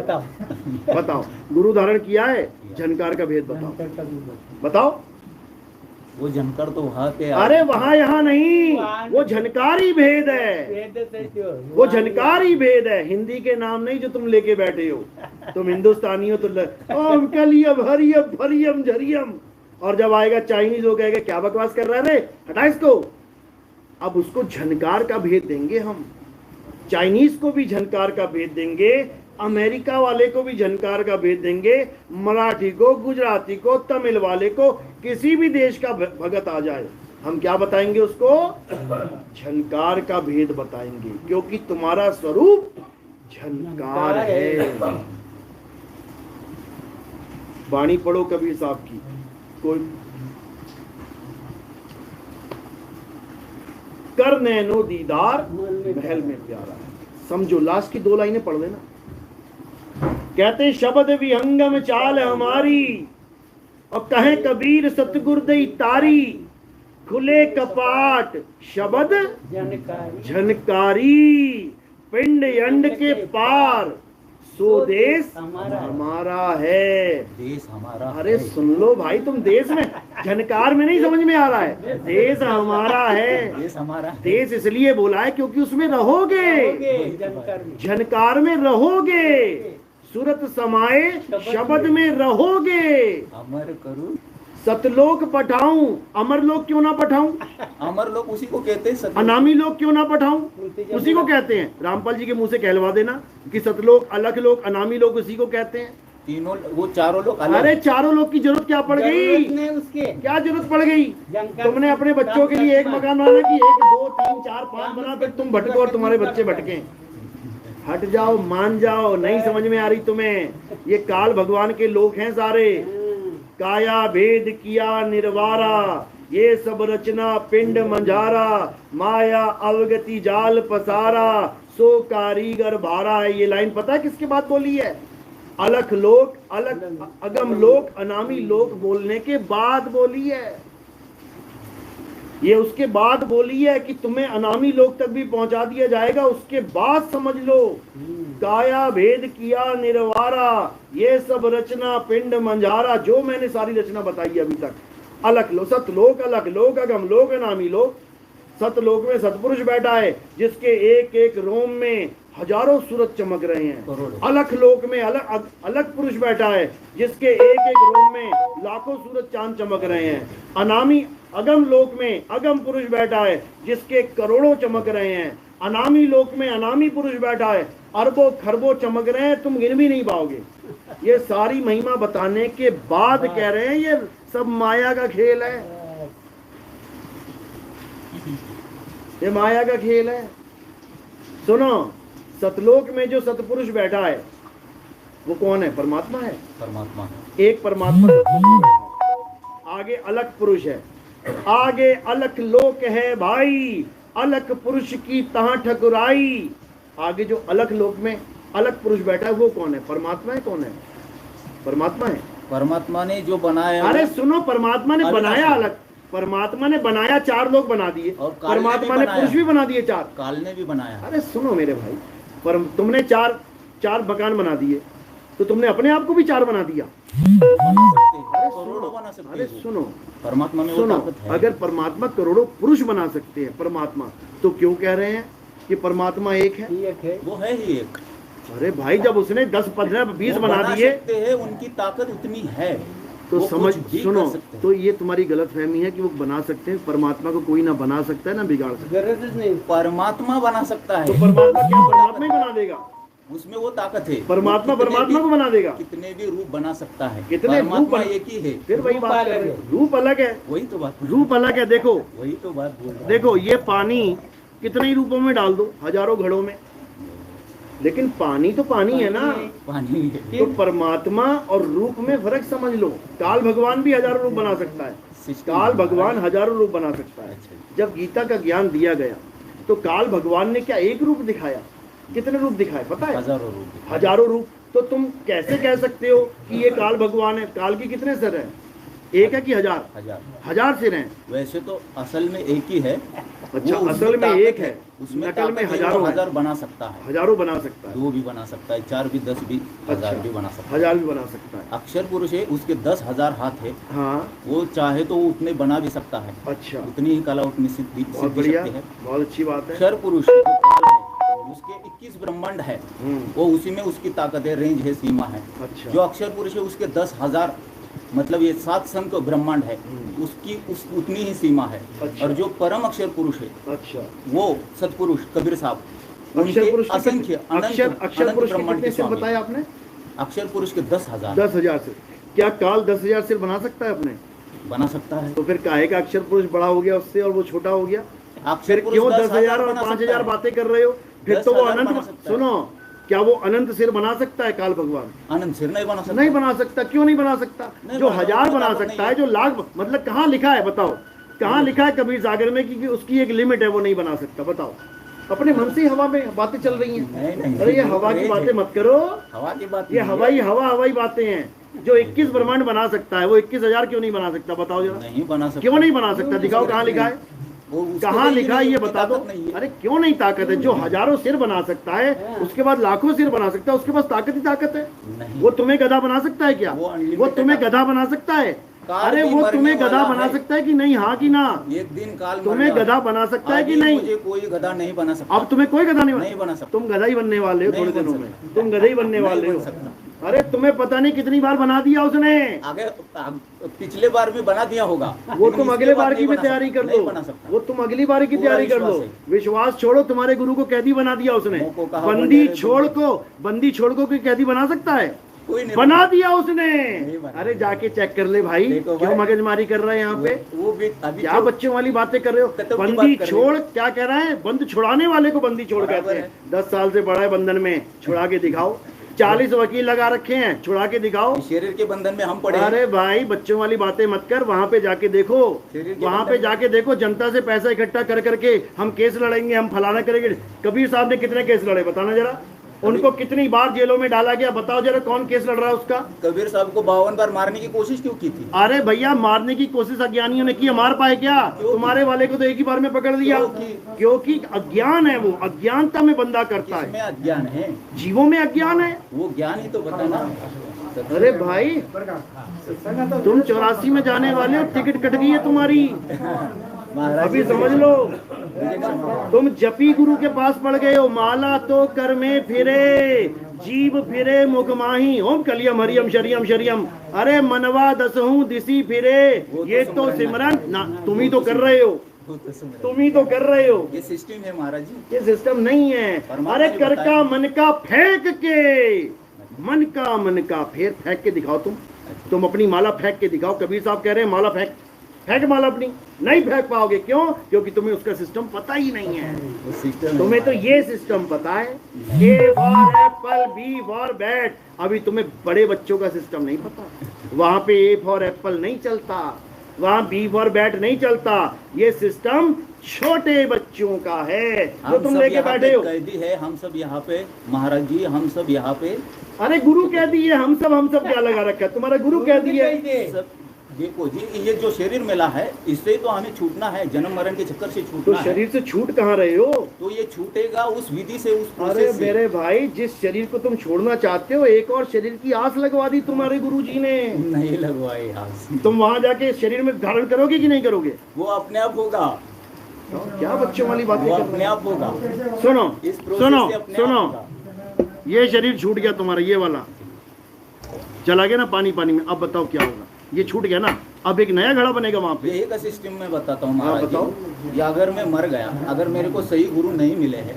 B: बताओ। गुरु धारण किया है, झनकार का भेद बताओ बताओ।
A: वो झनकार तो वहाँ पे,
B: अरे वहाँ यहाँ नहीं, वो झनकारी भेद है। वो झनकारी भेद है, हिंदी के नाम नहीं जो तुम लेके बैठे हो। तुम हिंदुस्तानी हो तो ओम कलियम हरियम फरियम झरियम, और जब आएगा चाइनीज हो कहेगा क्या बकवास कर रहा है रे, हटा इसको। अब उसको झनकार का भेद देंगे हम। चाइनीज को भी झनकार का भेद देंगे, अमेरिका वाले को भी झनकार का भेद देंगे, मराठी को, गुजराती को, तमिल वाले को, किसी भी देश का भगत आ जाए, हम क्या बताएंगे उसको? झनकार का भेद बताएंगे, क्योंकि तुम्हारा स्वरूप झनकार है। वाणी पढ़ो कबीर साहब की। कोई कर नैनो दीदार महल में प्यारा है। समझो, लास्ट की 2 लाइनें पढ़ लेना। कहते शब्द विहंगम चाल हमारी, और कहे कबीर सतगुर दई तारी, खुले कपाट शब्द झनकारी, पिंड अंड के पार सो देश हमारा है।
A: देश हमारा।
B: अरे सुन लो भाई, तुम देश में झनकार में नहीं समझ में आ रहा है, देश हमारा है।
A: देश हमारा।
B: देश इसलिए बोला है क्योंकि उसमें रहोगे, झनकार में रहोगे, सूरत समाए शब्द में रहोगे।
A: अमर करूं
B: सतलोक पठाऊं, अमर लोक क्यों ना पठाऊं?
A: अमर लोग उसी को कहते हैं।
B: अनामी लोक क्यों ना पठाऊं? उसी को कहते हैं। रामपाल जी के मुंह से कहलवा देना कि सतलोक, अलग लोक, अनामी लोक उसी को कहते हैं।
A: तीनों, वो चारों लोग अलग।
B: अरे चारों लोग की जरूरत क्या पड़ गई? क्या जरूरत पड़ गई? तुमने अपने बच्चों के लिए एक मकान बनाना कि 1 2 3 4 5 बना, तक तुम भटको और तुम्हारे बच्चे भटके। हट जाओ, मान जाओ, नहीं समझ में आ रही तुम्हें। ये काल भगवान के लोग हैं सारे। काया भेद किया निर्वारा, ये सब रचना पिंड मंझारा, माया अवगति जाल पसारा, सो कारीगर भारा है। ये लाइन पता है किसके बाद बोली है? अलख लोक, अलग अगम लोक, अनामी लोक बोलने के बाद बोली है। ये उसके बाद बोली है कि तुम्हें अनामी लोक तक भी पहुंचा दिया जाएगा, उसके बाद समझ लो। काया भेद किया निर्वारा, ये सब रचना पिंड मंझारा, जो मैंने सारी रचना बताई अभी तक। अलग लो, सत लोक, अलग लोक, अगम लोक, अनामी लोक, सतलोक में सतपुरुष बैठा है जिसके एक एक रोम में हजारों सूरज चमक रहे हैं।
A: करोड़ों।
B: अलख लोक में अलग अलग पुरुष बैठा है जिसके एक एक रोम में लाखों सूरज चांद चमक रहे हैं। अनामी अगम लोक में अगम पुरुष बैठा है जिसके करोड़ों चमक रहे हैं। अनामी लोक में अनामी पुरुष बैठा है, अरबों खरबों चमक रहे हैं, तुम गिन भी नहीं पाओगे। ये सारी महिमा बताने के बाद कह रहे हैं ये सब माया का खेल है, ये माया का खेल है। सुनो, सतलोक में जो सतपुरुष बैठा है वो कौन है? परमात्मा है।
A: परमात्मा है।
B: एक परमात्मा सतपुरुष है। आगे अलग पुरुष है, आगे अलग लोक है भाई, अलग पुरुष की तहाँ ठकुराई। आगे जो अलग लोक में अलग पुरुष बैठा है वो कौन है? परमात्मा है। कौन है? परमात्मा है।
A: परमात्मा ने जो बनाया,
B: अरे सुनो, परमात्मा ने बनाया अलग, परमात्मा ने बनाया, चार लोग बना दिए,
A: और काल ने
B: परमात्मा
A: भी
B: ने
A: बनाया।
B: पुरुष भी बना दिए चार।
A: काल ने भी बनाया।
B: अरे सुनो मेरे भाई, पर तुमने चार चार मकान बना दिए तो तुमने अपने आप को भी चार बना दिया।
A: बना सकते हैं, करोड़ों बना सकते
B: अरे
A: हैं।
B: सुनो,
A: परमात्मा में वो
B: सुनो,
A: ताकत है।
B: अगर परमात्मा करोड़ों पुरुष बना सकते हैं परमात्मा, तो क्यों कह रहे हैं कि परमात्मा एक है?
A: वो है ही एक।
B: अरे भाई, जब उसने 10 15 20
A: वो
B: बना दिए
A: सकते हैं, उनकी ताकत उतनी है
B: तो
A: वो
B: समझ,
A: कुछ भी
B: सुनो,
A: कर सकते हैं।
B: तो ये तुम्हारी गलतफहमी है कि वो बना सकते हैं। परमात्मा को कोई ना बना सकता है ना बिगाड़ सकता है।
A: परमात्मा बना सकता
B: तो
A: है।
B: परमात्मा क्या परमात्मा ही बना देगा?
A: उसमें वो ताकत है।
B: परमात्मा
A: वो कितने
B: परमात्मा
A: भी-
B: को बना देगा।
A: कितने भी रूप बना सकता है।
B: कितने रूप
A: परमात्मा
B: बना-
A: एक ही है।
B: फिर वही बात कर रहे हैं, रूप अलग है,
A: वही तो बात,
B: रूप अलग है। देखो
A: वही तो बात बोल रहा हूं।
B: देखो, ये पानी कितने ही रूपों में डाल दो, हजारों घड़ों में, लेकिन पानी तो पानी है ना।
A: पानी है।
B: तो परमात्मा और रूप में फर्क समझ लो। काल भगवान भी हजारों रूप बना सकता है,
A: सिस्टम
B: काल
A: है।
B: भगवान हजारों रूप बना सकता है।
A: अच्छा।
B: जब गीता का ज्ञान दिया गया तो काल भगवान ने क्या एक रूप दिखाया? कितने रूप दिखाए पता है?
A: हजारों रूप।
B: हजारों रूप। तो तुम कैसे कह सकते हो कि ये काल भगवान है? काल की कितने सिर है? एक है कि हजार?
A: हजार।
B: हजार सिर हैं।
A: वैसे तो असल में एक ही है।
B: अच्छा,
A: वो उसमें
B: असल में
A: ताकत
B: एक है,
A: उसमें
B: नकल में
A: ताकत है,
B: हजारों
A: वो
B: है।
A: हजार बना सकता है।
B: हजारों बना सकता है,
A: 2 भी बना सकता है, 4 भी, 10 भी, हजार
B: अच्छा,
A: भी बना सकता है।
B: हजार भी बना सकता है।
A: अक्षर पुरुष है, उसके 10,000 हाथ है।
B: हाँ,
A: वो चाहे तो वो उतने बना भी सकता है।
B: अच्छा,
A: उतनी ही कला, उतनी सिद्धि
B: बहुत
A: सिद्धि
B: बढ़िया,
A: शक्ति है।
B: बहुत अच्छी बात है।
A: अक्षर पुरुष जो काल है, उसके 21 ब्रह्मांड है।
B: हम्म,
A: वो उसी में उसकी ताकत है, रेंज है, सीमा है।
B: अच्छा,
A: जो अक्षर पुरुष है उसके 10,000, मतलब ये 7 संख्य ब्रह्मांड है, उसकी उतनी ही सीमा है।
B: अच्छा।
A: और जो परम अक्षर पुरुष है,
B: अच्छा।
A: वो सतपुरुष कबीर साहब,
B: अक्षर पुरुष
A: उनके असंख्य
B: अक्षर पुरुष के
A: ब्रह्मांड
B: कितने
A: के
B: सिर
A: स्वामी।
B: बताया आपने?
A: अक्षर पुरुष के 10,000
B: 10,000 सिर। क्या काल 10,000 सिर बना सकता है अपने?
A: बना सकता है।
B: तो फिर काहे का अक्षर पुरुष बड़ा हो गया उससे और वो छोटा हो गया?
A: अक्षर
B: फिर
A: पुरुष
B: क्यों
A: 10,000
B: 10,000 और
A: बना सकता
B: 5,000
A: है।
B: बातें कर रहे हो? फिर तो वो
A: 10,000 बना
B: अनंत।
A: सकता है।
B: सुनो, क्या वो अनंत सिर बना सकता है काल भगवान?
A: अनंत सिर नहीं बना सकता।
B: नहीं बना सकता। क्यों नहीं बना सकता?
A: नहीं
B: जो
A: बना
B: हजार
A: सकता,
B: बना
A: ताकत
B: सकता
A: नहीं
B: है, जो लाख, मतलब कहाँ लिखा है बताओ? कहाँ लिखा है कबीर सागर में कि उसकी एक लिमिट है, वो नहीं बना सकता? बताओ। अपने मन से ही हवा में बातें चल रही हैं।
A: नहीं,
B: अरे ये हवा की बातें मत करो,
A: हवा की बात
B: ये
A: नहीं है।
B: हवाई बातें हैं। जो 21 ब्रह्मांड बना सकता है वो 21,000 क्यों नहीं बना सकता? बताओ जरा,
A: नहीं बना सकता।
B: क्यों नहीं बना सकता? दिखाओ कहाँ लिखा है,
A: वो उसको
B: कहाँ
A: नहीं,
B: लिखा है, ये
A: उसकी
B: बता दो।
A: ताकत नहीं है।
B: अरे क्यों नहीं ताकत है? जो हजारों सिर बना सकता है, उसके बाद लाखों सिर बना सकता है, उसके पास ताकत ही ताकत है।
A: नहीं।
B: वो तुम्हें गधा बना सकता है क्या?
A: वो unlimited
B: वो तुम्हें
A: ताकत।
B: गधा बना सकता है?
A: काल
B: अरे
A: भी
B: वो
A: मरने
B: तुम्हें गधा
A: वाला
B: बना
A: है।
B: सकता है कि नहीं? हाँ कि ना?
A: एक दिन काल मर
B: तुम्हें
A: जाएगा।
B: गधा बना सकता है कि
A: अभी
B: नहीं?
A: मुझे कोई गधा नहीं बना सकता।
B: अब तुम्हें कोई गधा
A: नहीं
B: नहीं
A: बना सकता।
B: तुम गधा ही बनने वाले हो
A: नहीं
B: थोड़े
A: बन
B: दिनों में।
A: सकता।
B: तुम गधा ही बनने
A: नहीं
B: वाले
A: बन
B: हो।
A: सकता।
B: अरे तुम्हें पता नहीं कितनी बार बना दिया उसने।
A: आगे पिछले बार भी बना दिया होगा।
B: वो
A: लेकिन
B: तुम
A: इसके
B: अगले
A: बाद
B: बार की
A: नहीं
B: भी
A: बना
B: तैयारी
A: सकता।
B: कर
A: नहीं
B: दो।
A: बना सकता।
B: वो तुम अगली बार की
A: पूरा
B: तैयारी कर लो।
A: विश्वास है।
B: विश्वास छोड़ो, तुम्हारे गुरु को कैदी बना दिया उसने।
A: मोको कहा
B: बंदी
A: बोले रे
B: छोड़ को कोई कैदी बना सकता है?
A: कोई नहीं
B: बना दिया उसने।
A: बना
B: अरे जाके चेक कर ले भाई,
A: देखो
B: क्यों
A: भाई।
B: मगजमारी कर रहे हैं यहाँ पे?
A: वो भी अभी
B: क्या
A: तो
B: बच्चों वाली बातें कर रहे हो?
A: कतब की
B: बंदी
A: बात कर रहे
B: छोड़ क्या कह रहा है? बंद छुड़ाने वाले को बंदी छोड़
A: बराबर
B: कहते हैं।
A: है।
B: 10 साल से बड़ा है बंधन में, छुड़ा के दिखाओ। 40 वकील लगा रखे हैं, छुड़ा के दिखाओ।
A: शरीर के बंधन में हम पड़े हैं।
B: अरे भाई, बच्चों वाली बातें मत कर। वहां पे जाके देखो,
A: शरीर के
B: वहां पे
A: बंधन-
B: जाके देखो, जनता से पैसा इकट्ठा कर करके हम केस लड़ेंगे, हम फलाना करेंगे। कबीर साहब ने कितने केस लड़े बताना जरा? उनको कितनी बार जेलों में डाला गया बताओ जरा? कौन केस लड़ रहा है उसका?
A: कबीर साहब को 52 बार मारने की कोशिश क्यों की थी?
B: अरे भैया, मारने की कोशिश अज्ञानियों ने की, मार पाए क्या? तुम्हारे वाले को तो एक ही बार में पकड़ लिया। क्योंकि अज्ञान है, वो अज्ञानता में बंदा करता
A: इसमें
B: है।
A: अज्ञान है,
B: जीवों में अज्ञान है।
A: वो ज्ञान ही तो बताना।
B: अरे भाई, तुम 84 में जाने वाले हो, टिकट कट गई है तुम्हारी,
A: महाराज
B: अभी
A: जी
B: समझ लो। तुम जपी गुरु के पास पड़ गए हो। माला तो कर में फिरे, जीव फिरे मुख माही, ओम कलियम हरियम शरियम शरियम, अरे मनवा दसहूं दिसी फिरे। ये तो सिमरन ना तुम ही तो कर रहे हो, तुम ही तो कर रहे हो।
A: ये सिस्टम है महाराज जी,
B: ये सिस्टम नहीं है। अरे कर का मन का फेंक के, मन का फेर फेंक के दिखाओ। तुम अपनी माला फेंक के दिखाओ। कबीर साहब कह रहे हैं माला फेंक, फेंक माला अपनी। नहीं फेंक पाओगे, क्यों? क्योंकि तुम्हें उसका सिस्टम पता ही नहीं है। तुम्हें तो ये सिस्टम पता है, A for Apple, B for bat. अभी तुम्हें बड़े बच्चों का सिस्टम नहीं पता। वहां पे A फॉर एप्पल नहीं चलता, वहां B फॉर बैट नहीं चलता। ये सिस्टम छोटे बच्चों का है जो तुम लेके बैठे हो।
A: कैदी है हम सब यहाँ पे महाराज जी, हम सब यहाँ पे।
B: अरे गुरु कह दिए, हम सब क्या लगा रखा है? तुम्हारा गुरु कह दिए।
A: देखो जी, ये जो शरीर मिला है इससे तो हमें छूटना है, जन्म मरण के चक्कर से छूटना
B: तो
A: है।
B: शरीर से छूट कहाँ रहे हो?
A: तो ये छूटेगा उस विधि से, उस
B: अरे
A: प्रोसेस से।
B: मेरे भाई, जिस शरीर को तुम छोड़ना चाहते हो, एक और शरीर की आस लगवा दी तुम्हारे गुरुजी ने।
A: नहीं लगवाए हाथ।
B: तुम वहां जाके शरीर में धारण करोगे कि नहीं करोगे?
A: वो अपने आप होगा।
B: क्या बच्चों वाली बातें
A: वो
B: कर
A: अपने
B: रहे
A: आप होगा।
B: हो? सुनो
A: इस प्रोसेस
B: सुनो
A: से अपने आप
B: सुनो,
A: होगा।
B: ये शरीर छूट गया तुम्हारा, ये वाला चला गया ना पानी पानी में। अब बताओ क्या होगा? ये छूट गया ना, अब एक नया घड़ा बनेगा वहां पे।
A: यही का सिस्टम मैं बताता हूँ महाराज
B: बताओ।
A: जी। या अगर मैं मर गया, अगर मेरे को सही गुरु नहीं मिले हैं,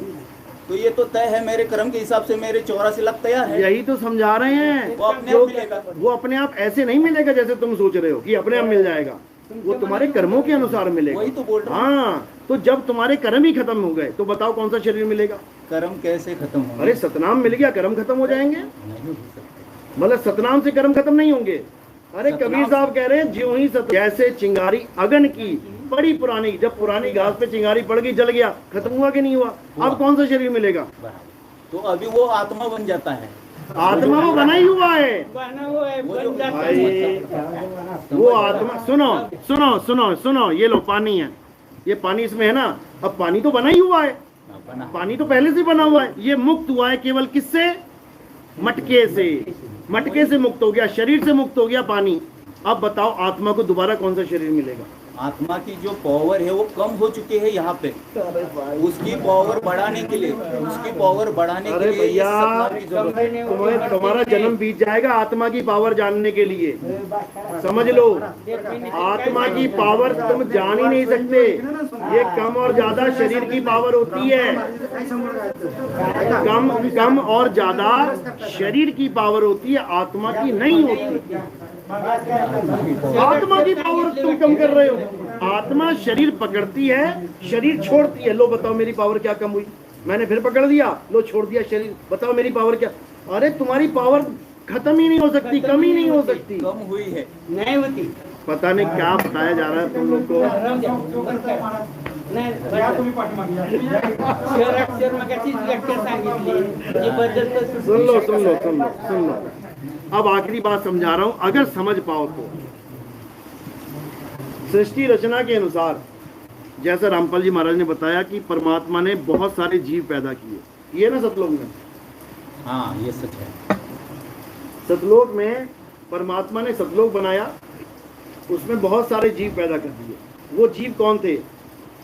A: तो ये तो तय है, मेरे कर्म के हिसाब से मेरे 84 लाख तैयार है।
B: यही तो समझा रहे हैं।
A: वो अपने आप मिलेगा।
B: वो अपने आप ऐसे नहीं मिलेगा जैसे तुम सोच रहे हो कि अपने आप मिल जाएगा। वो तुम्हारे कर्मों के अनुसार मिलेगा।
A: वही तो बोल रहा हूँ।
B: हाँ, तो जब तुम्हारे कर्म ही खत्म हो गए तो बताओ कौन सा शरीर मिलेगा?
A: कर्म कैसे खत्म होंगे?
B: अरे सतनाम मिल गया, कर्म खत्म हो जाएंगे?
A: नहीं हो सकते।
B: मतलब सतनाम से कर्म खत्म नहीं होंगे? अरे कबीर साहब कह रहे हैं ज्यों ही जैसे चिंगारी अगन की, बड़ी पुरानी, जब पुरानी घास पे चिंगारी पड़ गई, जल गया, खत्म हुआ कि नहीं हुआ? अब कौन सा शरीर मिलेगा?
A: तो अभी वो आत्मा बन जाता है।
B: आत्मा वो बना ही हुआ है।
A: वो जो
B: भाई, वो आत्मा, सुनो सुनो सुनो सुनो, ये लो पानी है, ये पानी इसमें है ना। अब पानी तो बना ही हुआ है,
A: बना।
B: पानी तो पहले से बना हुआ है। ये मुक्त हुआ है केवल किससे? मटके से। मटके से मुक्त हो गया, शरीर से मुक्त हो गया पानी। अब बताओ आत्मा को दोबारा कौन सा शरीर मिलेगा?
A: आत्मा की जो पावर है वो कम हो चुकी है यहाँ पे। उसकी पावर बढ़ाने के लिए, उसकी पावर बढ़ाने के
B: अरे
A: लिए
B: भैया,
A: इस सत्ता की जरूरत है।
B: तुम्हारा जन्म बीत जाएगा आत्मा की पावर जानने के लिए। समझ लो, आत्मा की पावर तुम जान ही नहीं सकते। ये कम और ज्यादा शरीर की पावर होती है। कम और ज्यादा शरीर की पावर होती है, आत्मा की नहीं होती। आत्मा की पावर तुम कम कर रहे हो। आत्मा शरीर पकड़ती है, शरीर छोड़ती है। लो बताओ मेरी पावर क्या कम हुई? मैंने फिर पकड़ दिया, लो छोड़ दिया शरीर। बताओ मेरी पावर क्या? अरे तुम्हारी पावर खत्म ही नहीं हो सकती, कम ही नहीं हो सकती।
A: कम हुई है,
C: नहीं होती।
B: पता नहीं क्या बताया जा रहा है तुम लोग को। सुन लो सुन लो सुन लो सुन लो, अब आखिरी बात समझा रहा हूं, अगर समझ पाओ तो। सृष्टि रचना के अनुसार, जैसा रामपाल जी महाराज ने बताया कि परमात्मा ने बहुत सारे जीव पैदा किए, ये ना सतलोक में।
A: हाँ ये सच है।
B: सतलोक में परमात्मा ने सतलोक बनाया, उसमें बहुत सारे जीव पैदा कर दिए। वो जीव कौन थे?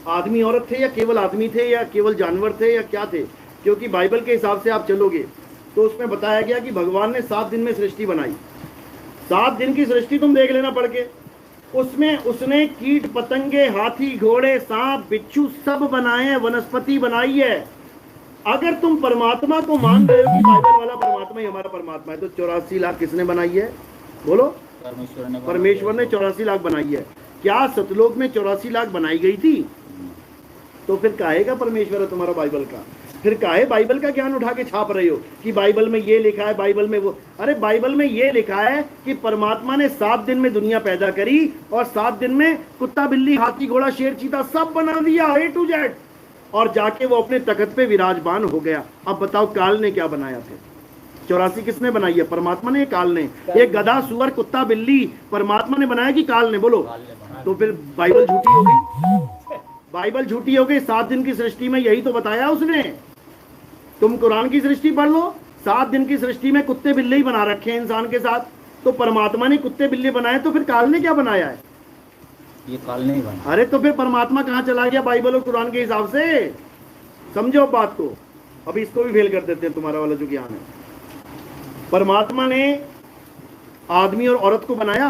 B: आदमी औरत थे, या केवल आदमी थे, या केवल जानवर थे, या क्या थे? क्योंकि बाइबल के हिसाब से आप चलोगे तो उसमें बताया गया कि भगवान ने 7 दिन में सृष्टि बनाई। 7 दिन की सृष्टि तुम देख लेना पढ़ के। उसमें उसने कीट पतंगे, हाथी, घोड़े, सांप, बिच्छू सब बनाए हैं, वनस्पति बनाई है। अगर तुम परमात्मा को मान रहे हो कि बाइबल वाला परमात्मा ही हमारा परमात्मा है, तो 84 लाख किसने बनाई है? बोलो। परमेश्वर ने 84 लाख बनाई है। क्या सतलोक में 84 लाख बनाई गई थी? तो फिर काहे का परमेश्वर है तुम्हारा बाइबल का? फिर काहे बाइबल का ज्ञान उठा के छाप रहे हो कि बाइबल में ये लिखा है, बाइबल में वो? अरे बाइबल में ये लिखा है कि परमात्मा ने 7 दिन में दुनिया पैदा करी, और 7 दिन में कुत्ता, बिल्ली, हाथी, घोड़ा, शेर, चीता सब बना दिया, A to Z, और जाके वो अपने तख्त पे विराजमान हो गया। अब बताओ काल ने क्या बनाया फिर? 84 किसने बनाई है? परमात्मा ने, काल ने? ये गधा, सुअर, कुत्ता, बिल्ली परमात्मा ने बनाया कि काल ने? बोलो। तो फिर बाइबल झूठी हो गई। बाइबल झूठी हो गई। 7 दिन की सृष्टि में यही तो बताया उसने। तुम कुरान की सृष्टि पढ़ लो, 7 दिन की सृष्टि में कुत्ते बिल्ले ही बना रखे हैं इंसान के साथ। तो परमात्मा ने कुत्ते बिल्ले बनाए, तो फिर काल ने क्या बनाया है?
A: ये काल नहीं बना।
B: अरे तो फिर परमात्मा कहाँ चला गया बाइबल और कुरान के हिसाब से? समझो बात को। अभी इसको भी फेल कर देते हैं, तुम्हारा वाला जो ज्ञान है। परमात्मा ने आदमी और औरत को बनाया,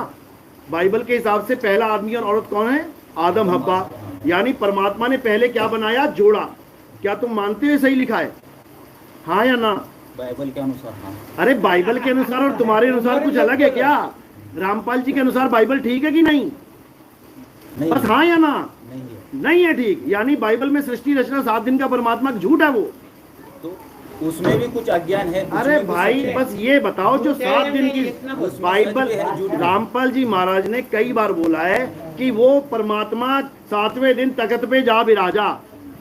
B: बाइबल के हिसाब से पहला आदमी और औरत कौन है? आदम हब्बा। यानी परमात्मा ने पहले क्या बनाया? जोड़ा। क्या तुम मानते हो सही लिखा है? हाँ या ना?
A: बाइबल के अनुसार हाँ।
B: अरे बाइबल के अनुसार और तुम्हारे अनुसार कुछ अलग है क्या? रामपाल जी के अनुसार बाइबल ठीक है कि नहीं?
A: नहीं
B: बस हाँ या ना?
A: नहीं है।
B: नहीं है ठीक। यानी बाइबल में सृष्टि रचना 7 दिन का परमात्मा झूठ है वो।
A: तो उसमें भी कुछ अज्ञान है।
B: अरे भाई बस ये बताओ, जो 7 दिन की बाइबल, रामपाल जी महाराज ने कई बार बोला है कि वो परमात्मा 7वें दिन तख्त पे जा विराजा।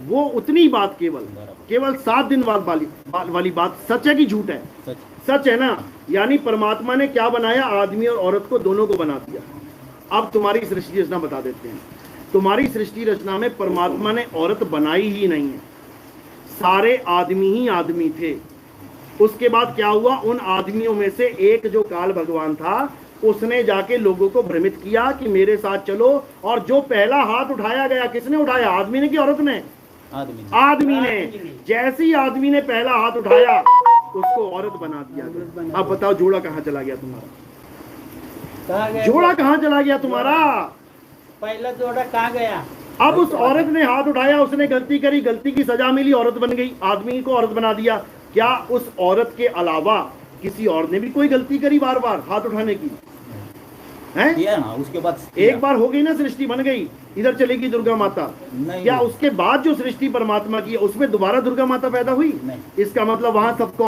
B: वो उतनी बात केवल 7 दिन वाली बात सच है कि झूठ है?
A: सच।
B: सच है ना? यानी परमात्मा ने क्या बनाया? आदमी और औरत को दोनों को बना दिया। अब तुम्हारी सृष्टि रचना बता देते हैं। तुम्हारी सृष्टि रचना में परमात्मा ने औरत बनाई ही नहीं है, सारे आदमी ही आदमी थे। उसके बाद क्या हुआ? उन आदमियों में से एक जो काल भगवान था, उसने जाके लोगों को भ्रमित किया कि मेरे साथ चलो। और जो पहला हाथ उठाया गया, किसने उठाया? आदमी ने कि औरत ने? आदमी ने। जैसे ही आदमी ने पहला हाथ उठाया, उसको औरत बना दिया गया। अब बताओ जोड़ा कहाँ चला गया तुम्हारा? जोड़ा कहाँ चला गया तुम्हारा?
C: पहला जोड़ा कहाँ गया?
B: अब उस औरत ने हाथ उठाया, उसने गलती करी, गलती की सजा मिली, औरत बन गई, आदमी को औरत बना दिया। क्या उस औरत के अलावा किसी और ने भी कोई गलती करी बार बार हाथ उठाने की? हैं?
A: किया ना, उसके बाद
B: एक बार हो गई ना, सृष्टि बन गई, इधर चलेगी दुर्गा माता।
A: नहीं।
B: क्या उसके बाद जो सृष्टि परमात्मा की है, उसमें दोबारा दुर्गा माता पैदा हुई?
A: नहीं।
B: इसका मतलब वहां सबको